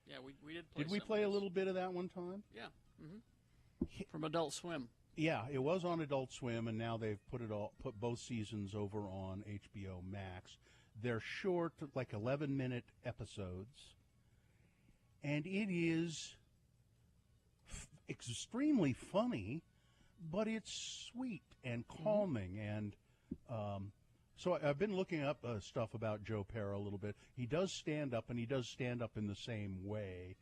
Yeah, we did play. Did we play a little bit of that one time? Yeah. From Adult Swim. Yeah, it was on Adult Swim, and now they've put both seasons over on HBO Max. They're short, like 11-minute episodes, and it is extremely funny, but it's sweet and calming. And so I've been looking up stuff about Joe Pera a little bit. He does stand up, and he does stand up in the same way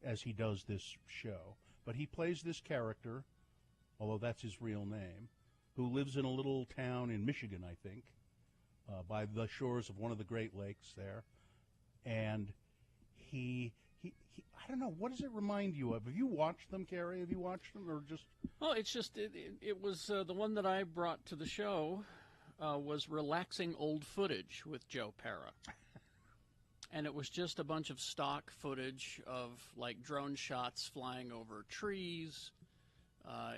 as he does this show. But he plays this character, although that's his real name, who lives in a little town in Michigan, I think, by the shores of one of the Great Lakes there. And he I don't know, what does it remind you of? Have you watched them, Carrie? Have you watched them, or just... Well, it's just, it was the one that I brought to the show was Relaxing Old Footage with Joe Pera. And it was just a bunch of stock footage of, like, drone shots flying over trees,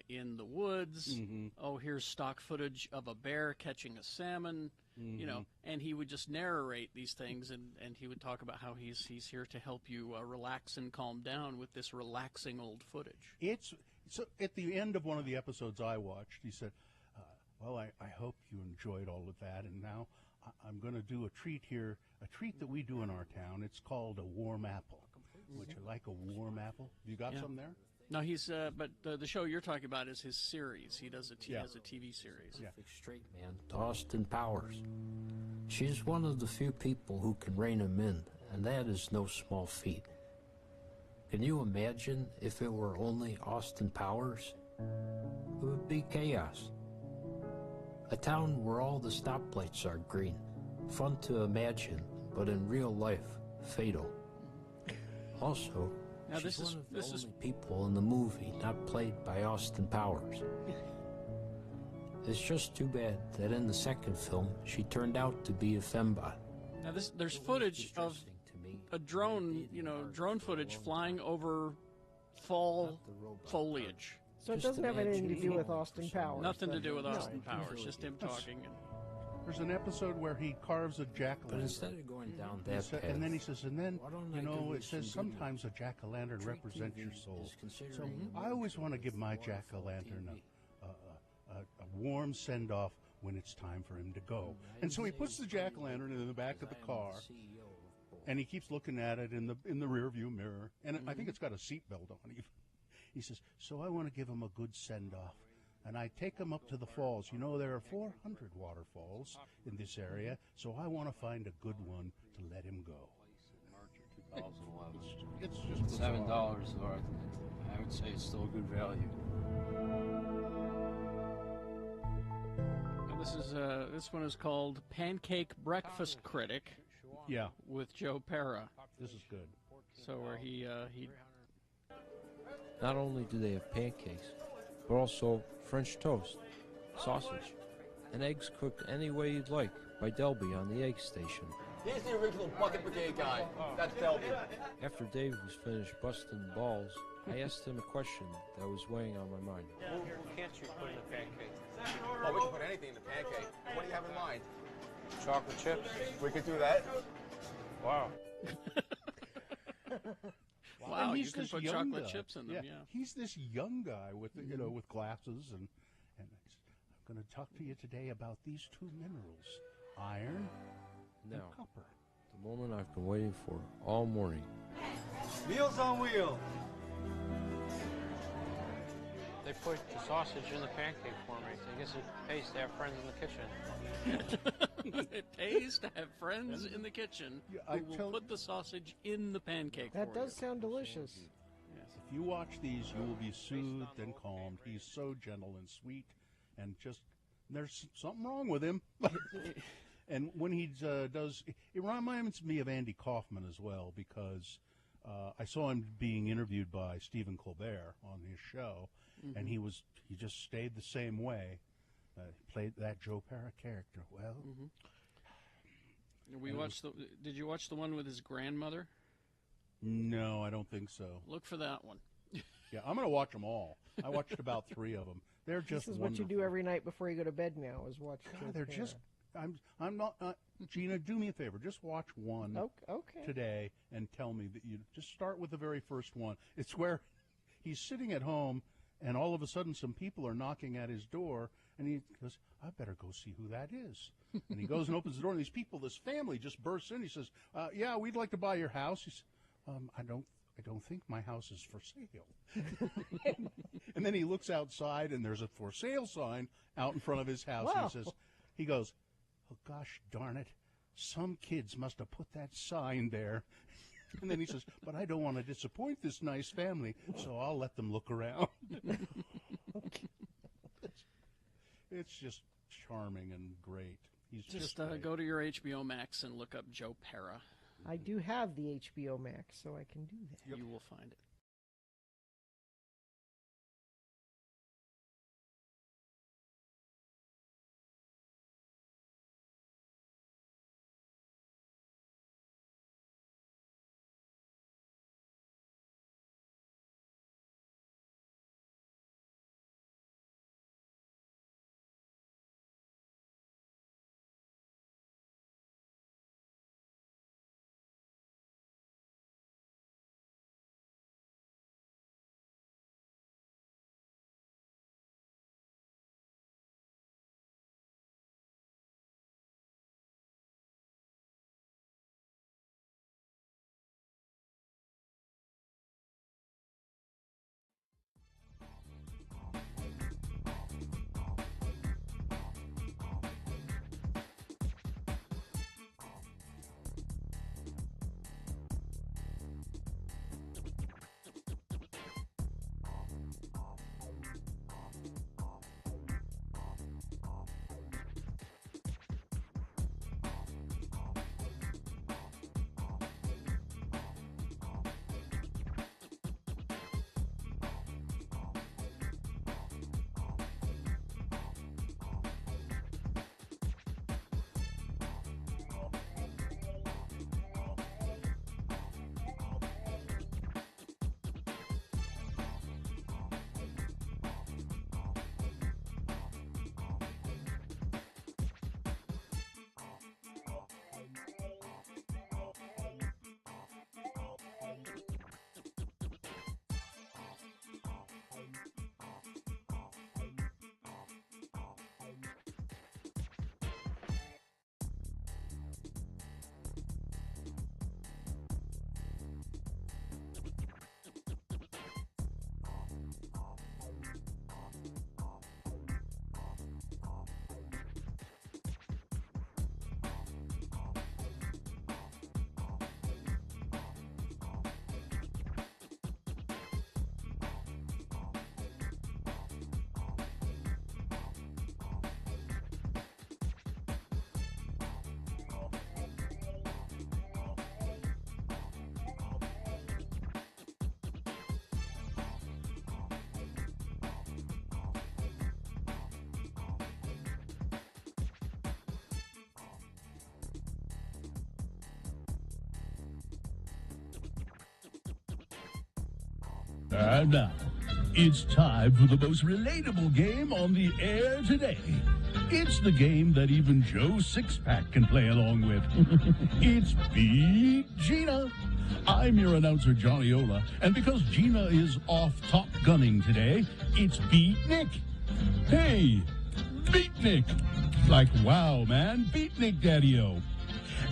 in the woods. Mm-hmm. Oh, here's stock footage of a bear catching a salmon. You know, and he would just narrate these things, and he would talk about how he's here to help you relax and calm down with this relaxing old footage. It's so at the end of one of the episodes I watched, he said, well, I hope you enjoyed all of that, and now I'm going to do a treat here, a treat that we do in our town. It's called a warm apple. Would you like a warm apple? You got some there? No, he's but the show you're talking about is his series. He does has a TV series. Yeah. Straight man to Austin Powers. She's one of the few people who can rein him in, and that is no small feat. Can you imagine if it were only Austin Powers? It would be chaos. A town where all the stoplights are green. Fun to imagine, but in real life, fatal. Also, now, she's this is one of the only people in the movie not played by Austin Powers. It's just too bad that in the second film, she turned out to be a fembot. Now, there's footage of a drone, drone footage flying over fall foliage. So it doesn't have anything to do with Austin Powers. Nothing to do with Austin Powers, just him talking. There's an episode where he carves a jack-o'-lantern. But instead of going down that path, and then he says, and then, I give it says sometimes a jack-o'-lantern represents your soul. So I always want to give my jack-o'-lantern a warm send-off when it's time for him to go. And so he puts the jack-o'-lantern in the back of the car, and he keeps looking at it in the rear-view mirror. And I think it's got a seatbelt on even. He says, so I want to give him a good send-off. And I take him up to the falls. There are 400 waterfalls in this area, so I want to find a good one to let him go. March of 2011. It's just $7, or I would say it's still a good value. And this one is called Pancake Breakfast Critic. Yeah, with Joe Pera. This is good. So where he not only do they have pancakes, but also French toast, sausage, and eggs cooked any way you'd like by Delby on the egg station. He's the original bucket brigade guy. That's Delby. After Dave was finished busting balls, I asked him a question that was weighing on my mind. What can't you put in a pancake? Oh, we can put anything in a pancake. What do you have in mind? Chocolate chips. We could do that. Wow. Wow, and you can put chocolate chips in them, yeah. He's this young guy with, with glasses, and I'm going to talk to you today about these two minerals, iron and copper. The moment I've been waiting for all morning. Meals on Wheels. They put the sausage in the pancake for me. I guess it pays to have friends in the kitchen. It pays to have friends in the kitchen who will put the sausage in the pancake That for does sound delicious. Yes, if you watch these, you will be soothed and calmed. He's so gentle and sweet, and just there's something wrong with him. And when he does, it reminds me of Andy Kaufman as well, because I saw him being interviewed by Stephen Colbert on his show, and he just stayed the same way. Played that Joe Pera character well. Did you watch the one with his grandmother? No, I don't think so. Look for that one. Yeah, I'm going to watch them all. I watched about 3 of them. They're just This is wonderful. what you do every night before you go to bed now, is watch Joe God, they're Pera. just. I'm not. Gina, do me a favor. Just watch one okay. today and tell me that you just start with the very first one. It's where he's sitting at home, and all of a sudden some people are knocking at his door, and he goes, I better go see who that is. And he goes and opens the door, and these people, this family, just bursts in. He says, yeah, we'd like to buy your house. He says, I don't think my house is for sale. And then he looks outside, and there's a for sale sign out in front of his house. Wow. And he goes, oh, gosh darn it, some kids must have put that sign there. And then he says, but I don't want to disappoint this nice family, so I'll let them look around. It's just charming and great. He's just great. Go to your HBO Max and look up Joe Pera. I do have the HBO Max, so I can do that. You will find it. And now, it's time for the most relatable game on the air today. It's the game that even Joe Sixpack can play along with. It's Beat Gina. I'm your announcer, Johnny Ola, and because Gina is off top gunning today, it's Beat Nick. Hey, Beat Nick. Like, wow, man, Beat Nick Daddy-O.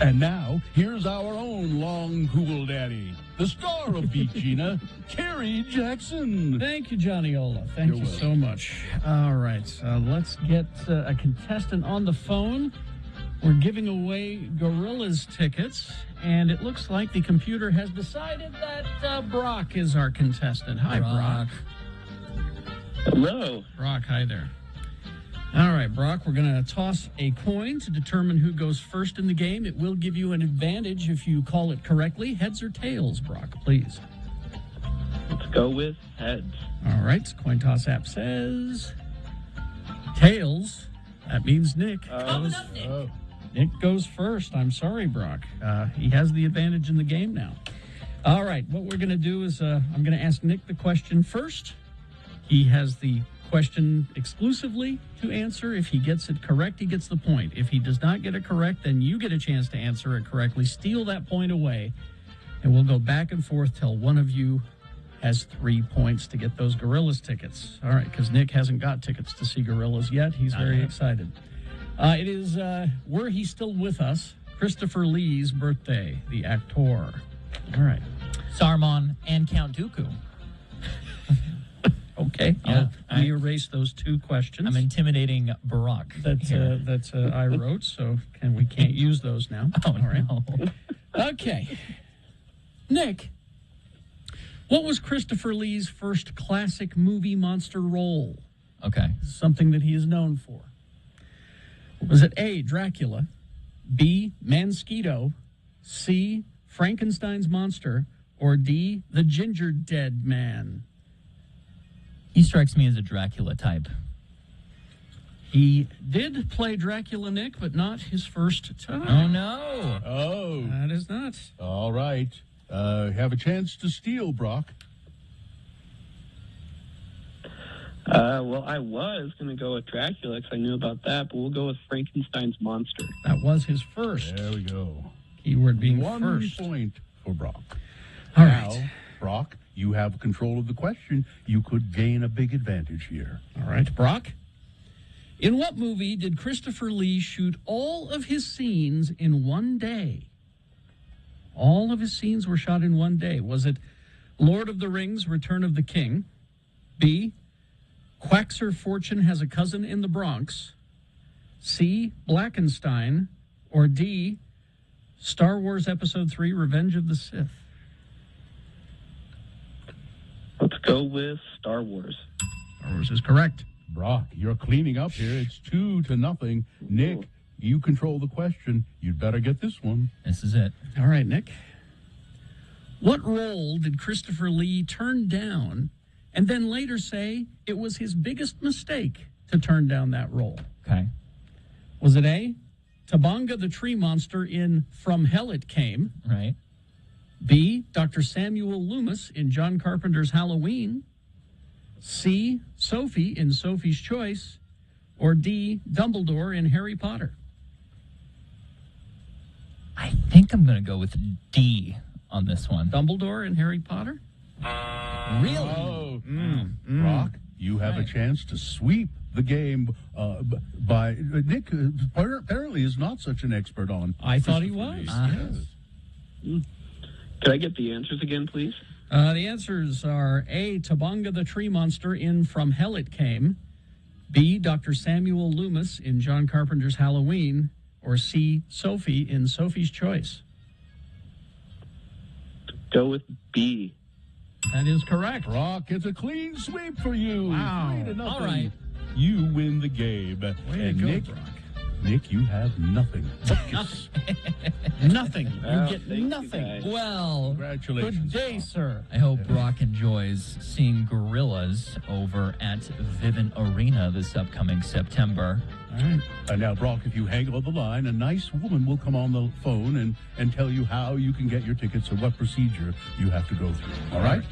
And now, here's our own long, cool daddy, the star of Beat Gina, Kerry Jackson. Thank you, Johnny Ola. Thank You're you welcome. so much. All right, let's get a contestant on the phone. We're giving away Gorillas tickets, and it looks like the computer has decided that Brock is our contestant. Hi, Brock. Hello. Brock, hi there. All right, Brock, we're going to toss a coin to determine who goes first in the game. It will give you an advantage if you call it correctly. Heads or tails, Brock, please. Let's go with heads. All right, coin toss app says tails. That means Nick. Nick goes first. I'm sorry, Brock. He has the advantage in the game now. All right, what we're going to do is I'm going to ask Nick the question first. He has the question exclusively to answer. If he gets it correct, he gets the point. If he does not get it correct, then you get a chance to answer it correctly. Steal that point away, and we'll go back and forth till one of you has 3 points to get those Gorillas tickets. All right, because Nick hasn't got tickets to see Gorillas yet. He's very excited. It is, were he still with us, Christopher Lee's birthday, the actor. All right. Saruman and Count Dooku. Okay, Yeah, let me erase those two questions. I'm intimidating Barack. That's I wrote, so we can't use those now. Oh, all right. no. Okay. Nick, what was Christopher Lee's first classic movie monster role? Okay. Something that he is known for. Was it A, Dracula, B, Mansquito, C, Frankenstein's monster, or D, the Ginger Dead Man? He strikes me as a Dracula type. He did play Dracula, Nick, but not his first time. Oh, no. Oh. That is not. All right. Have a chance to steal, Brock. Well, I was going to go with Dracula because I knew about that, but we'll go with Frankenstein's monster. That was his first. There we go. Keyword being 1 first. point for Brock. All now, right. Brock, you have control of the question. You could gain a big advantage here. All right, Brock. In what movie did Christopher Lee shoot all of his scenes in one day? All of his scenes were shot in one day. Was it Lord of the Rings, Return of the King? B, Quaxer Fortune Has a Cousin in the Bronx? C, Blackenstein? Or D, Star Wars Episode 3, Revenge of the Sith? Let's go with Star Wars. Star Wars is correct. Brock, you're cleaning up here. It's 2-0. Nick, you control the question. You'd better get this one. This is it. All right, Nick. What role did Christopher Lee turn down and then later say it was his biggest mistake to turn down that role? Okay. Was it A, Tabonga the Tree Monster in From Hell It Came? Right. B, Dr. Samuel Loomis in John Carpenter's Halloween? C, Sophie in Sophie's Choice? Or D, Dumbledore in Harry Potter? I think I'm going to go with D on this one. Dumbledore in Harry Potter? Really? Oh, Brock, you have a chance to sweep the game by Nick. Apparently, is not such an expert on. I thought he Christopher was. Lee. Could I get the answers again, please? The answers are A, Tabonga the Tree Monster in From Hell It Came, B, Dr. Samuel Loomis in John Carpenter's Halloween, or C, Sophie in Sophie's Choice. Go with B. That is correct. Brock, it's a clean sweep for you. Wow. 3-0. All right. You win the game. Way and to go, Nick, Brock. Nick, you have nothing. Nothing. You Well, get thank you, nothing. guys. Well, Congratulations. Good day, sir. I hope Brock enjoys seeing Gorillas over at Vivint Arena this upcoming September. All right. And now, Brock, if you hang on the line, a nice woman will come on the phone and tell you how you can get your tickets and what procedure you have to go through. All right?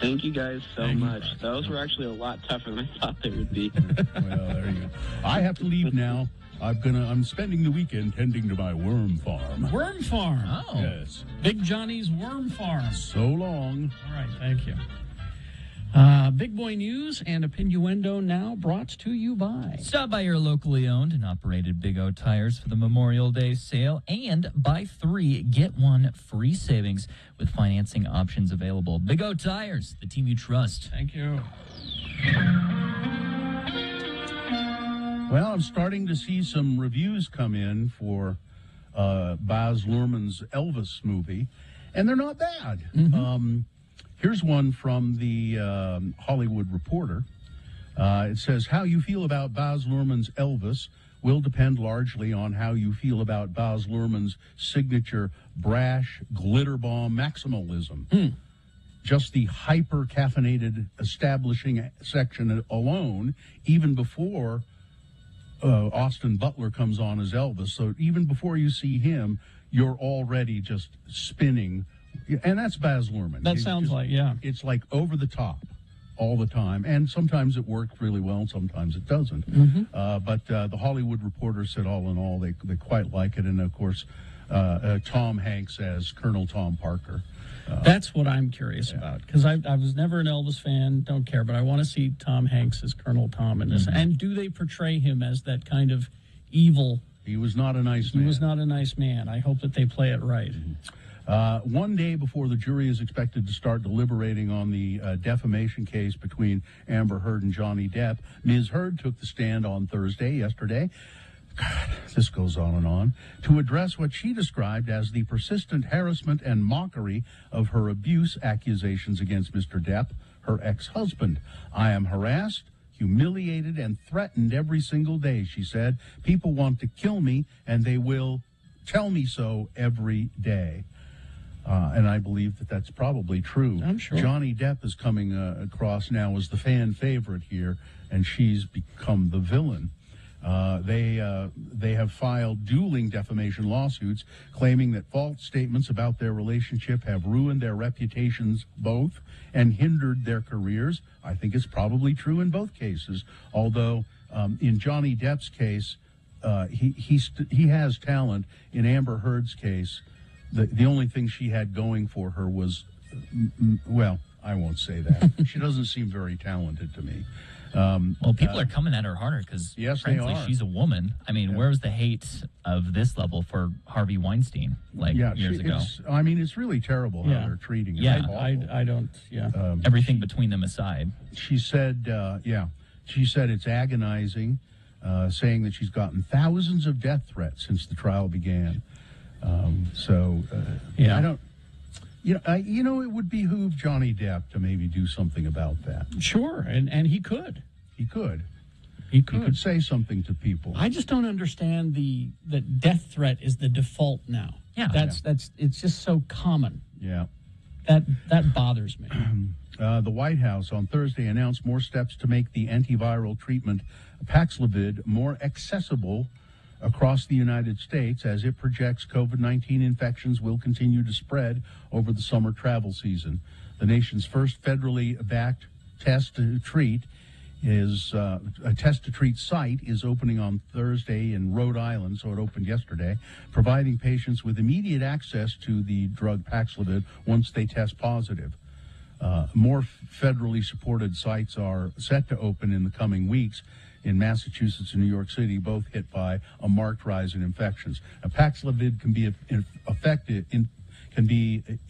Thank you guys so much. Those were actually a lot tougher than I thought they would be. Well, there you go. I have to leave now. I'm spending the weekend tending to my worm farm. Worm farm. Oh. Yes. Big Johnny's worm farm. So long. All right, thank you. Big Boy News and Opinioendo now brought to you by... Stop by your locally owned and operated Big O Tires for the Memorial Day sale and buy 3, get 1 free savings with financing options available. Big O Tires, the team you trust. Thank you. Well, I'm starting to see some reviews come in for Baz Luhrmann's Elvis movie, and they're not bad. Here's one from the Hollywood Reporter. It says, how you feel about Baz Luhrmann's Elvis will depend largely on how you feel about Baz Luhrmann's signature brash, glitter bomb maximalism. Just the hyper-caffeinated establishing section alone, even before Austin Butler comes on as Elvis. So even before you see him, you're already just spinning. And that's Baz Luhrmann. That sounds like, yeah. It's like over the top all the time. And sometimes it worked really well, and sometimes it doesn't. But the Hollywood Reporter said all in all, they quite like it. And, of course, Tom Hanks as Colonel Tom Parker. That's what I'm curious about, because I was never an Elvis fan, don't care, but I want to see Tom Hanks as Colonel Tom in this. And do they portray him as that kind of evil? He was not a nice man. He was not a nice man. I hope that they play it right. One day before the jury is expected to start deliberating on the defamation case between Amber Heard and Johnny Depp, Ms. Heard took the stand on yesterday, God, this goes on, to address what she described as the persistent harassment and mockery of her abuse accusations against Mr. Depp, her ex-husband. I am harassed, humiliated, and threatened every single day, she said. People want to kill me, and they will tell me so every day. And I believe that that's probably true. I'm sure. Johnny Depp is coming across now as the fan favorite here, and she's become the villain. They have filed dueling defamation lawsuits claiming that false statements about their relationship have ruined their reputations both and hindered their careers. I think it's probably true in both cases, although in Johnny Depp's case, he has talent. In Amber Heard's case, the only thing she had going for her was, well, I won't say that. She doesn't seem very talented to me. Well, people are coming at her harder because, yes, frankly, they are. she's a woman. I mean, where was the hate of this level for Harvey Weinstein years ago? It's really terrible how they're treating her. Yeah, I don't, everything between them aside. She said, she said it's agonizing, saying that she's gotten thousands of death threats since the trial began. I don't. It would behoove Johnny Depp to maybe do something about that. Sure, and he could. He could. He could say something to people. I just don't understand that death threat is the default now. Yeah, that's it's just so common. Yeah, that bothers me. The White House on Thursday announced more steps to make the antiviral treatment Paxlovid more accessible across the United States, as it projects COVID-19 infections will continue to spread over the summer travel season. The nation's first federally backed test to treat site is opening on Thursday in Rhode Island, so it opened yesterday, providing patients with immediate access to the drug Paxlovid once they test positive. More federally supported sites are set to open in the coming weeks in Massachusetts and New York City, both hit by a marked rise in infections. Now, Paxlovid can be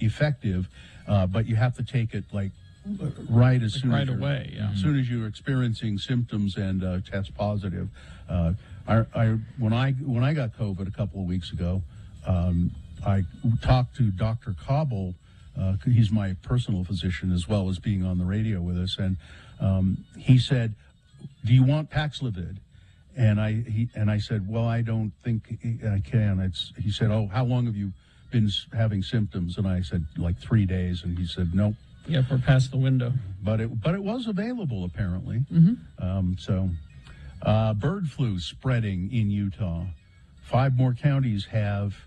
effective, but you have to take it right as soon right away. Yeah. As soon as you're experiencing symptoms and test positive. When I got COVID a couple of weeks ago, I talked to Dr. Cobble. He's my personal physician as well as being on the radio with us, and he said, "Do you want Paxlovid?" And I said, "Well, I don't think I can." He said, "Oh, how long have you been having symptoms?" And I said, "Like 3 days." And he said, "Nope." Yep, we're past the window. But it was available apparently. Bird flu spreading in Utah. 5 more counties have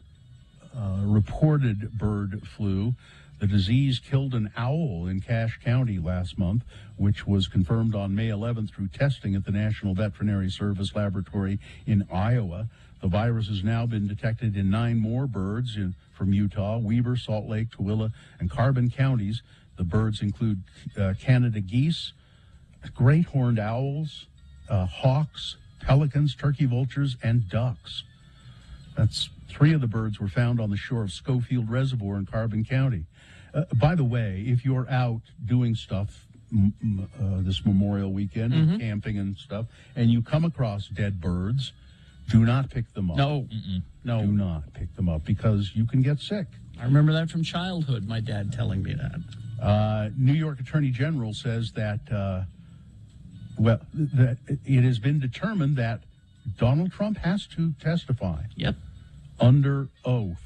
reported bird flu. The disease killed an owl in Cache County last month, which was confirmed on May 11th through testing at the National Veterinary Service Laboratory in Iowa. The virus has now been detected in 9 more birds from Utah, Weber, Salt Lake, Tooele, and Carbon counties. The birds include Canada geese, great horned owls, hawks, pelicans, turkey vultures, and ducks. That's 3 of the birds were found on the shore of Schofield Reservoir in Carbon County. By the way, if you're out doing stuff this Memorial Weekend, Mm-hmm. camping and stuff, and you come across dead birds, do not pick them up. No. No. Do not pick them up because you can get sick. I remember that from childhood, my dad telling me that. New York Attorney General says that, that it has been determined that Donald Trump has to testify. Yep. Under oath.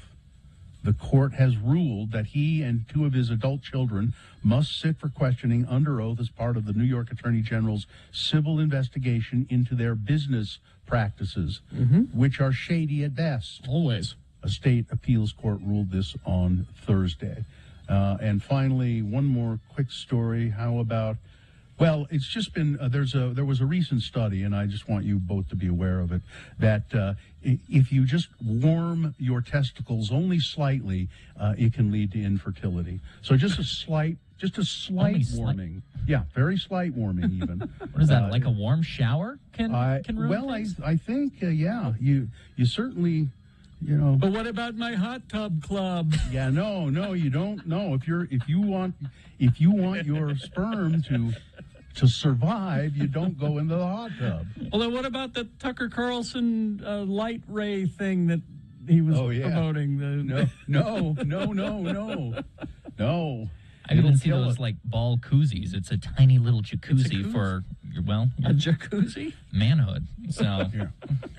The court has ruled that he and 2 of his adult children must sit for questioning under oath as part of the New York Attorney General's civil investigation into their business practices, which are shady at best. Always. A state appeals court ruled this on Thursday. And finally, one more quick story. How about, well, it's just been, there was a recent study, and I just want you both to be aware of it, that if you just warm your testicles only slightly, it can lead to infertility. So just a slight warming. Yeah, very slight warming even. What is that, like a warm shower can ruin well, things? I think, yeah, you certainly... You know, but what about my hot tub club? Yeah, no, you don't. No, if you want your sperm to survive, you don't go into the hot tub. Well, then what about the Tucker Carlson light ray thing that he was promoting? No. I didn't see those like ball koozies. It's a tiny little jacuzzi for a jacuzzi manhood. So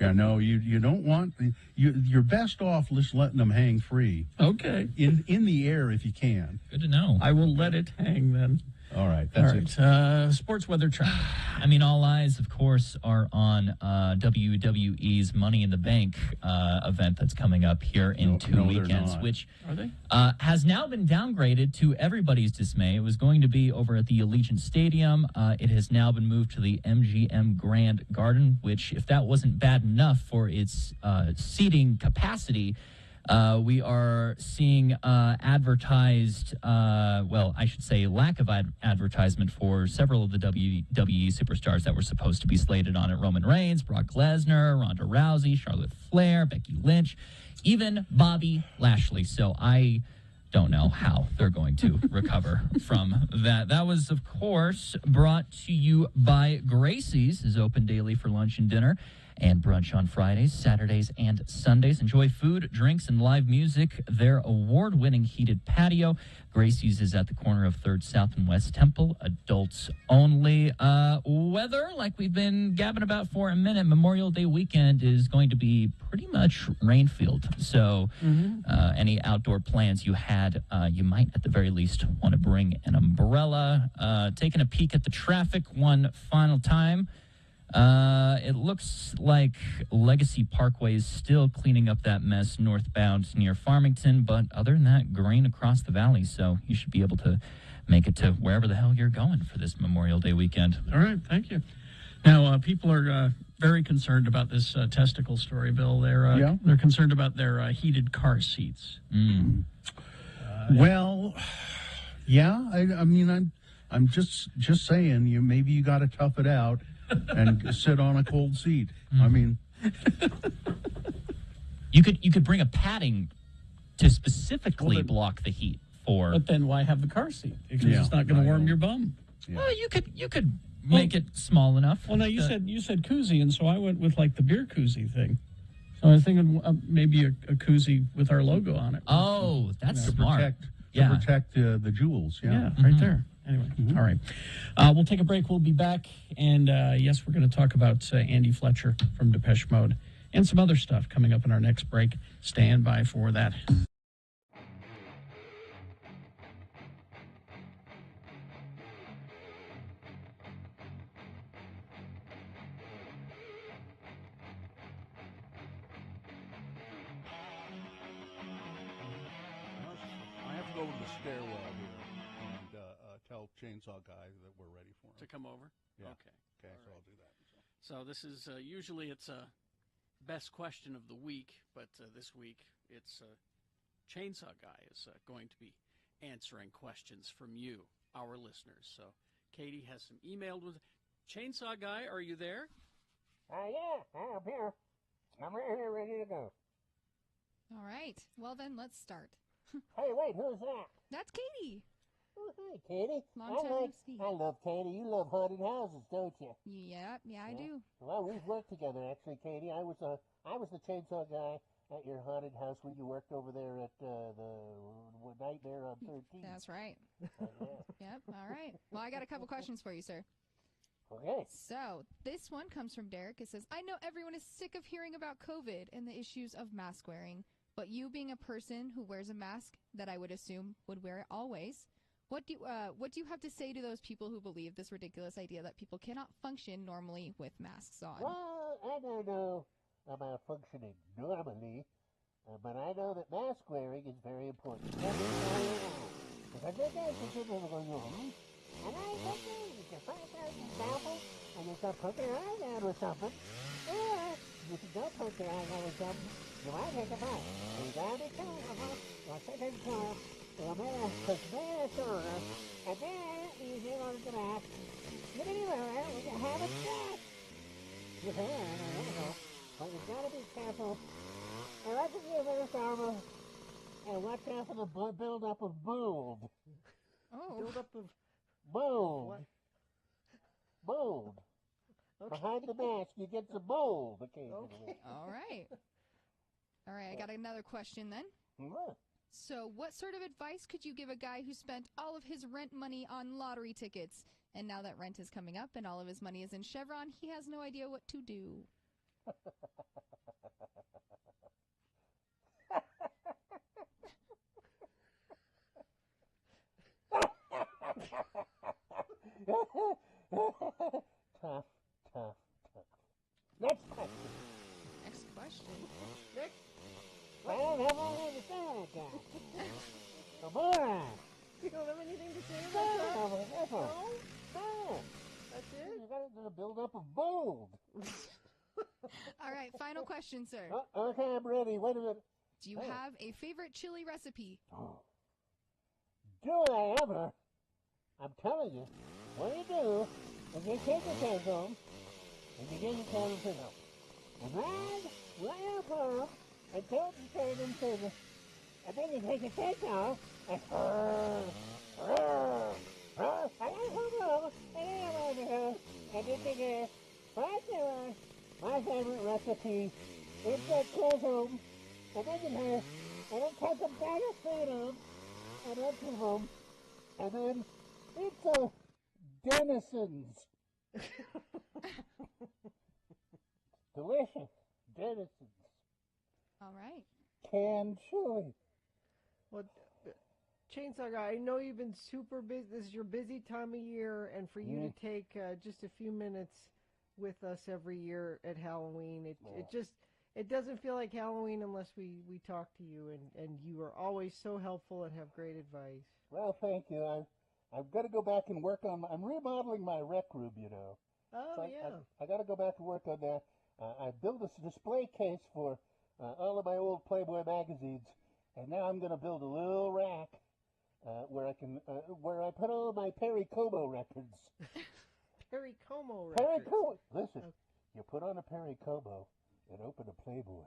no, you don't want you're best off just letting them hang free. Okay, in the air if you can. Good to know. I will let it hang then. All right, that's it. Sports weather traffic. I mean, all eyes, of course, are on WWE's Money in the Bank event that's coming up here in 2 weekends, which are they? Has now been downgraded to everybody's dismay. It was going to be over at the Allegiant Stadium. It has now been moved to the MGM Grand Garden, which, if that wasn't bad enough for its seating capacity, we are seeing advertised, I should say lack of advertisement for several of the WWE superstars that were supposed to be slated on it. Roman Reigns, Brock Lesnar, Ronda Rousey, Charlotte Flair, Becky Lynch, even Bobby Lashley. So I don't know how they're going to recover from that. That was, of course, brought to you by Gracie's, is open daily for lunch and dinner and brunch on Fridays, Saturdays, and Sundays. Enjoy food, drinks, and live music. Their award-winning heated patio. Gracie's is at the corner of 3rd South and West Temple. Adults only. Weather, like we've been gabbing about for a minute, Memorial Day weekend is going to be pretty much rain-filled. So any outdoor plans you had, you might at the very least want to bring an umbrella. Taking a peek at the traffic one final time. It looks like Legacy Parkway is still cleaning up that mess northbound near Farmington, but other than that, green across the valley, so you should be able to make it to wherever the hell you're going for this Memorial Day weekend. All right, thank you. Now, people are very concerned about this testicle story, Bill. They're concerned about their heated car seats. Well, yeah, I mean, I'm just saying, maybe you got to tough it out and sit on a cold seat. I mean, you could bring a padding to specifically block the heat for. But then why have the car seat? Because it's not going to warm your bum. Yeah. Well, you could make it small enough. Well, now you said koozie, and so I went with like the beer koozie thing. So I was thinking maybe a koozie with our logo on it. Oh, that's smart. To protect the jewels. Yeah, right there. Anyway, all right. We'll take a break. We'll be back. And, yes, we're going to talk about Andy Fletcher from Depeche Mode and some other stuff coming up in our next break. Stand by for that. I have to go the stairwell here and tell Chainsaw Guy that we're ready for him. To come over? Yeah. Okay. Okay, All so right. I'll do that. So this is usually it's a best question of the week, but this week it's Chainsaw Guy is going to be answering questions from you, our listeners. So Katie has some emailed with Chainsaw Guy. Are you there? Yeah, I'm here. I'm right here, ready to go. All right. Well, then let's start. Hey, wait, who's that? That's Katie. Oh, hi, Katie. Long time no see. I love Katie. You love haunted houses, don't you? Yeah, I do. Well, we've worked together, actually, Katie. I was the Chainsaw Guy at your haunted house when you worked over there at the Nightmare on 13th. That's right. Yeah. Yep. All right. Well, I got a couple questions for you, sir. Okay. So this one comes from Derek. It says, I know everyone is sick of hearing about COVID and the issues of mask wearing, but you being a person who wears a mask that I would assume would wear it always, what do you have to say to those people who believe this ridiculous idea that people cannot function normally with masks on? Well, I don't know about functioning normally, but I know that mask wearing is very important. Because I think that's the thing going on. And I think if you find out an example and you start poking your eye out with something, or if you don't poke your eye out with something, you might take a bite. So you gotta be careful. You'll sit in time. You'll put mask on, and then you get on the mask. Get anywhere, we can have a chat. You can, but you gotta be careful. And watch your first armor, and watch out for the build-up of mold. Oh. Build-up of mold. What? Mold. Okay. Behind the mask, you get some mold occasionally. Okay. All right. All right, I got another question then. What? So what sort of advice could you give a guy who spent all of his rent money on lottery tickets, and now that rent is coming up and all of his money is in Chevron, he has no idea what to do? Tough. Next question. Next question. Next. Well, how long have you said that? Come on. You don't have anything to say No, about that? no. No. That's it? You got to build up a mold. All right, final question, sir. Okay, I'm ready. Wait a minute. Do you have a favorite chili recipe? Do I ever? I'm telling you, what you do is you take your cans home, and you get your cans and fill. And then, lay up her, and tilt your cans and fill. And then you take your cans off, and and you take a my favorite recipe is that cans home, and then you have, and then take a bag of food on, and empty them, and then it's a Denison's. Delicious. Denison's. All right. Canned chili. Well, Chainsaw Guy, I know you've been super busy. This is your busy time of year, and for you to take just a few minutes with us every year at Halloween, it doesn't feel like Halloween unless we talk to you, and you are always so helpful and have great advice. Well, thank you. I've got to go back and work on. I'm remodeling my rec room, you know. Oh, so yeah. I got to go back and work on that. I built a display case for all of my old Playboy magazines, and now I'm going to build a little rack where I can where I put all my Perry Como records. Perry Como Perry records. Como. Listen, you put on a Perry Como and open a Playboy.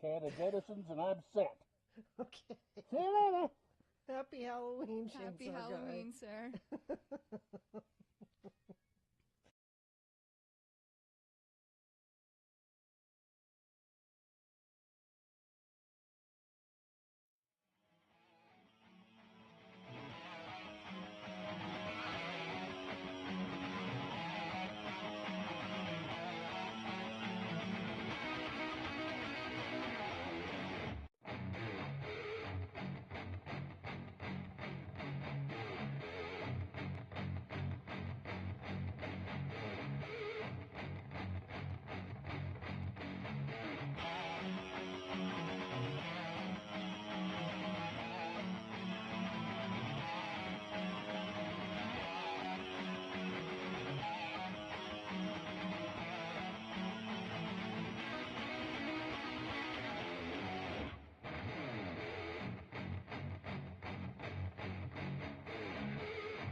Can of Denison's and I'm set. Okay. See you later. Happy Halloween, Happy Chainsaw Halloween, Guy. sir.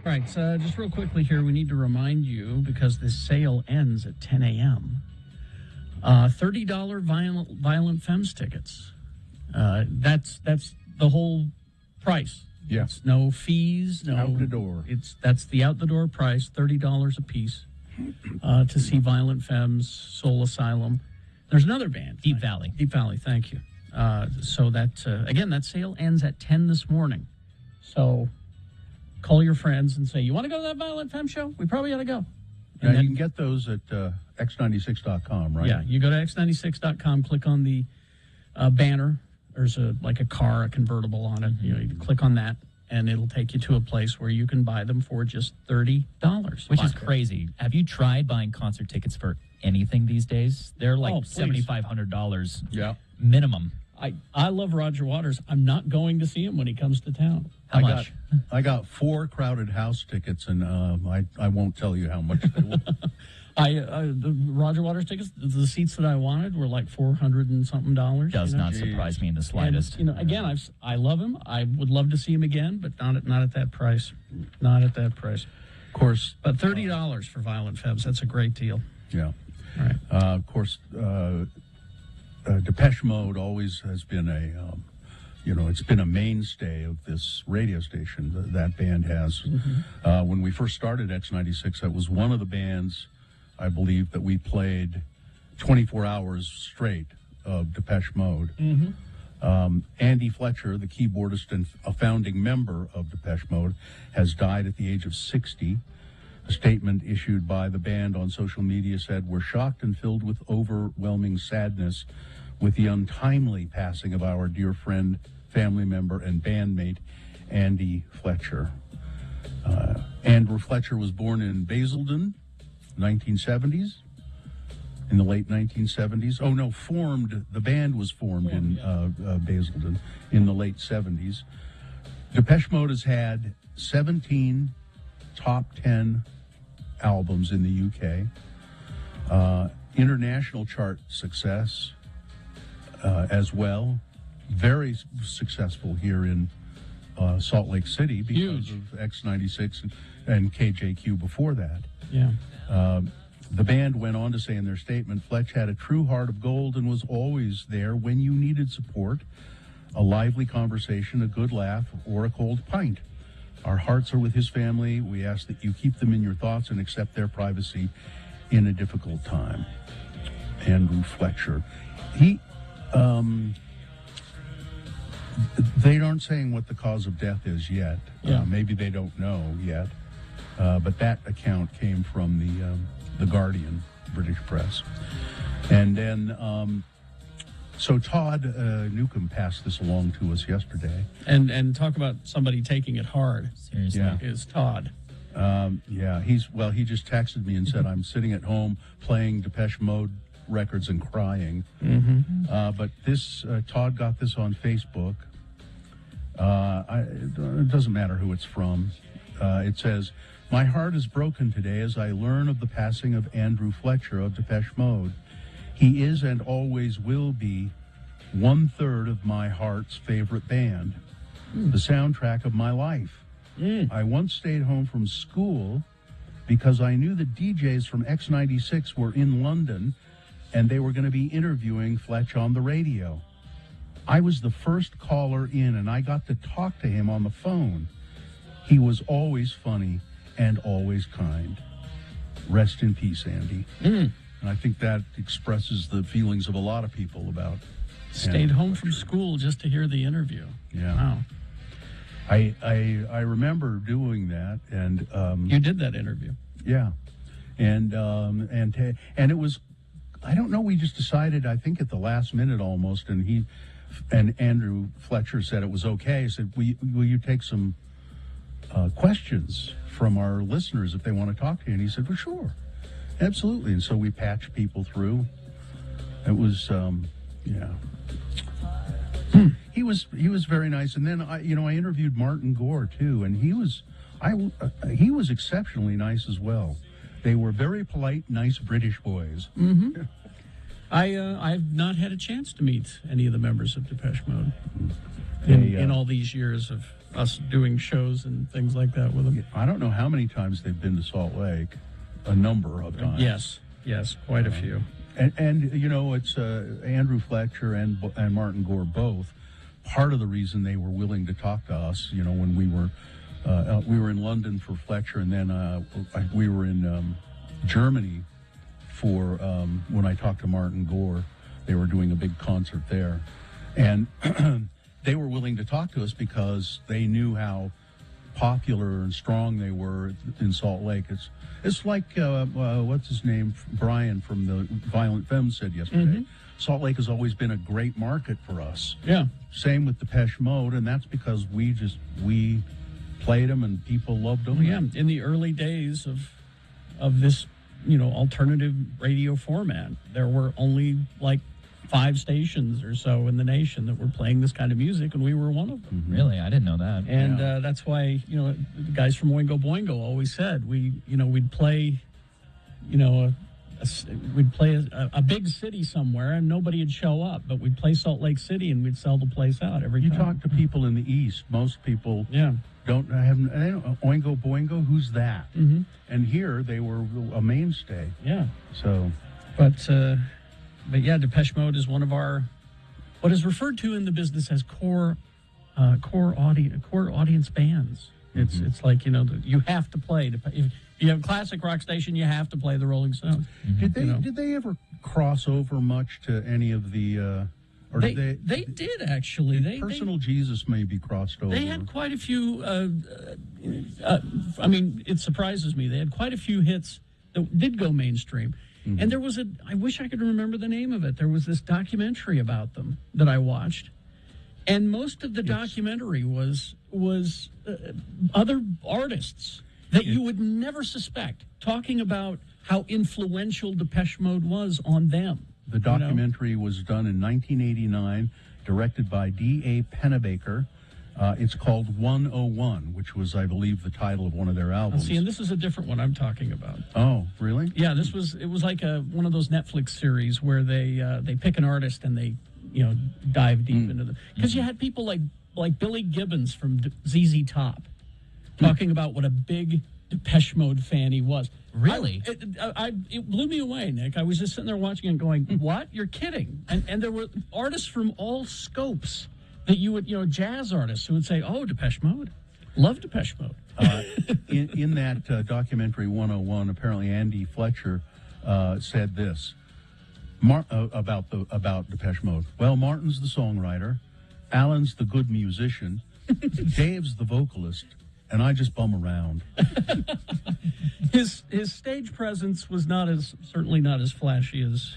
Right, so just real quickly here, we need to remind you, because this sale ends at 10 a.m., $30 Violent Femmes tickets. That's the whole price. Yeah. It's no fees. No, Out the door. That's the out-the-door price, $30 a piece, to see Violent Femmes, Soul Asylum. There's another band. Deep Valley. Deep Valley, thank you. So that, again, that sale ends at 10 this morning. So call your friends and say, you want to go to that Violent Femme show? We probably ought to go. And you can get those at x96.com, right? Yeah, you go to x96.com, click on the banner. There's a car, a convertible on it. You can click on that, and it'll take you to a place where you can buy them for just $30. Which is crazy. Have you tried buying concert tickets for anything these days? They're like $7,500 minimum. I love Roger Waters. I'm not going to see him when he comes to town. How much? I got 4 Crowded House tickets, and I won't tell you how much they were. The Roger Waters tickets, the seats that I wanted were like $400 and something. Does not surprise me in the slightest. And, again, I love him. I would love to see him again, but not at that price. Not at that price. Of course. But $30 for Violent Femmes, that's a great deal. Yeah. All right. Of course, Depeche Mode always has been it's been a mainstay of this radio station. That band has. Mm-hmm. When we first started X96, that was one of the bands, I believe, that we played 24 hours straight of Depeche Mode. Mm-hmm. Andy Fletcher, the keyboardist and a founding member of Depeche Mode, has died at the age of 60. A statement issued by the band on social media said, "We're shocked and filled with overwhelming sadness with the untimely passing of our dear friend, family member, and bandmate, Andy Fletcher." Andrew Fletcher was born in Basildon, 1970s, in the late 1970s. Oh, no, the band was formed in Basildon in the late 70s. Depeche Mode has had 17 top 10 albums in the UK, international chart success as well. Very successful here in Salt Lake City because of X96 and KJQ before that. Yeah. The band went on to say in their statement, "Fletch had a true heart of gold and was always there when you needed support, a lively conversation, a good laugh, or a cold pint. Our hearts are with his family. We ask that you keep them in your thoughts and accept their privacy in a difficult time." Andrew Fletcher. They aren't saying what the cause of death is yet. Yeah. Maybe they don't know yet. But that account came from the Guardian, British press. And then, so Todd Newcomb passed this along to us yesterday. And talk about somebody taking it hard. Seriously. Yeah. Is Todd. He just texted me and said, "I'm sitting at home playing Depeche Mode records and crying." Mm-hmm. But this, Todd got this on Facebook. It doesn't matter who it's from. It says, "My heart is broken today as I learn of the passing of Andrew Fletcher of Depeche Mode. He is and always will be 1/3 of my heart's favorite band, the soundtrack of my life. I once stayed home from school because I knew the DJs from X96 were in London and they were going to be interviewing Fletch on the radio. I was the first caller in and I got to talk to him on the phone. He was always funny and always kind. Rest in peace, Andy." And I think that expresses the feelings of a lot of people about Stayed home from school just to hear the interview. Yeah. Wow. I remember doing that, and you did that interview. Yeah, and it was, I don't know. We just decided, I think at the last minute almost, and Andrew Fletcher said it was okay. He said, "Will you take some questions from our listeners if they want to talk to you?" And he said, "Well, sure, absolutely." And so we patched people through. It was, yeah. He was very nice, and then I interviewed Martin Gore too, and he was exceptionally nice as well. They were very polite, nice British boys. Mm-hmm. I've not had a chance to meet any of the members of Depeche Mode. in all these years of us doing shows and things like that with them. I don't know how many times they've been to Salt Lake. A number of times. Yes, quite a few. And you know, it's Andrew Fletcher and Martin Gore both. Part of the reason they were willing to talk to us, you know, when we were in London for Fletcher, and then we were in Germany for when I talked to Martin Gore. They were doing a big concert there, and they were willing to talk to us because they knew how popular and strong they were in Salt Lake. It's like what's his name, Brian from the Violent Femmes said yesterday. Mm-hmm. Salt Lake has always been a great market for us. Yeah. Same with Depeche Mode, and that's because we played them and people loved them. Yeah, in the early days of this, you know, alternative radio format, there were only like 5 stations or so in the nation that were playing this kind of music, and we were one of them. Mm-hmm. Really? I didn't know that. And that's why, you know, the guys from Oingo Boingo always said we'd play, you know, we'd play a big city somewhere and nobody would show up, but we'd play Salt Lake City and we'd sell the place out every time. You talk to people in the East, most people don't Oingo Boingo, who's that? Mm-hmm. And here they were a mainstay. Yeah. So, but yeah, Depeche Mode is one of our, what is referred to in the business as core audience bands. It's like, you know, you have to play. If you have a classic rock station, you have to play the Rolling Stones. Mm-hmm. Did they ever cross over much to any of the? Or they did actually. Personal Jesus maybe crossed over. They had quite a few. I mean, it surprises me. They had quite a few hits that did go mainstream. Mm-hmm. And there was I wish I could remember the name of it. There was this documentary about them that I watched. And most of the documentary was other artists that you would never suspect talking about how influential Depeche Mode was on them. The documentary was done in 1989, directed by D.A. Pennebaker. It's called 101, which was, I believe, the title of one of their albums. See, and this is a different one I'm talking about. Oh, really? Yeah, it was like one of those Netflix series where they pick an artist and they, you know, dive deep into them. Because you had people like Billy Gibbons from ZZ Top talking about what a big Depeche Mode fan he was. Really? It blew me away, Nick. I was just sitting there watching and going, what? You're kidding. And there were artists from all scopes that you would, you know, jazz artists who would say, oh, Depeche Mode. Love Depeche Mode. In that documentary 101, apparently Andy Fletcher said this about Depeche Mode. Well, Martin's the songwriter, Alan's the good musician, Dave's the vocalist, and I just bum around. His stage presence was certainly not as flashy as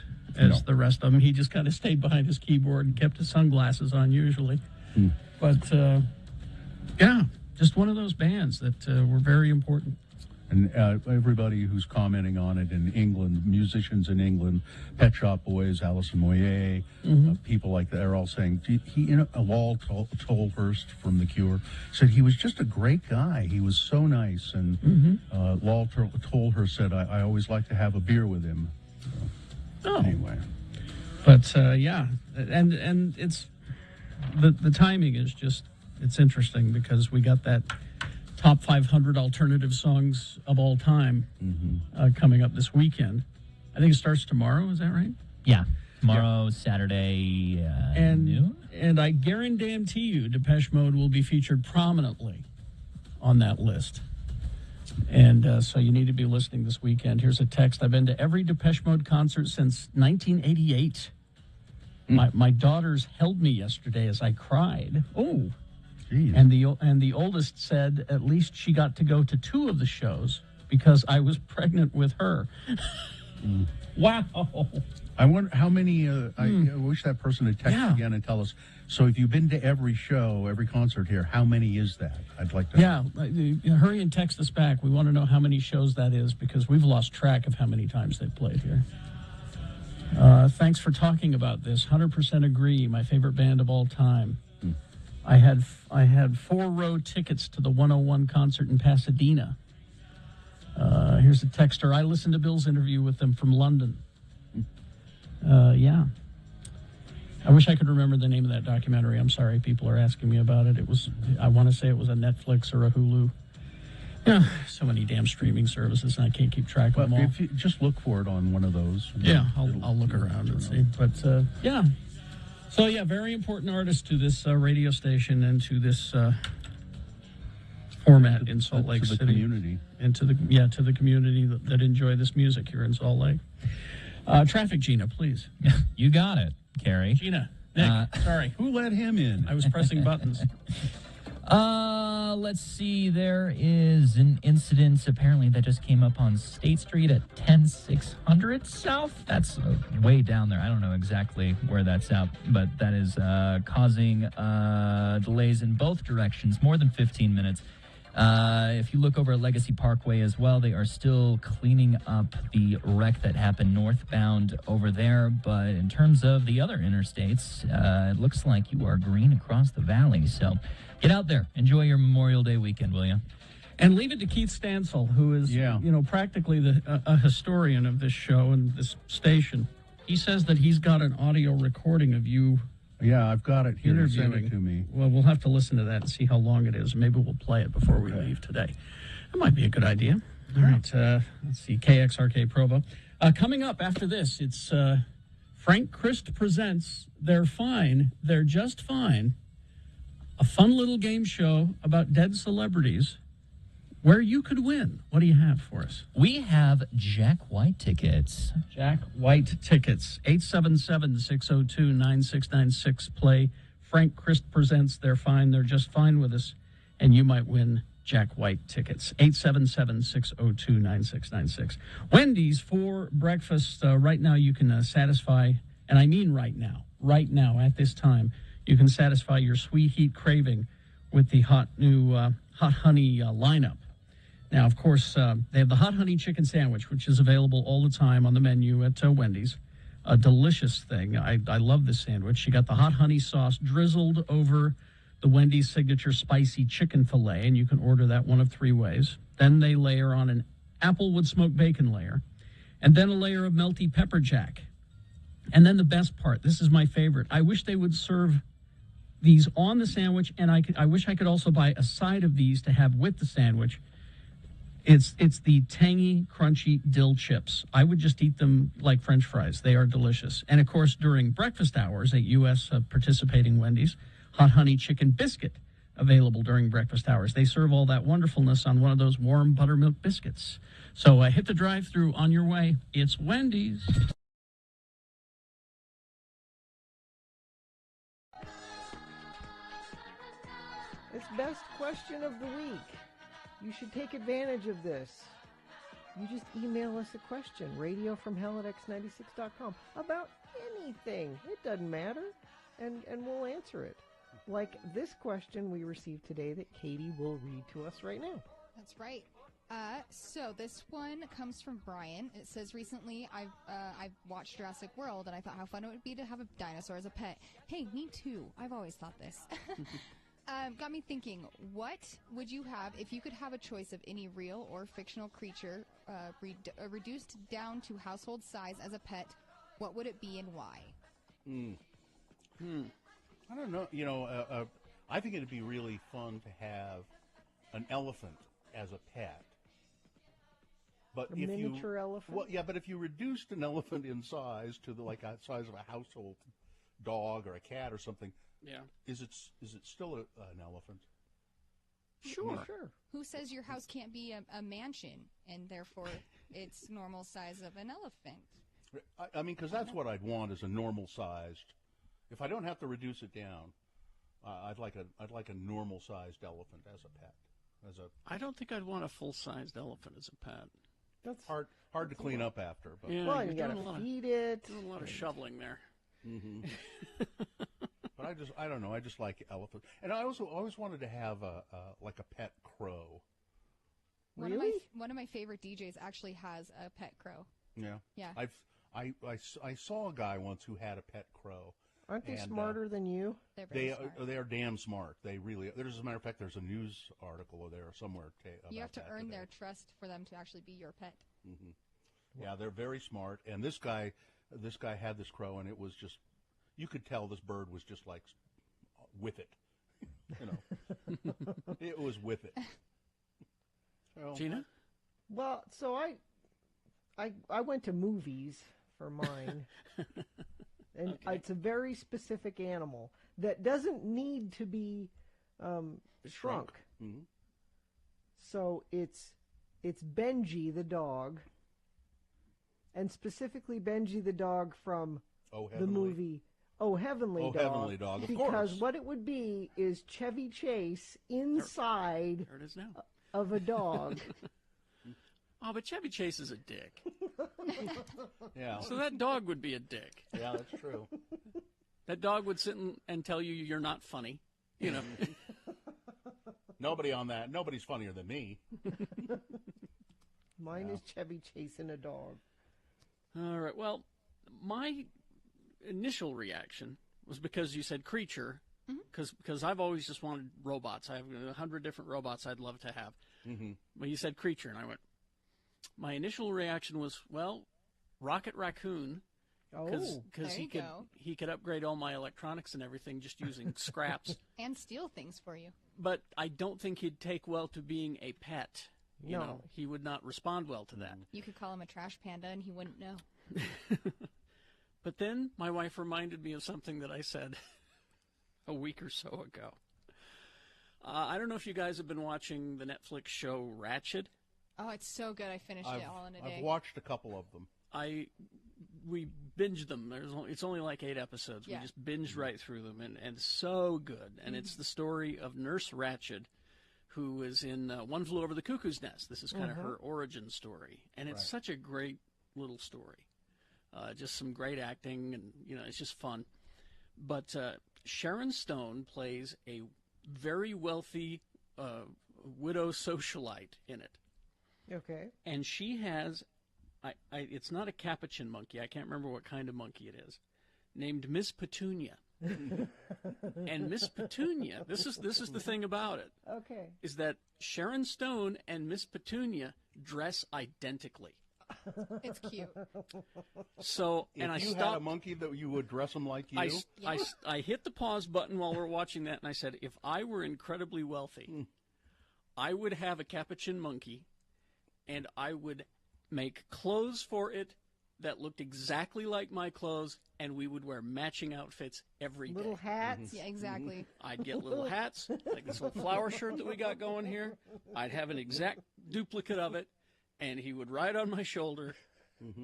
the rest of them. He just kind of stayed behind his keyboard and kept his sunglasses on usually. But yeah, just one of those bands that were very important. And everybody who's commenting on it in England, musicians in England, Pet Shop Boys, Alison Moyet, people like that are all saying, Lol Tolhurst from The Cure said he was just a great guy. He was so nice. And Lol Tolhurst said, I always like to have a beer with him. Anyway. But yeah, and it's the timing is just, it's interesting because we got that top 500 alternative songs of all time coming up this weekend. I think it starts tomorrow. Is that right? Yeah. Tomorrow, Saturday noon. And I guarantee you Depeche Mode will be featured prominently on that list. And so you need to be listening this weekend. Here's a text. I've been to every Depeche Mode concert since 1988. My daughters held me yesterday as I cried. Oh. Jeez. And the oldest said at least she got to go to 2 of the shows because I was pregnant with her. Wow. I wonder how many, I wish that person would text again and tell us. So if you've been to every show, every concert here, how many is that? I'd like to know. Yeah, hurry and text us back. We want to know how many shows that is because we've lost track of how many times they've played here. Thanks for talking about this. 100% agree. My favorite band of all time. I had 4-row tickets to the 101 concert in Pasadena. Here's a texter. I listened to Bill's interview with them from London. Yeah. wish I could remember the name of that documentary. I'm sorry, people are asking me about it. I want to say it was a Netflix or a Hulu. Yeah, so many damn streaming services, and I can't keep track of them all. If you just look for it on one of those. Yeah, I'll look around and see. But, yeah. So, yeah, very important artist to this radio station and to this format in Salt Lake City. To the community. And to the community that enjoy this music here in Salt Lake. Traffic, Gina, please. You got it, Carrie. Gina, Nick, sorry. Who let him in? I was pressing buttons. Let's see. There is an incident apparently that just came up on State Street at 10600 South. That's way down there. I don't know exactly where that's at, but that is causing delays in both directions, more than 15 minutes. If you look over at Legacy Parkway as well, they are still cleaning up the wreck that happened northbound over there. But in terms of the other interstates, it looks like you are green across the valley. So get out there. Enjoy your Memorial Day weekend, will you? And leave it to Keith Stansel, who is, practically a historian of this show and this station. He says that he's got an audio recording of you. Yeah, I've got it here. Send it to me. Well, we'll have to listen to that and see how long it is. Maybe we'll play it before we leave today. That might be a good idea. All right, let's see, KXRK Provo. Coming up after this, it's Frank Christ presents They're Fine, They're Just Fine, a fun little game show about dead celebrities where you could win. What do you have for us? We have Jack White tickets. Jack White tickets. 877-602-9696. Play Frank Christ presents They're Fine, They're Just Fine with us, and you might win Jack White tickets. 877-602-9696. Wendy's for breakfast. Right now you can satisfy, and I mean right now at this time, you can satisfy your sweet heat craving with the hot new Hot Honey lineup. Now, of course, they have the Hot Honey Chicken Sandwich, which is available all the time on the menu at Wendy's. A delicious thing. I love this sandwich. You got the hot honey sauce drizzled over the Wendy's signature spicy chicken filet, and you can order that one of three ways. Then they layer on an applewood smoked bacon layer, and then a layer of melty pepper jack. And then the best part, this is my favorite. I wish they would serve these on the sandwich, and I wish I could also buy a side of these to have with the sandwich. It's the tangy, crunchy dill chips. I would just eat them like French fries. They are delicious. And, of course, during breakfast hours at U.S. Participating Wendy's, Hot Honey Chicken Biscuit available during breakfast hours. They serve all that wonderfulness on one of those warm buttermilk biscuits. So hit the drive-thru on your way. It's Wendy's. It's best question of the week. You should take advantage of this. You just email us a question, radiofromhell@x96.com, about anything. It doesn't matter, and we'll answer it. Like this question we received today that Katie will read to us right now. That's right. So this one comes from Brian. It says, recently I've watched Jurassic World, and I thought how fun it would be to have a dinosaur as a pet. Hey, me too. I've always thought this. Got me thinking, what would you have if you could have a choice of any real or fictional creature reduced down to household size as a pet? What would it be and why? I don't know. I think it'd be really fun to have an elephant as a pet. But a miniature elephant? Well, yeah, but if you reduced an elephant in size to the size of a household dog or a cat or something, yeah, is it still an elephant? Sure. Who says your house can't be a mansion and therefore it's normal size of an elephant? I mean, because that's what I'd want is a normal sized. If I don't have to reduce it down, I'd like a normal sized elephant as a pet. I don't think I'd want a full sized elephant as a pet. That's hard to clean up after. But. Yeah, well, you gotta feed it. Doing a lot of shoveling there. Mm-hmm. But I don't know. I just like elephants, and I also always wanted to have a pet crow. Really? One of my favorite DJs actually has a pet crow. Yeah. Yeah. I saw a guy once who had a pet crow. Aren't they smarter than you? They are damn smart. They really. There's, as a matter of fact, there's a news article there somewhere. About you have to earn today. their trust for them to actually be your pet. Mm-hmm. Yeah, they're very smart. And this guy had this crow, and it was you could tell this bird was just like with it. You know, it was with it. So, Gina? Well, so I went to movies for mine. And it's a very specific animal that doesn't need to be shrunk. Mm-hmm. So it's Benji the dog, and specifically Benji the dog from the movie Oh Heavenly Dog. Heavenly Dog, of course. Because what it would be is Chevy Chase inside There it is now. of a dog. Oh, but Chevy Chase is a dick. Yeah. So that dog would be a dick. Yeah, that's true. That dog would sit and tell you you're not funny. You know. Nobody's funnier than me. Mine is Chevy chasing a dog. All right. Well, my initial reaction was because you said creature, because I've always just wanted robots. I have 100 different robots I'd love to have. Mm-hmm. But you said creature, and I went. My initial reaction was, well, Rocket Raccoon, because he could upgrade all my electronics and everything just using scraps. And steal things for you. But I don't think he'd take well to being a pet. You No. know, he would not respond well to that. You could call him a trash panda and he wouldn't know. But then my wife reminded me of something that I said a week or so ago. I don't know if you guys have been watching the Netflix show Ratched. Oh, it's so good. I finished it all in a day. I've watched a couple of them. We binged them. It's only like 8 episodes. Yeah. We just binged right through them, and so good. And it's the story of Nurse Ratched, who is in One Flew Over the Cuckoo's Nest. This is kind of her origin story, and it's such a great little story. Just some great acting, and it's just fun. But Sharon Stone plays a very wealthy widow socialite in it. Okay. And she has, it's not a capuchin monkey. I can't remember what kind of monkey it is. Named Miss Petunia. And Miss Petunia, this is the thing about it. Okay. Is that Sharon Stone and Miss Petunia dress identically. It's cute. So, If and I you stopped. had a monkey that you would dress him like you. I hit the pause button while we're watching that, and I said, if I were incredibly wealthy, I would have a capuchin monkey, and I would make clothes for it that looked exactly like my clothes, and we would wear matching outfits every day. Little hats. Yeah, exactly. I'd get little hats, like this little flower shirt that we got going here. I'd have an exact duplicate of it, and he would ride on my shoulder.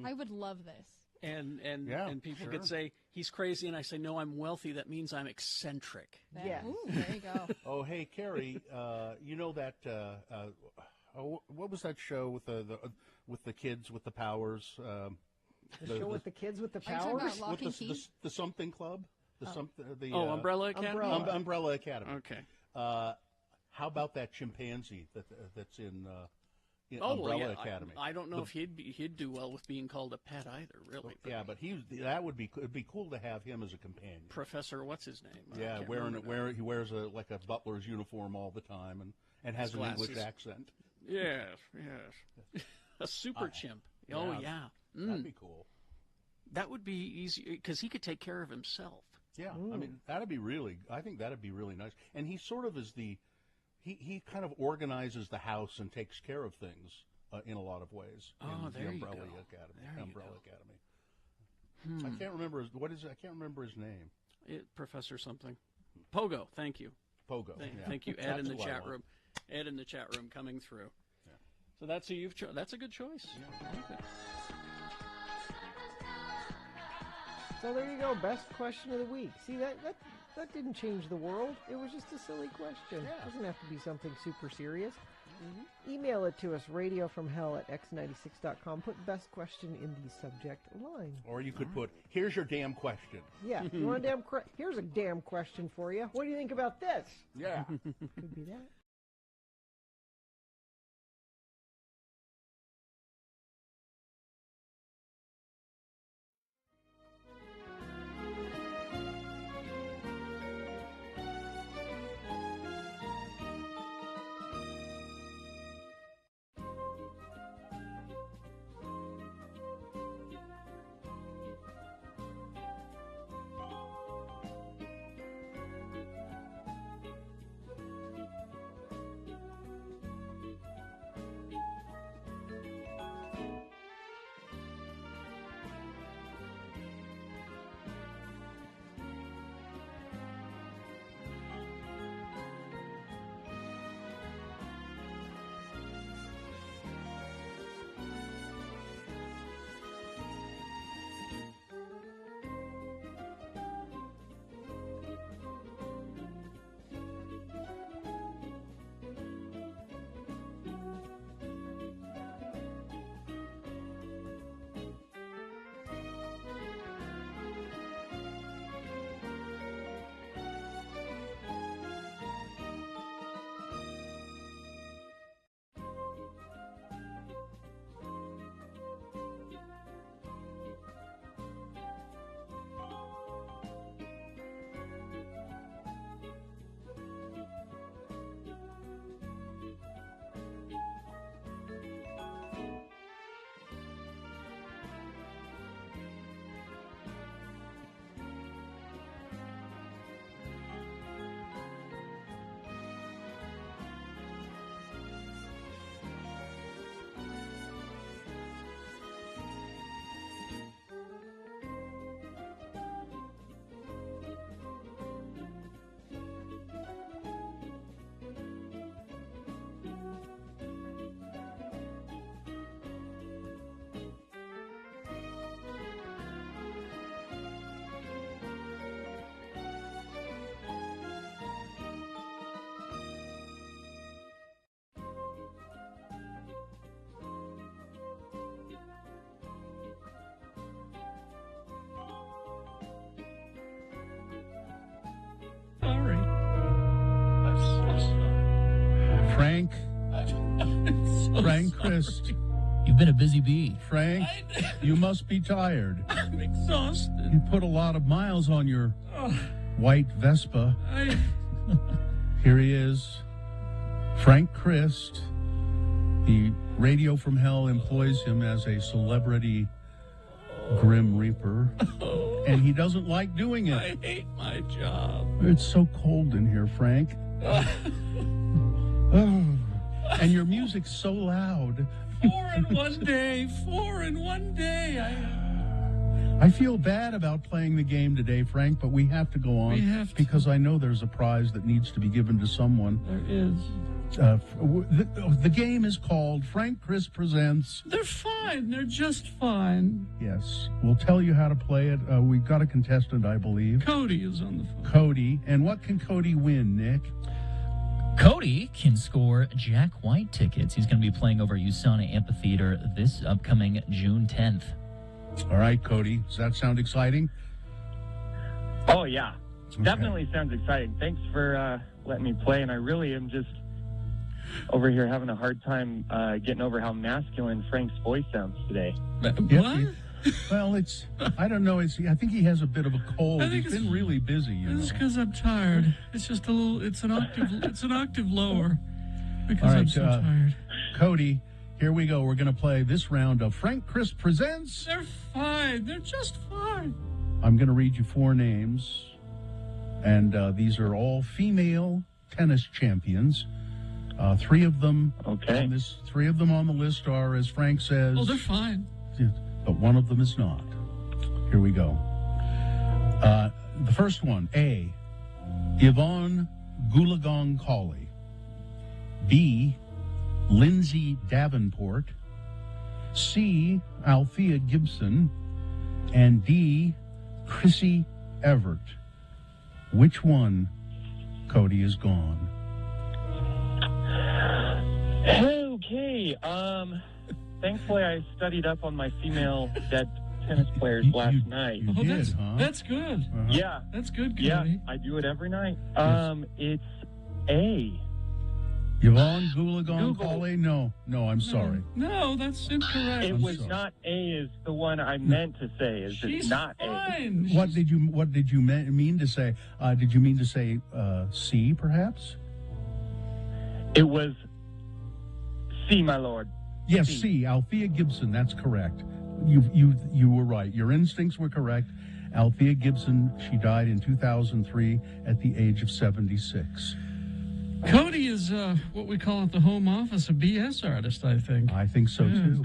I would love this. And people sure. could say, he's crazy, and I say, no, I'm wealthy. That means I'm eccentric. Yes. Ooh, there you go. Oh, hey, Carrie, you know that, what was that show with the kids with the powers? The show with the kids with the Are you talking powers? about Lock and Key? The something club? Umbrella Academy? Umbrella Academy. Okay. How about that chimpanzee that's in Umbrella Academy? I don't know if he'd do well with being called a pet either, really. Yeah, but it'd be cool to have him as a companion. Professor, what's his name? Yeah, he wears a butler's uniform all the time and has an English accent. Yes. A super chimp. Oh, yeah. That'd be cool. That would be easy, because he could take care of himself. Yeah, I mean, I think that'd be really nice. And he sort of is he kind of organizes the house and takes care of things in a lot of ways. Oh, in there the you Umbrella go. Academy. Umbrella Academy. I can't remember I can't remember his name. Professor something. Pogo, thank you. Pogo. Thank you, Ed, in the chat room. Ed in the chat room coming through. Yeah. So that's who you've chosen. That's a good choice. Yeah. I like it. So there you go. Best question of the week. See, that didn't change the world. It was just a silly question. It doesn't have to be something super serious. Email it to us, radiofromhell@x96.com. Put best question in the subject line. Or you could put, here's your damn question. Yeah. You want a here's a damn question for you. What do you think about this? Yeah. Could be that. Frank. Frank Christ. You've been a busy bee. Frank, you must be tired. I'm exhausted. You put a lot of miles on your white Vespa. Here he is, Frank Christ. The Radio from Hell employs him as a celebrity Grim Reaper, and he doesn't like doing it. I hate my job. It's so cold in here, Frank. And your music's so loud. 4 in 1 day. 4 in 1 day. I feel bad about playing the game today, Frank, but we have to go on. We have to. Because I know there's a prize that needs to be given to someone. There is. The game is called Frank Chris Presents. They're fine. They're just fine. Yes. We'll tell you how to play it. We've got a contestant, I believe. Cody is on the phone. Cody. And what can Cody win, Nick? Cody can score Jack White tickets. He's going to be playing over at USANA Amphitheater this upcoming June 10th. All right, Cody. Does that sound exciting? Oh, yeah. Okay. Definitely sounds exciting. Thanks for letting me play. And I really am just over here having a hard time getting over how masculine Frank's voice sounds today. What? Well, I don't know. I think he has a bit of a cold. He's been really busy, you know. It's because I'm tired. It's just a little, it's an octave lower. Because All right, I'm so tired. Cody, here we go. We're going to play this round of Frank Chris Presents. They're fine. They're just fine. I'm going to read you 4 names, and these are all female tennis champions. 3 of them. Okay. 3 of them on the list are, as Frank says. Oh, they're fine. But one of them is not. Here we go. The first one, A, Yvonne Goolagong Cawley. B, Lindsay Davenport. C, Althea Gibson. And D, Chrissy Everett. Which one, Cody, is gone? Okay. Thankfully, I studied up on my female dead tennis players last night. You did, huh? That's good. Uh-huh. Yeah. That's good, Cody. Yeah, I do it every night. It's A. Yvonne Goolagong Cawley? No, I'm sorry. No, that's incorrect. It was not A is the one I meant to say. It's not fine. A. What did you mean to say? Did you mean to say C, perhaps? It was C, my lord. Yes, C. Althea Gibson. That's correct. You were right. Your instincts were correct. Althea Gibson. She died in 2003 at the age of 76. Cody is what we call at the home office a BS artist, I think. I think so too.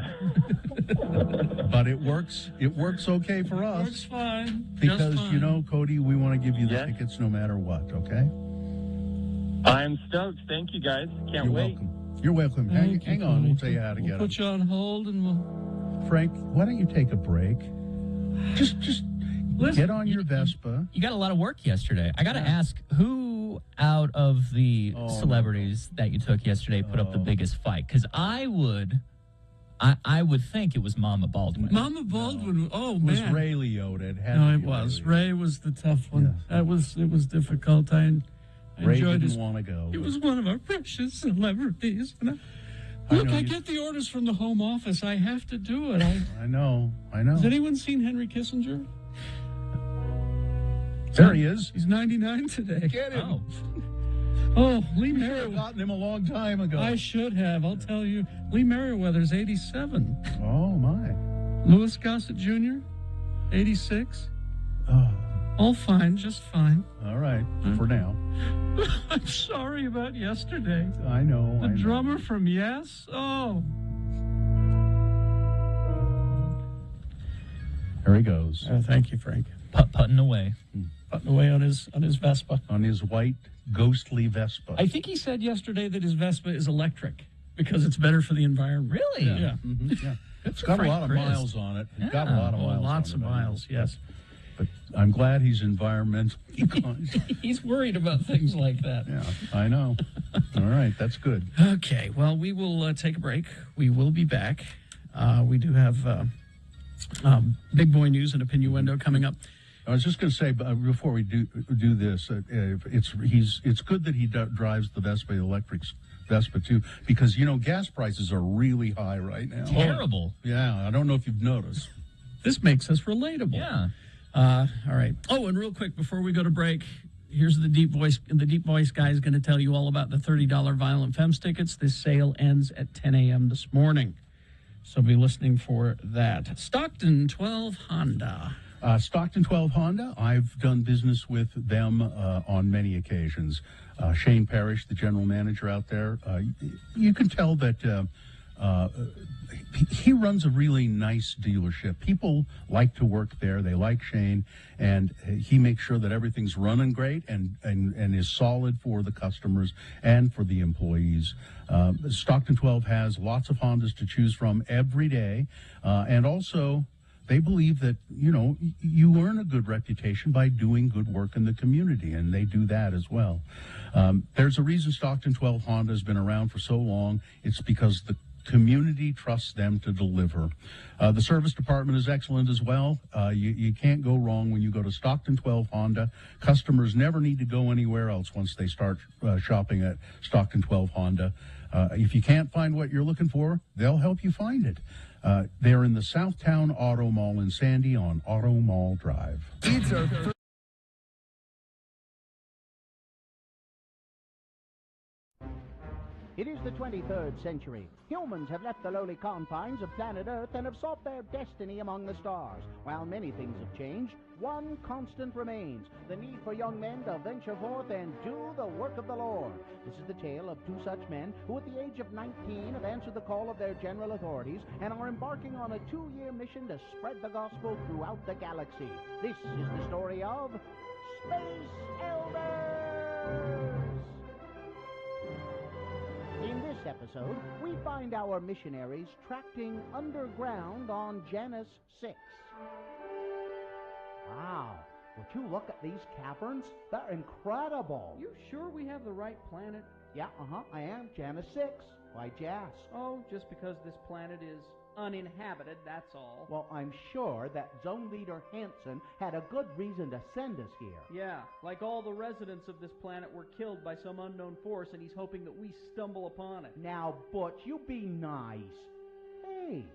But it works. It works okay for us. Works fine. Because Just fine. you know, Cody, we want to give you the tickets no matter what. Okay. I'm stoked. Thank you, guys. Can't wait. Welcome. You're welcome. Hang on. We'll tell you how to get Put you on hold and we'll. Frank, why don't you take a break? Just Listen, get on your Vespa. You got a lot of work yesterday. I got to ask, who out of the celebrities that you took yesterday put up the biggest fight? Because I would think it was Mama Baldwin. Mama Baldwin. Oh It was man. Ray Liotta. No, it was. Ray was the tough one. It was difficult. I Ray enjoyed didn't want to go. He was one of our precious celebrities. And I get the orders from the home office. I have to do it. I know. Has anyone seen Henry Kissinger? There he is. He's 99 today. Get him. Oh, Lee You should have Merriweather. gotten him a long time ago. I should have. I'll tell you. Lee Merriweather's 87. Oh, my. Louis Gossett Jr., 86. All fine, just fine. All right, for now. I'm sorry about yesterday. I know. The drummer from Yes? Oh. There he goes. Thank you, Frank. Putting away. Putting away on his Vespa. On his white, ghostly Vespa. I think he said yesterday that his Vespa is electric because it's better for the environment. Really? Yeah. Yeah. It's for got a Frank lot of Chris. miles on it. It's got a lot of miles lots on of it. miles, yes. But I'm glad he's environmentally conscious. He's worried about things like that. Yeah, I know. All right, that's good. Okay, well, we will take a break. We will be back. We do have big boy news and opinion window coming up. I was just going to say before we do this, it's good that he drives the Vespa electric Vespa too, because gas prices are really high right now. Terrible. Yeah, I don't know if you've noticed. This makes us relatable. Yeah. All right. Oh, and real quick before we go to break, here's the Deep Voice. The Deep Voice guy is going to tell you all about the $30 Violent Femmes tickets. This sale ends at 10 a.m. this morning, so be listening for that. Stockton 12 Honda. Stockton 12 Honda, I've done business with them on many occasions. Shane Parrish, the general manager out there, you can tell that he runs a really nice dealership. People like to work there. They like Shane, and he makes sure that everything's running great and is solid for the customers and for the employees. Stockton 12 has lots of Hondas to choose from every day, and also they believe that, you earn a good reputation by doing good work in the community, and they do that as well. There's a reason Stockton 12 Honda has been around for so long. It's because the community trusts them to deliver. The service department is excellent as well. You can't go wrong when you go to Stockton 12 Honda. Customers never need to go anywhere else once they start shopping at Stockton 12 Honda. If you can't find what you're looking for, they'll help you find it. They're in the Southtown Auto Mall in Sandy on Auto Mall Drive. It is the 23rd century. Humans have left the lowly confines of planet Earth and have sought their destiny among the stars. While many things have changed, one constant remains: the need for young men to venture forth and do the work of the Lord. This is the tale of two such men who, at the age of 19, have answered the call of their general authorities and are embarking on a 2-year mission to spread the gospel throughout the galaxy. This is the story of Space Elders. In this episode, we find our missionaries tracting underground on Janus 6. Wow, would you look at these caverns? They're incredible. You sure we have the right planet? Yeah, I am. Janus 6. Why Jas? Oh, just because this planet is uninhabited, that's all. Well, I'm sure that Zone Leader Hansen had a good reason to send us here. Yeah, like all the residents of this planet were killed by some unknown force, and he's hoping that we stumble upon it. Now, Butch, you be nice. Hey,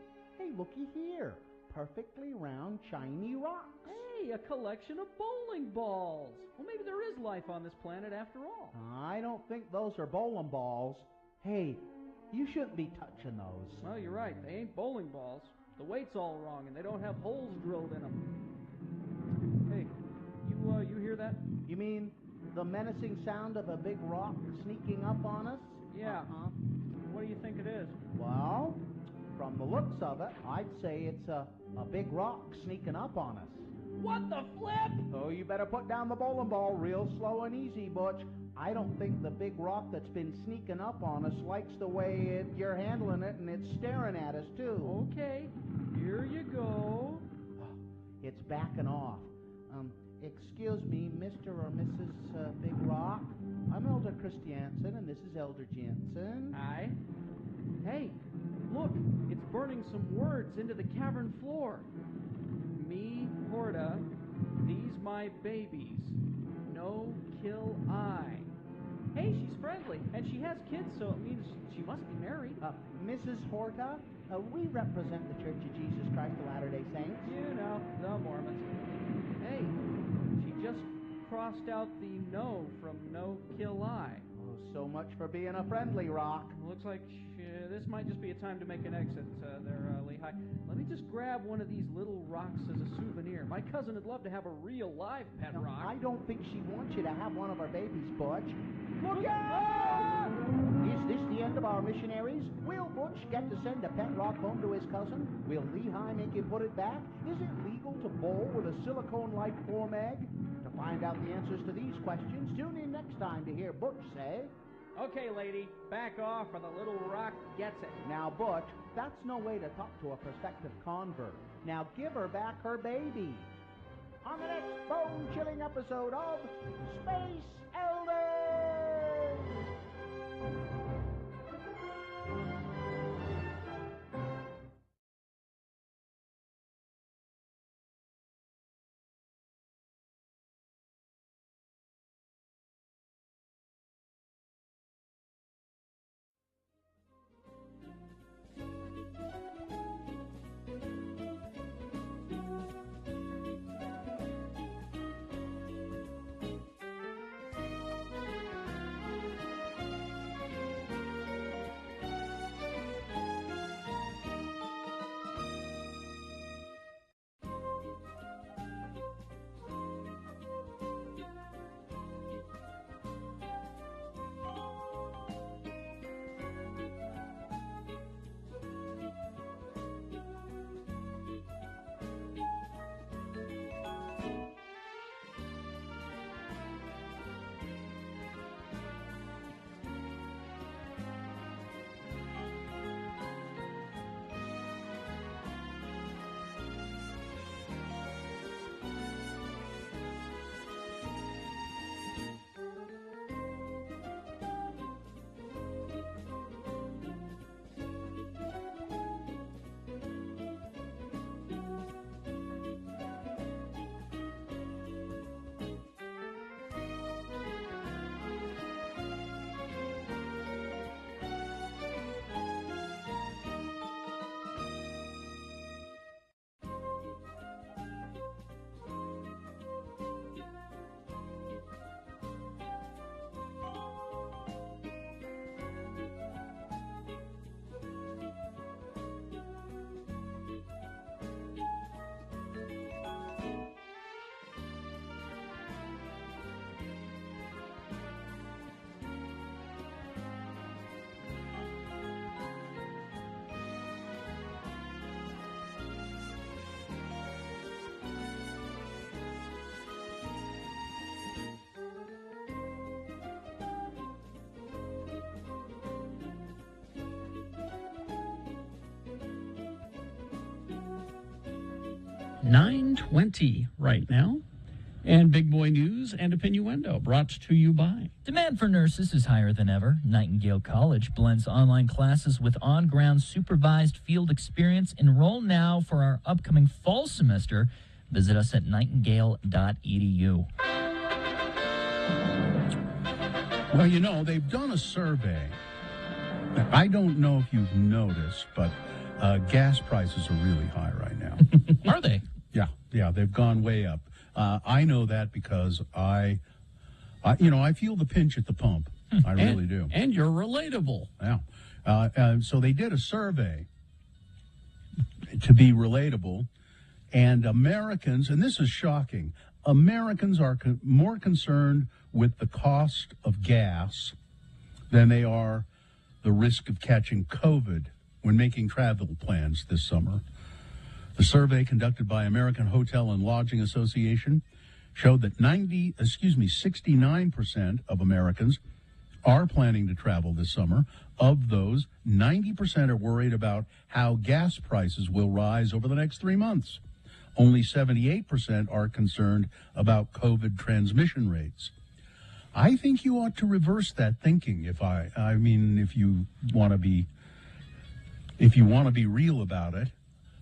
looky here. Perfectly round, shiny rocks. Hey, a collection of bowling balls. Well, maybe there is life on this planet after all. I don't think those are bowling balls. Hey, you shouldn't be touching those. Well, you're right. They ain't bowling balls. The weight's all wrong, and they don't have holes drilled in them. Hey, you hear that? You mean the menacing sound of a big rock sneaking up on us? Yeah. What do you think it is? Well, from the looks of it, I'd say it's a big rock sneaking up on us. What the flip? Oh, you better put down the bowling ball real slow and easy, Butch. I don't think the big rock that's been sneaking up on us likes the way you're handling it, and it's staring at us, too. Okay, here you go. It's backing off. Excuse me, Mr. or Mrs. Big Rock. I'm Elder Christiansen, and this is Elder Jensen. Hi. Hey, look, it's burning some words into the cavern floor. Me, Horta, these my babies. No kill I. Hey, she's friendly, and she has kids, so it means she must be married. Mrs. Horta, we represent the Church of Jesus Christ of Latter-day Saints. You know, the Mormons. Hey, she just crossed out the no from no kill I. Oh, so much for being a friendly rock. Looks like this might just be a time to make an exit there, Lehigh. Let me just grab one of these little rocks as a souvenir. My cousin would love to have a real live pet rock. I don't think she wants you to have one of our babies, Butch. Look out! Is this the end of our missionaries? Will Butch get to send a pet rock home to his cousin? Will Lehigh make him put it back? Is it legal to bowl with a silicone life form egg? To find out the answers to these questions, tune in next time to hear Butch say... Okay, lady, back off or the little rock gets it. Now, Butch, that's no way to talk to a prospective convert. Now give her back her baby. On the next bone-chilling episode of Space Elders! 9:20 right now. And Big Boy News and Opinioendo brought to you by... Demand for nurses is higher than ever. Nightingale College blends online classes with on-ground supervised field experience. Enroll now for our upcoming fall semester. Visit us at nightingale.edu. Well, you know, they've done a survey. I don't know if you've noticed, but gas prices are really high right now. Are they? Yeah, they've gone way up. I know that because I feel the pinch at the pump. I really do. And you're relatable. Yeah. So they did a survey to be relatable, and Americans, and this is shocking, Americans are more concerned with the cost of gas than they are the risk of catching COVID when making travel plans this summer. The survey conducted by American Hotel and Lodging Association showed that 69% of Americans are planning to travel this summer. Of those, 90% are worried about how gas prices will rise over the next 3 months. Only 78% are concerned about COVID transmission rates. I think you ought to reverse that thinking if you want to be real about it.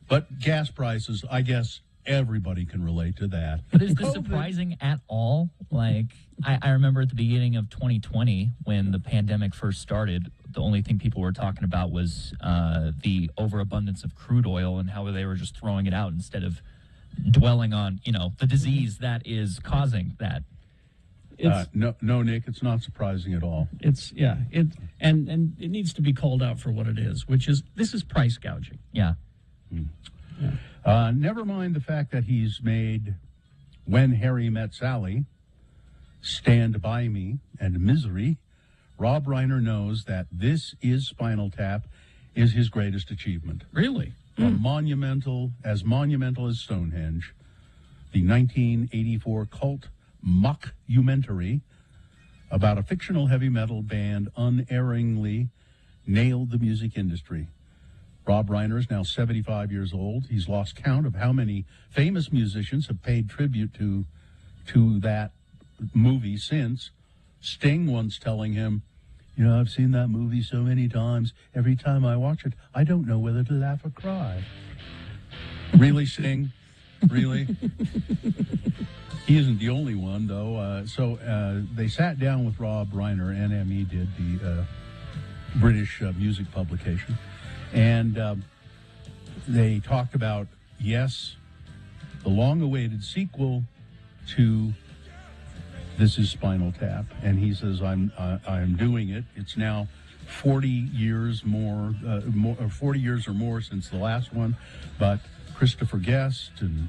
But gas prices, I guess everybody can relate to that. But is this surprising at all? Like, I remember at the beginning of 2020, when the pandemic first started, the only thing people were talking about was the overabundance of crude oil and how they were just throwing it out instead of dwelling on, the disease that is causing that. No, Nick, it's not surprising at all. And it needs to be called out for what it is, this is price gouging. Yeah. Never mind the fact that he's made When Harry Met Sally, Stand By Me, and Misery. Rob Reiner knows that This Is Spinal Tap is his greatest achievement. Really? Monumental as Stonehenge, the 1984 cult mockumentary about a fictional heavy metal band unerringly nailed the music industry. Rob Reiner is now 75 years old. He's lost count of how many famous musicians have paid tribute to that movie since. Sting once telling him, I've seen that movie so many times. Every time I watch it, I don't know whether to laugh or cry. Really, Sting? Really? He isn't the only one, though. So they sat down with Rob Reiner. NME did, the British music publication. And they talked about, yes, the long-awaited sequel to This Is Spinal Tap. And he says, I'm doing it. It's now 40 years or more since the last one. But Christopher Guest and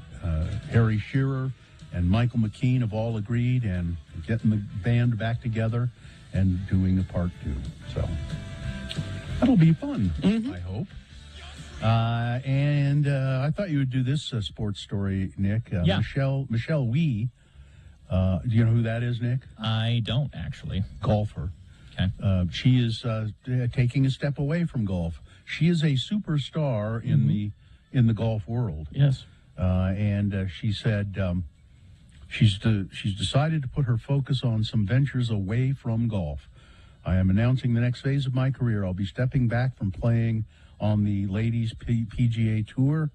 Harry Shearer and Michael McKean have all agreed and getting the band back together and doing a part 2. So that'll be fun, I hope. And I thought you would do this sports story, Nick. Yeah. Michelle Wee. Do you know who that is, Nick? I don't, actually. Golfer. Okay. She is taking a step away from golf. She is a superstar in the golf world. Yes. And she said she's decided to put her focus on some ventures away from golf. I am announcing the next phase of my career. I'll be stepping back from playing on the ladies PGA Tour.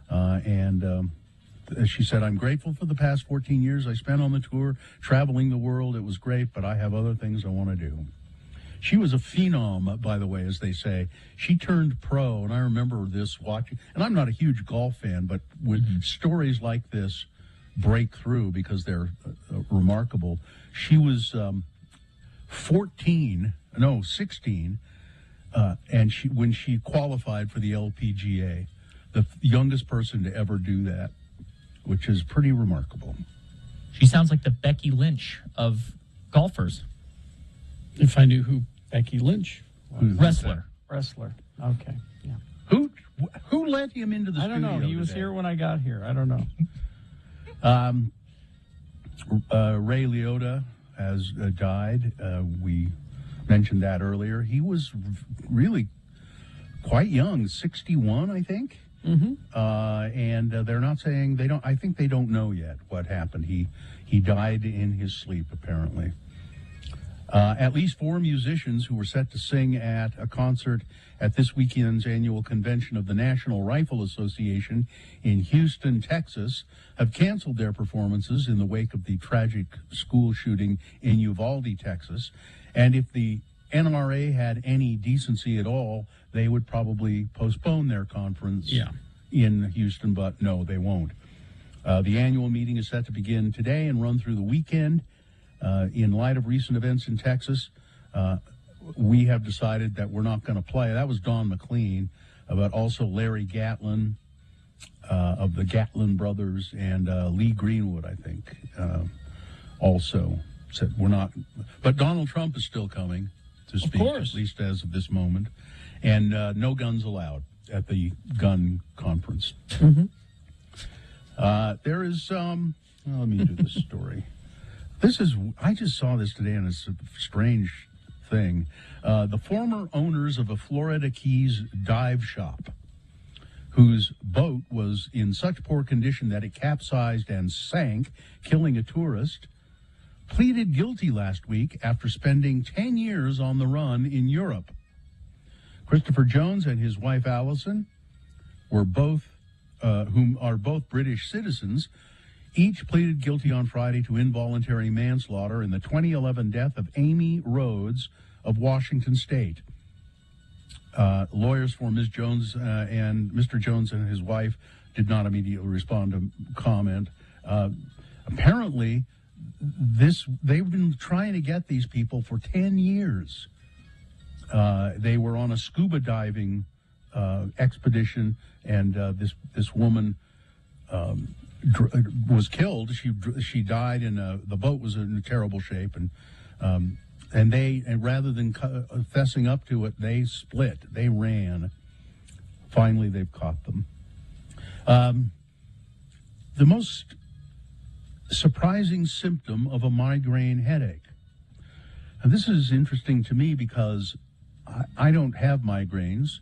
And she said, I'm grateful for the past 14 years I spent on the tour, traveling the world. It was great, but I have other things I want to do. She was a phenom, by the way, as they say. She turned pro, and I remember this watching. And I'm not a huge golf fan, but when stories like this break through because they're remarkable. She was 16, and when she qualified for the LPGA, the youngest person to ever do that, which is pretty remarkable. She sounds like the Becky Lynch of golfers. If I knew who Becky Lynch was. Wrestler. Okay. Yeah. Who let him into the studio? I don't know. He was here when I got here. I don't know. Ray Liotta has died. We mentioned that earlier. He was really quite young, 61, I think. and they're not saying they don't. I think they don't know yet what happened. He died in his sleep, apparently. At least 4 musicians who were set to sing at a concert at this weekend's annual convention of the National Rifle Association in Houston, Texas, have canceled their performances in the wake of the tragic school shooting in Uvalde, Texas. And if the NRA had any decency at all, they would probably postpone their conference in Houston, but no, they won't. The annual meeting is set to begin today and run through the weekend. In light of recent events in Texas, we have decided that we're not going to play. That was Don McLean, but also Larry Gatlin of the Gatlin brothers and Lee Greenwood, I think, also said we're not. But Donald Trump is still coming to speak, at least as of this moment. And no guns allowed at the gun conference. There is, let me do this story. I just saw this today, and it's a strange thing. The former owners of a Florida Keys dive shop, whose boat was in such poor condition that it capsized and sank, killing a tourist, pleaded guilty last week after spending 10 years on the run in Europe. Christopher Jones and his wife Allison were whom are both British citizens, each pleaded guilty on Friday to involuntary manslaughter in the 2011 death of Amy Rhodes of Washington State. Lawyers for Ms. Jones and Mr. Jones and his wife did not immediately respond to comment. Apparently, they've been trying to get these people for 10 years. They were on a scuba diving expedition, and this woman was killed. She died, and the boat was in terrible shape, and rather than fessing up to it, they split. They ran. Finally, they've caught them. The most surprising symptom of a migraine headache. And this is interesting to me because I don't have migraines.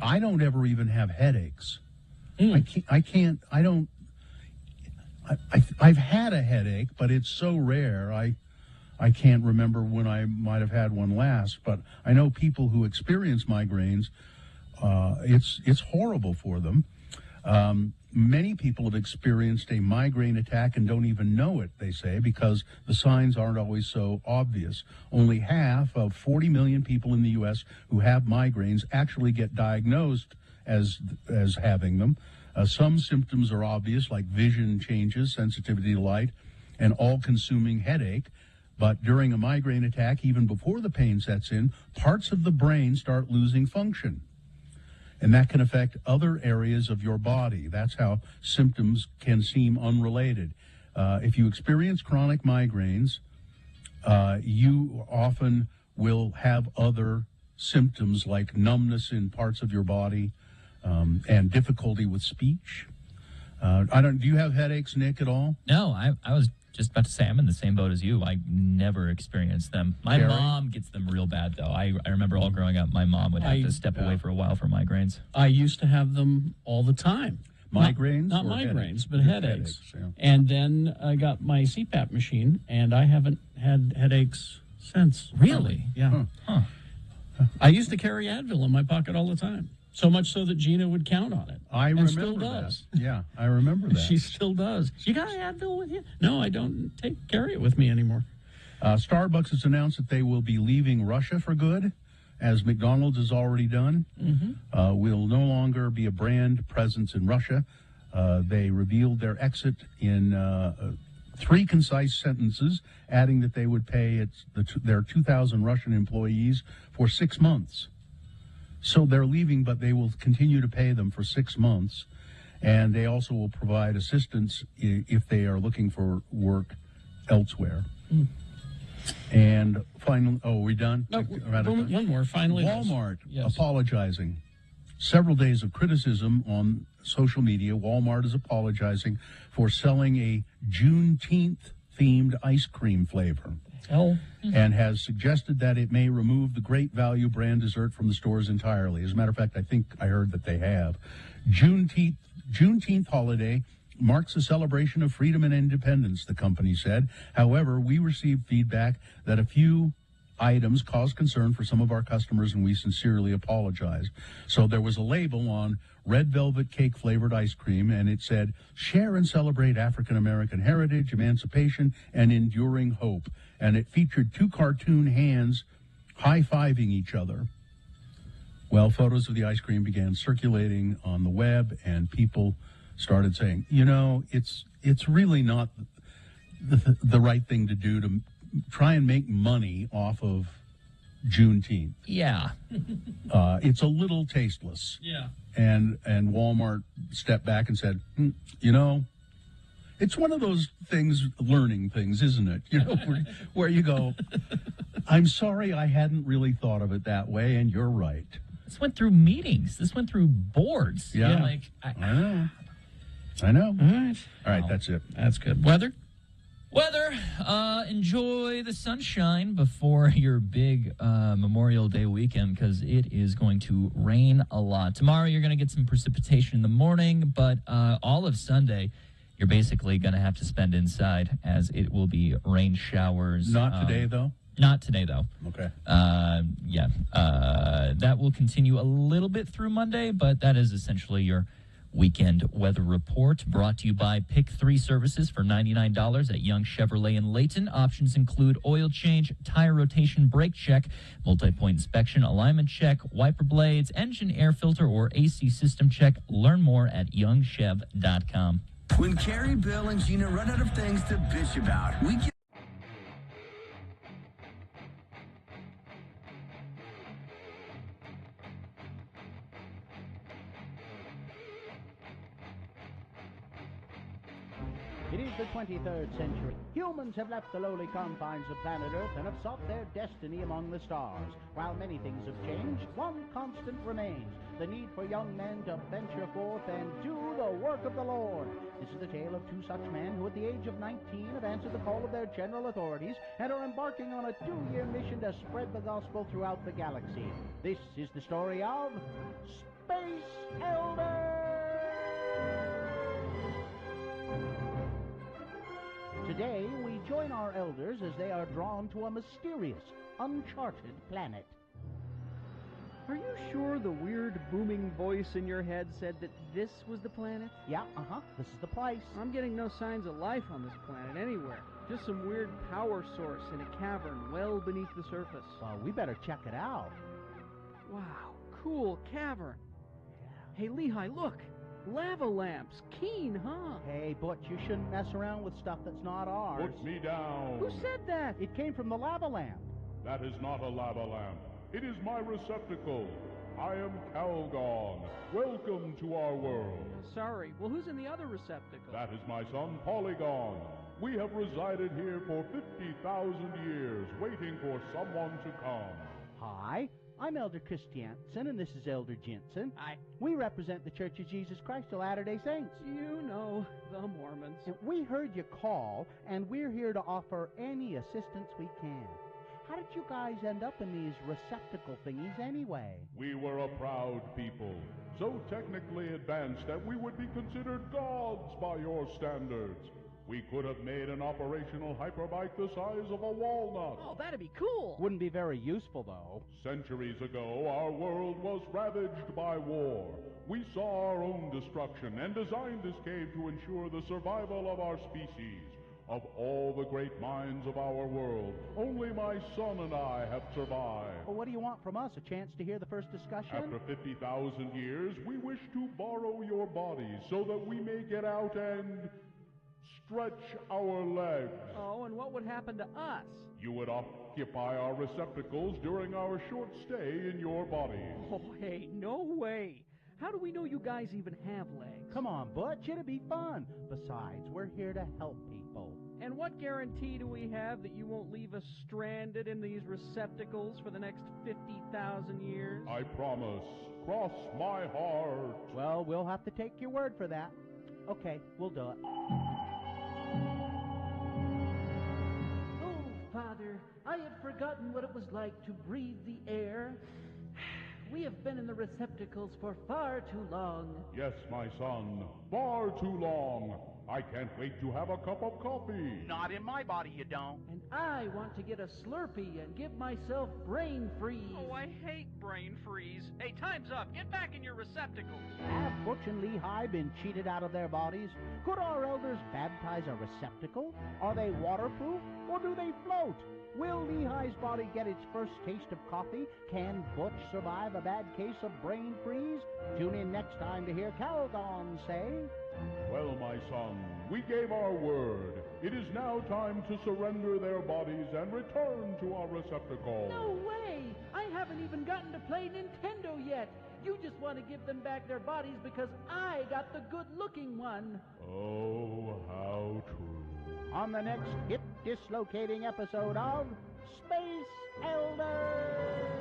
I don't ever even have headaches. I've had a headache, but it's so rare. I can't remember when I might have had one last, but I know people who experience migraines. It's horrible for them. Many people have experienced a migraine attack and don't even know it, they say, because the signs aren't always so obvious. Only half of 40 million people in the U.S. who have migraines actually get diagnosed as having them. Some symptoms are obvious, like vision changes, sensitivity to light, and all-consuming headache. But during a migraine attack, even before the pain sets in, parts of the brain start losing function. And that can affect other areas of your body. That's how symptoms can seem unrelated. If you experience chronic migraines, you often will have other symptoms like numbness in parts of your body and difficulty with speech. Do you have headaches, Nick, at all? No, I was just about to say I'm in the same boat as you. I never experienced them. My mom gets them real bad, though. I remember all growing up, my mom would have to step away for a while for migraines. I used to have them all the time. Migraines? Not migraines, headaches? but headaches. And then I got my CPAP machine, and I haven't had headaches since. Really? Yeah. Huh. I used to carry Advil in my pocket all the time. So much so that Gina would count on it. I remember still does. that. Yeah, I remember that. She still does. You got Advil with you? No, I don't carry it with me anymore. Starbucks has announced that they will be leaving Russia for good, as McDonald's has already done. Will no longer be a brand presence in Russia. They revealed their exit in 3 concise sentences, adding that they would pay their 2,000 Russian employees for 6 months. So they're leaving, but they will continue to pay them for 6 months. And they also will provide assistance if they are looking for work elsewhere. And finally, are we done? No, one more. Finally, Walmart apologizing. Several days of criticism on social media. Walmart is apologizing for selling a Juneteenth-themed ice cream flavor. and has suggested that it may remove the Great Value brand dessert from the stores entirely. As a matter of fact, I think I heard that they have. Juneteenth holiday marks a celebration of freedom and independence, the company said. However, we received feedback that a few items caused concern for some of our customers, and we sincerely apologize. So there was a label on red velvet cake flavored ice cream, and it said, "Share and celebrate African American heritage, emancipation, and enduring hope." And it featured two cartoon hands high-fiving each other. Well, photos of the ice cream began circulating on the web, and people started saying, it's really not the right thing to do to try and make money off of Juneteenth. Yeah. It's a little tasteless. Yeah. And Walmart stepped back and said, it's one of those learning things, isn't it? Where you go, I'm sorry I hadn't really thought of it that way, and you're right. This went through meetings. This went through boards. Yeah. I know. All right, that's it. That's good. Weather? Enjoy the sunshine before your big Memorial Day weekend, because it is going to rain a lot. Tomorrow you're going to get some precipitation in the morning, but all of Sunday you're basically going to have to spend inside, as it will be rain showers. Not today, though? Not today, though. Okay. That will continue a little bit through Monday, but that is essentially your weekend weather report, brought to you by Pick 3 Services for $99 at Young Chevrolet in Layton. Options include oil change, tire rotation, brake check, multi-point inspection, alignment check, wiper blades, engine air filter, or AC system check. Learn more at youngchev.com. When Carrie, Bill, and Gina run out of things to bitch about, we can... It is the 23rd century. Humans have left the lowly confines of planet Earth and have sought their destiny among the stars. While many things have changed, one constant remains: the need for young men to venture forth and do the work of the Lord. This is the tale of two such men who, at the age of 19, have answered the call of their general authorities and are embarking on a 2-year mission to spread the gospel throughout the galaxy. This is the story of Space Elders! Today, we join our elders as they are drawn to a mysterious, uncharted planet. Are you sure the weird booming voice in your head said that this was the planet? Yeah, this is the place. I'm getting no signs of life on this planet anywhere. Just some weird power source in a cavern well beneath the surface. Well, we better check it out. Wow, cool cavern. Hey, Lehigh, look. Lava lamps. Keen, huh? Hey, Butch, you shouldn't mess around with stuff that's not ours. Put me down. Who said that? It came from the lava lamp. That is not a lava lamp. It is my receptacle. I am Calgon. Welcome to our world. Sorry. Well, who's in the other receptacle? That is my son, Polygon. We have resided here for 50,000 years, waiting for someone to come. Hi. I'm Elder Christiansen, and this is Elder Jensen. Hi. We represent the Church of Jesus Christ of Latter-day Saints. You know, the Mormons. And we heard you call, and we're here to offer any assistance we can. How did you guys end up in these receptacle thingies anyway? We were a proud people, so technically advanced that we would be considered gods by your standards. We could have made an operational hyperbike the size of a walnut. Oh, that'd be cool. Wouldn't be very useful, though. Centuries ago, our world was ravaged by war. We saw our own destruction and designed this cave to ensure the survival of our species. Of all the great minds of our world, only my son and I have survived. Well, what do you want from us? A chance to hear the first discussion? After 50,000 years, we wish to borrow your bodies so that we may get out and stretch our legs. Oh, and what would happen to us? You would occupy our receptacles during our short stay in your bodies. Oh, hey, no way. How do we know you guys even have legs? Come on, Butch, it'll be fun. Besides, we're here to help people. And what guarantee do we have that you won't leave us stranded in these receptacles for the next 50,000 years? I promise. Cross my heart. Well, we'll have to take your word for that. Okay, we'll do it. Oh, Father, I had forgotten what it was like to breathe the air. We have been in the receptacles for far too long. Yes, my son, far too long. I can't wait to have a cup of coffee. Not in my body, you don't. And I want to get a Slurpee and give myself brain freeze. Oh, I hate brain freeze. Hey, time's up. Get back in your receptacles. Have Butch and Lehigh been cheated out of their bodies? Could our elders baptize a receptacle? Are they waterproof or do they float? Will Lehigh's body get its first taste of coffee? Can Butch survive a bad case of brain freeze? Tune in next time to hear Calgon say... Well, my son, we gave our word. It is now time to surrender their bodies and return to our receptacle. No way! I haven't even gotten to play Nintendo yet. You just want to give them back their bodies because I got the good-looking one. Oh, how true. On the next hip-dislocating episode of Space Elders.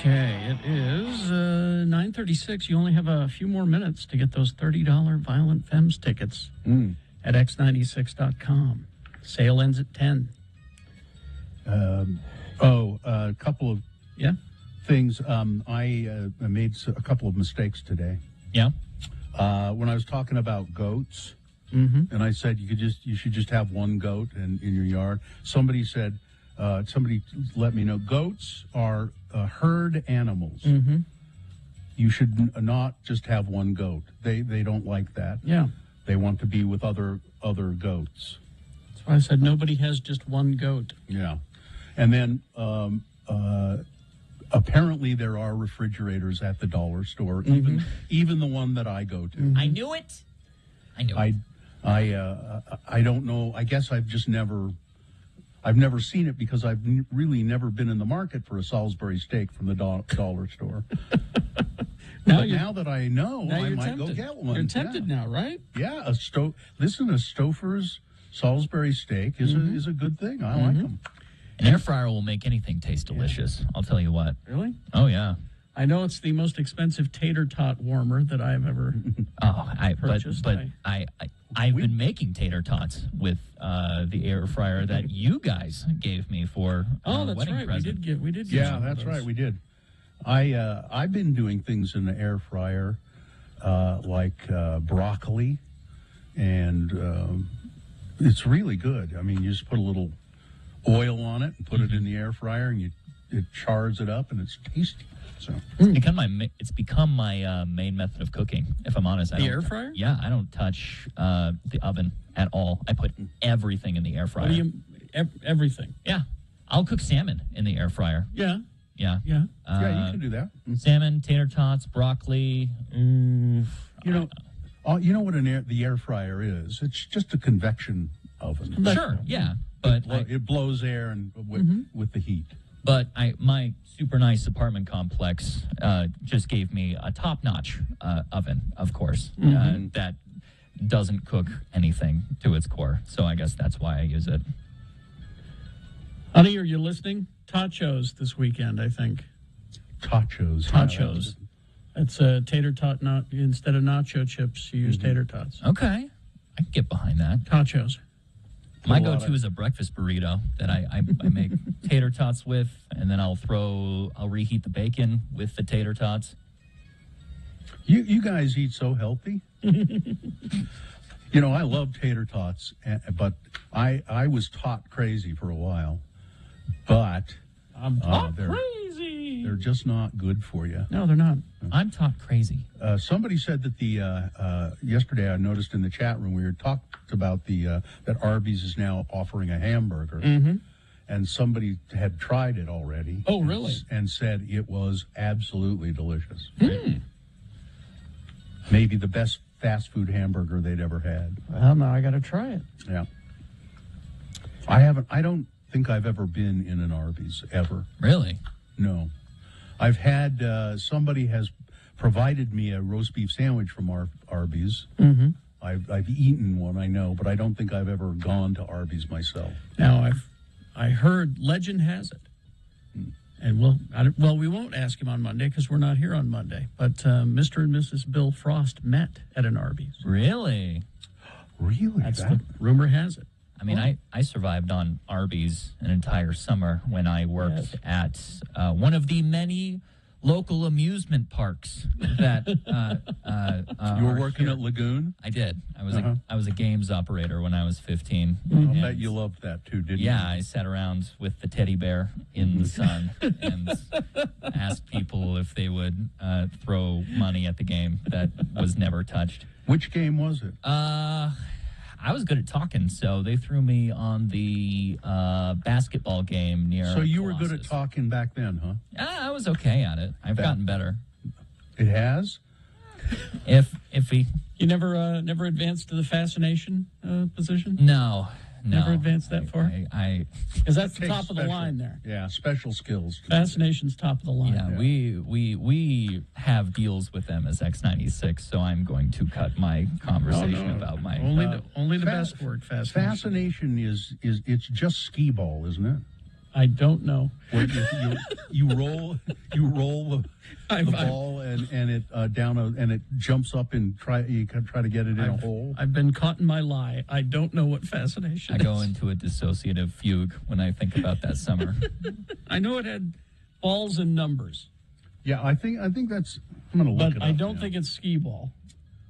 Okay, it is 9:36. You only have a few more minutes to get those $30 Violent Femmes tickets at x96.com. Sale ends at 10. A couple of things. I made a couple of mistakes today. Yeah. When I was talking about goats, Mm-hmm. and I said you should just have one goat in your yard. Somebody said, somebody let me know, goats are herd animals. Mm-hmm. You should not just have one goat. They don't like that. Yeah. They want to be with other goats. That's why I said nobody has just one goat. Yeah. And then apparently there are refrigerators at the dollar store, even the one that I go to. I knew it. I don't know. I guess I've never seen it because I've really never been in the market for a Salisbury steak from the dollar store. Now that I know, I might go get one. You're tempted now, right? Yeah, a Stouffer's Salisbury steak is a good thing. I like them. An air fryer will make anything taste delicious. I'll tell you what. Really? Oh yeah. I know it's the most expensive tater tot warmer that I've ever purchased. But I've been making tater tots with the air fryer that you guys gave me for that's wedding right. present. We did. Yeah, that's right. We did. I've been doing things in the air fryer, like broccoli, and it's really good. I mean, you just put a little oil on it and put it in the air fryer, and it chars it up, and it's tasty. So it's become my main method of cooking. If I'm honest, the air fryer. Yeah, I don't touch the oven at all. I put everything in the air fryer. What do you, everything? Yeah, I'll cook salmon in the air fryer. Yeah. Yeah. Yeah, you can do that. Salmon, tater tots, broccoli. You know what the air fryer is? It's just a convection oven. Sure, yeah, but it blows air and with the heat. But my super nice apartment complex just gave me a top-notch oven, of course, that doesn't cook anything to its core. So I guess that's why I use it. Honey, are you listening? Tachos this weekend, I think. Tachos. It's a tater tot. Instead of nacho chips, you use tater tots. Okay. I can get behind that. Tachos. My go-to is a breakfast burrito that I make tater tots with, and then I'll reheat the bacon with the tater tots. You guys eat so healthy. You know, I love tater tots, but I was tot crazy for a while. But I'm tot crazy. They're just not good for you. No, they're not. I'm tot crazy. Somebody said that yesterday I noticed in the chat room we had talked about that Arby's is now offering a hamburger. Mm-hmm. And somebody had tried it already. Oh, really? And said it was absolutely delicious. Mm. Maybe the best fast food hamburger they'd ever had. Well, now I got to try it. Yeah. I don't think I've ever been in an Arby's, ever. Really? No. I've had, somebody has provided me a roast beef sandwich from Arby's. Mm-hmm. I've eaten one, I know, but I don't think I've ever gone to Arby's myself. Now, I heard legend has it. And we won't ask him on Monday because we're not here on Monday. But Mr. and Mrs. Bill Frost met at an Arby's. Really? Really? That's the rumor has it. I mean, I survived on Arby's an entire summer when I worked at one of the many local amusement parks that you were working at Lagoon? I did. I was a games operator when I was 15. I'll bet you loved that too, didn't you? Yeah, I sat around with the teddy bear in the sun and asked people if they would throw money at the game that was never touched. Which game was it? I was good at talking, so they threw me on the basketball game near. So you were Colossus. good at talking back then, huh? I was okay at it. I've gotten better. It has? Iffy. You never advanced to the fascination position? No. Never advanced that far? Because that's the Takes top of the line there. Yeah, special skills. Fascination's top of the line. Yeah, we have deals with them as X96, so I'm going to cut my conversation about my only the best word. Fascination is it's just skee ball, isn't it? I don't know. Where you roll the ball and it down and it jumps up and you try to get it in a hole. I've been caught in my lie. I don't know what fascination is. I go into a dissociative fugue when I think about that summer. I know it had balls and numbers. Yeah, I think that's. I'm going to look it up. But I don't think it's skee ball.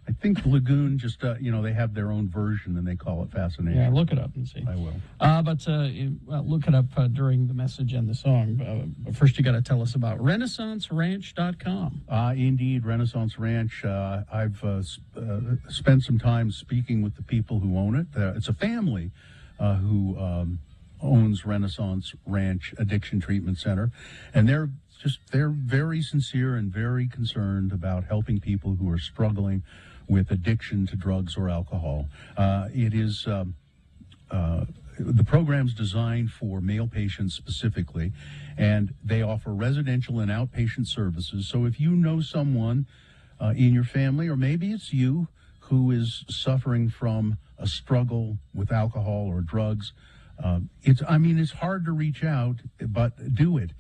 I think Lagoon just, they have their own version and they call it Fascination. Yeah, look it up and see. I will. But look it up during the message and the song. But first, you got to tell us about RenaissanceRanch.com. Indeed, Renaissance Ranch. I've spent some time speaking with the people who own it. It's a family who owns Renaissance Ranch Addiction Treatment Center, and they're very sincere and very concerned about helping people who are struggling with addiction to drugs or alcohol. It is the program's designed for male patients specifically, and they offer residential and outpatient services. So if you know someone in your family, or maybe it's you, who is suffering from a struggle with alcohol or drugs, it's hard to reach out, but do it.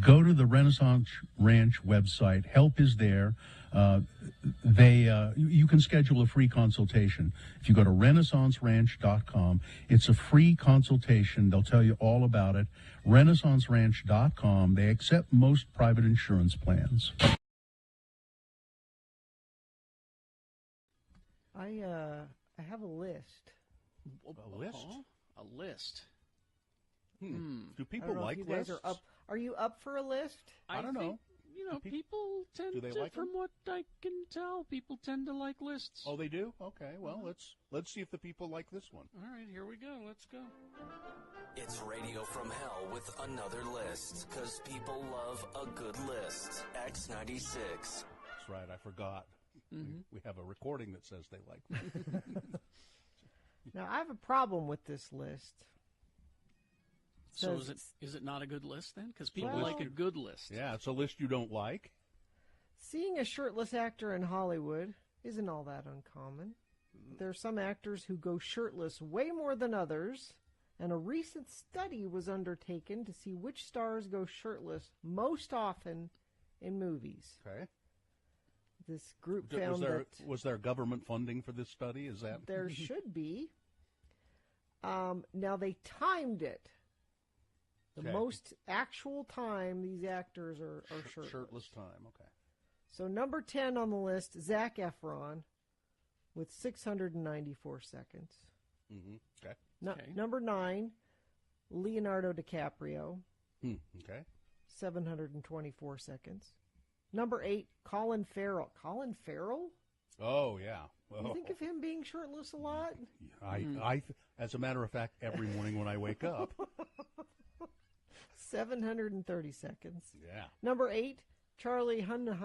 Go to the Renaissance Ranch website. Help is there. You can schedule a free consultation. If you go to renaissanceranch.com, it's a free consultation. They'll tell you all about it. renaissanceranch.com. They accept most private insurance plans. I have a list. A list? A list. Do people I don't know if like you guys lists? Are you up for a list? I don't know. People tend Do they to, like them? from what I can tell, people tend to like lists. Oh, they do? Okay, well, let's see if the people like this one. All right, here we go. Let's go. It's Radio from Hell with another list, because people love a good list. X96. That's right, I forgot. We have a recording that says they like them. Now, I have a problem with this list. So is it not a good list then? Because people Well, like a good list. Yeah, it's a list you don't like. Seeing a shirtless actor in Hollywood isn't all that uncommon. There are some actors who go shirtless way more than others, and a recent study was undertaken to see which stars go shirtless most often in movies. Okay. this group found was there government funding for this study? Is that there should be. Now they timed it. The most actual time these actors are shirtless. Shirtless time, okay. So number 10 on the list, Zac Efron, with 694 seconds. Mm-hmm. Okay. Number 9, Leonardo DiCaprio. Okay. 724 seconds. Number 8, Colin Farrell. Colin Farrell? Oh, yeah. You think of him being shirtless a lot? As a matter of fact, every morning when I wake up. 730 seconds. Yeah. Number 8, Charlie Hunnam. The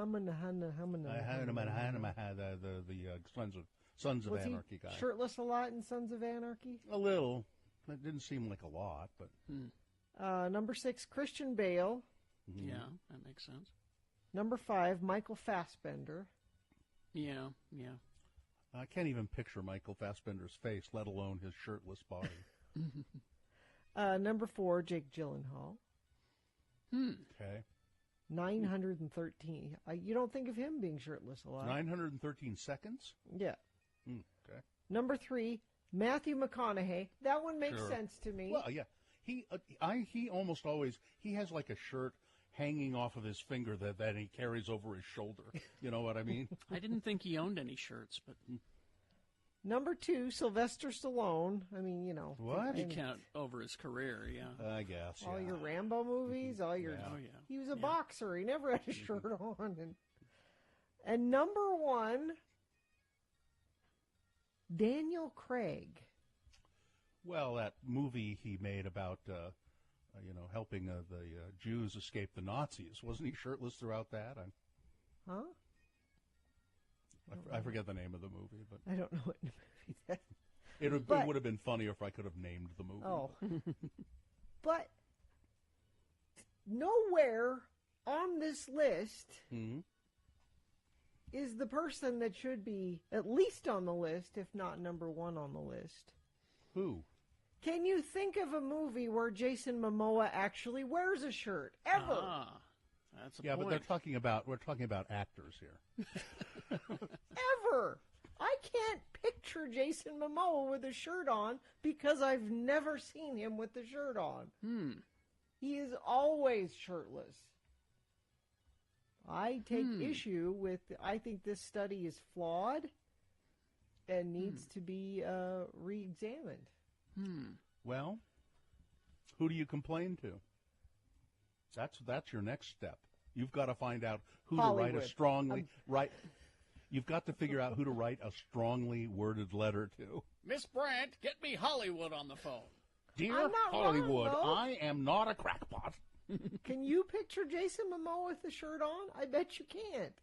Sons of Was Anarchy he guy. Shirtless a lot in Sons of Anarchy? A little. It didn't seem like a lot, but. Number 6, Christian Bale. Mm-hmm. Yeah, that makes sense. Number 5, Michael Fassbender. Yeah. I can't even picture Michael Fassbender's face, let alone his shirtless body. Number 4, Jake Gyllenhaal. Okay. 913. You don't think of him being shirtless a lot. 913 seconds? Yeah. Okay. Number 3, Matthew McConaughey. That one makes sense to me. Well, yeah. He almost always, he has like a shirt hanging off of his finger that he carries over his shoulder. You know what I mean? I didn't think he owned any shirts, but... Number 2, Sylvester Stallone. I mean, you know. What? You count over his career, yeah. I guess, all your Rambo movies, all your... Oh, yeah. He was a boxer. He never had a shirt on. And number 1, Daniel Craig. Well, that movie he made about, helping the Jews escape the Nazis. Wasn't he shirtless throughout that? Huh? I forget the name of the movie, but I don't know what movie that is. It would have been funnier if I could have named the movie. Oh. But nowhere on this list is the person that should be at least on the list, if not number 1 on the list. Who? Can you think of a movie where Jason Momoa actually wears a shirt ever? That's a point. But we're talking about actors here. Ever. I can't picture Jason Momoa with a shirt on because I've never seen him with the shirt on. He is always shirtless. I take issue with, I think this study is flawed and needs to be re-examined. Well, who do you complain to? That's your next step. You've got to find out who Hollywood. to write a strongly You've got to figure out who to write a strongly worded letter to. Miss Brandt, get me Hollywood on the phone. Dear I'm not Hollywood, wrong, I am not a crackpot. Can you picture Jason Momoa with the shirt on? I bet you can't.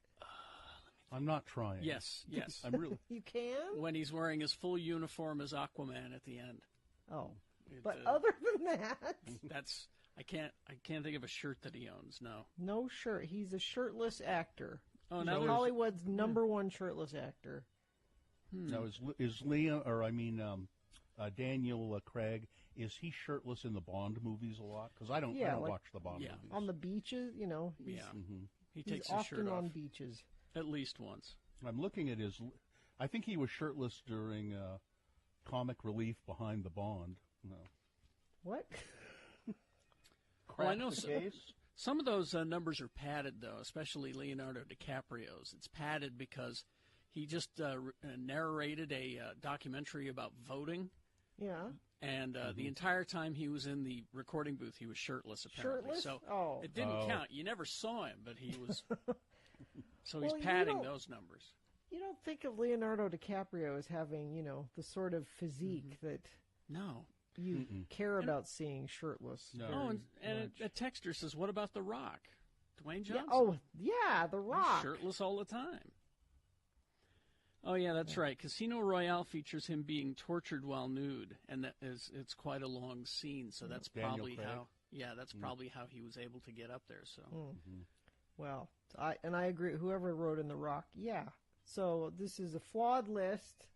I'm not trying. Yes. I'm really. You can? When he's wearing his full uniform as Aquaman at the end. Oh. But other than that, I can't think of a shirt that he owns. No shirt. He's a shirtless actor. Oh, He's now Hollywood's number 1 shirtless actor. Now is Liam, or I mean Daniel Craig, is he shirtless in the Bond movies a lot? Because I don't watch the Bond movies. On the beaches, you know. He takes he's his shirt often off on beaches. at least once. I'm looking at his. I think he was shirtless during Comic Relief Behind the Bond. No. What? Well, I know some of those numbers are padded, though, especially Leonardo DiCaprio's. It's padded because he just narrated a documentary about voting. Yeah. And the entire time he was in the recording booth, he was shirtless, apparently. Shirtless? So it didn't count. You never saw him, but he was. So he's padding those numbers. You don't think of Leonardo DiCaprio as having, the sort of physique that you care about seeing shirtless. No. And a texter says, what about The Rock? Dwayne Johnson? The Rock. He's shirtless all the time. Oh, yeah, that's right. Casino Royale features him being tortured while nude, and it's quite a long scene, so that's probably how... Yeah, that's probably how he was able to get up there. So, Well, I agree. Whoever wrote in The Rock, So this is a flawed list.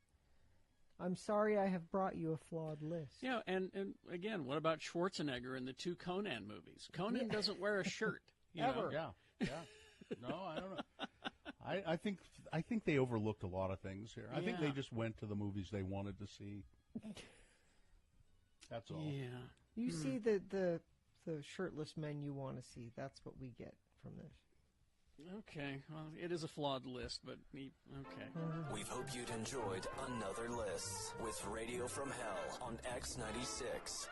I'm sorry I have brought you a flawed list. Yeah, and again, what about Schwarzenegger in the 2 Conan movies? Conan doesn't wear a shirt. Ever. Yeah. No, I don't know. I think they overlooked a lot of things here. I think they just went to the movies they wanted to see. That's all. Yeah. You see the shirtless men you want to see. That's what we get from this. Okay, well, it is a flawed list, but okay. We hope you'd enjoyed another list with Radio from Hell on X96.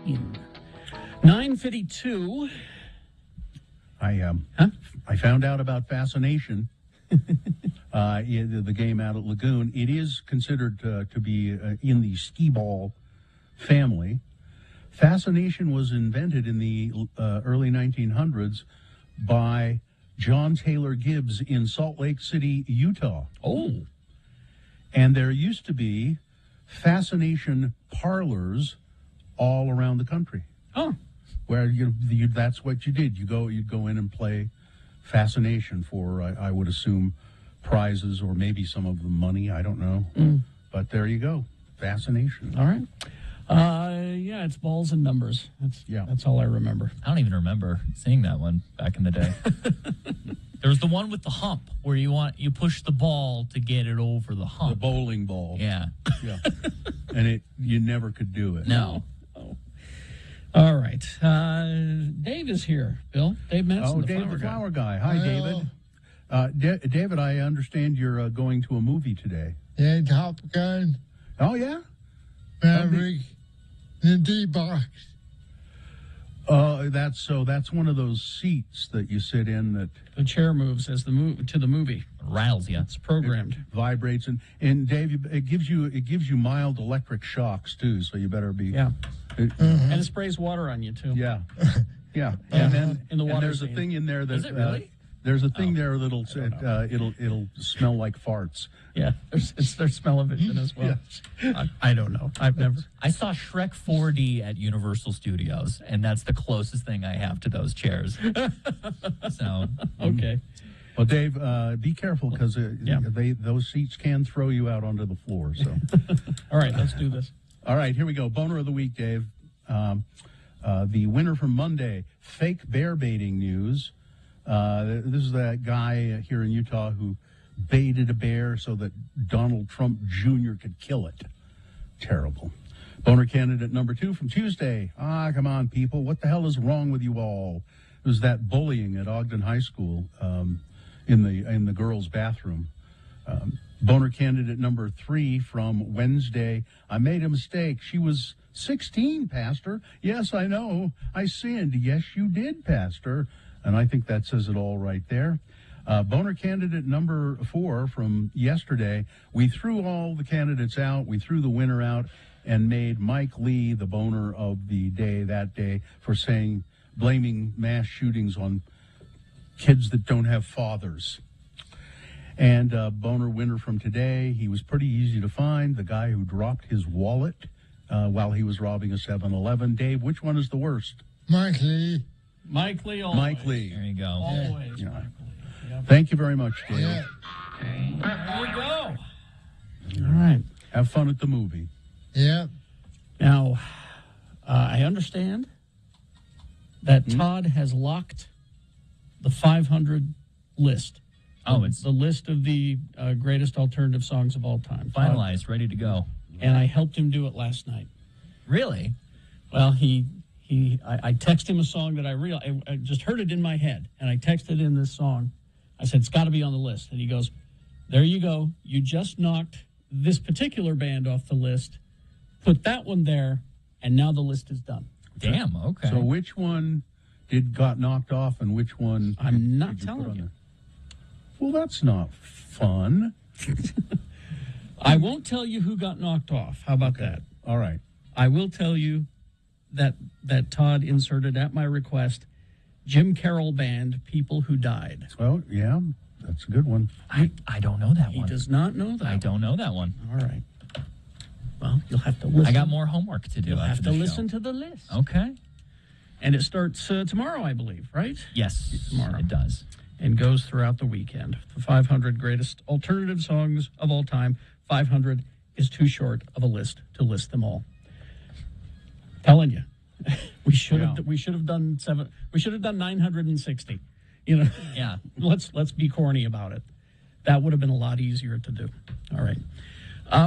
In 9:52. I found out about Fascination, the game out at Lagoon. It is considered to be in the skee-ball family. Fascination was invented in the early 1900s by John Taylor Gibbs in Salt Lake City, Utah. Oh. And there used to be Fascination parlors all around the country. Oh. Where that's what you did. You'd go in and play Fascination for, I would assume, prizes or maybe some of the money. I don't know. But there you go. Fascination. All right. Yeah, it's balls and numbers. That's all I remember. I don't even remember seeing that one back in the day. There was the one with the hump where you push the ball to get it over the hump. The bowling ball. Yeah. Yeah. And you never could do it. No. Oh. All right. Dave is here, Bill. Dave Manson, the Dave, flower the guy. flower guy. Hi, David. David, I understand you're going to a movie today. Yeah, Top Gun. Oh, yeah? Maverick. The D-Box. That's one of those seats that you sit in that the chair moves as to the movie. Rattles you. It's programmed. It vibrates and Dave, it gives you mild electric shocks too. So you better be. Yeah. And it sprays water on you too. Yeah. Yeah. And then in the water there's a scene. thing in there that Is it really? There's a thing there that'll it'll smell like farts. Yeah, there's smell-o-vision as well. Yes. I don't know. I've never. I saw Shrek 4D at Universal Studios, and that's the closest thing I have to those chairs. So okay. Well, Dave, be careful because those seats can throw you out onto the floor. So, all right, let's do this. All right, here we go. Boner of the week, Dave. The winner from Monday: fake bear baiting news. This is that guy here in Utah who baited a bear so that Donald Trump Jr. could kill it. Terrible. Boner candidate number 2 from Tuesday. Come on, people. What the hell is wrong with you all? It was that bullying at Ogden High School in the girls' bathroom. Boner candidate number 3 from Wednesday. I made a mistake. She was 16, Pastor. Yes, I know. I sinned. Yes, you did, Pastor. And I think that says it all right there. Boner candidate number 4 from yesterday. We threw all the candidates out. We threw the winner out and made Mike Lee the boner of the day that day for blaming mass shootings on kids that don't have fathers. And boner winner from today, he was pretty easy to find. The guy who dropped his wallet while he was robbing a 7-Eleven. Dave, which one is the worst? Mike Lee. Mike Lee, always. Mike Lee. There you go. Always. Yeah. Mike Lee. Yep. Thank you very much, Dave. Yeah. There we go. All right. Have fun at the movie. Yeah. Now, I understand that Todd has locked the 500 list. Oh, it's the list of the greatest alternative songs of all time. finalized, ready to go. And I helped him do it last night. Really? Well, I texted him a song that I just heard it in my head, and I texted in this song. I said, it's got to be on the list. And he goes, there you go. You just knocked this particular band off the list, put that one there, and now the list is done. Damn, okay. So which one got knocked off and which one I'm not did you telling put on you. there? Well, that's not fun. I won't tell you who got knocked off. How about that? All right. I will tell you that Todd inserted at my request Jim Carroll Band, People Who Died. Well, yeah, that's a good one. I don't know that one. He does not know that. I don't know that one. All right. Well, you'll have to listen. I got more homework to do. You'll have after to the listen show. to the list. Okay. And it starts tomorrow, I believe, right? Yes, Tomorrow. it does. And goes throughout the weekend. The 500 greatest alternative songs of all time. 500 is too short of a list to list them all. Telling you, we should have done 960. You know, yeah. Let's be corny about it. That would have been a lot easier to do. All right,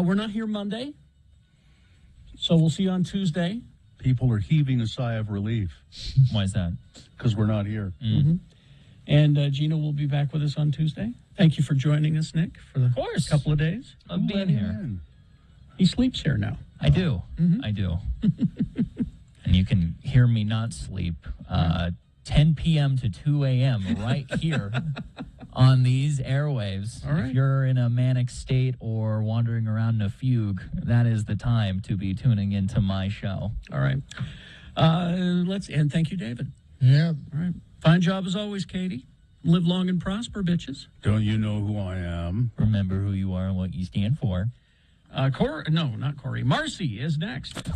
we're not here Monday, so we'll see you on Tuesday. People are heaving a sigh of relief. Why is that? Because we're not here. Mm-hmm. And Gina will be back with us on Tuesday. Thank you for joining us, Nick, for the couple of days. Love being here. He sleeps here now. I do. I do. And you can hear me not sleep 10 p.m. to 2 a.m. right here on these airwaves. All right. If you're in a manic state or wandering around in a fugue, that is the time to be tuning into my show. All right. And thank you, David. Yeah. All right. Fine job as always, Katie. Live long and prosper, bitches. Don't you know who I am? Remember who you are and what you stand for. Not Corey. Marcy is next.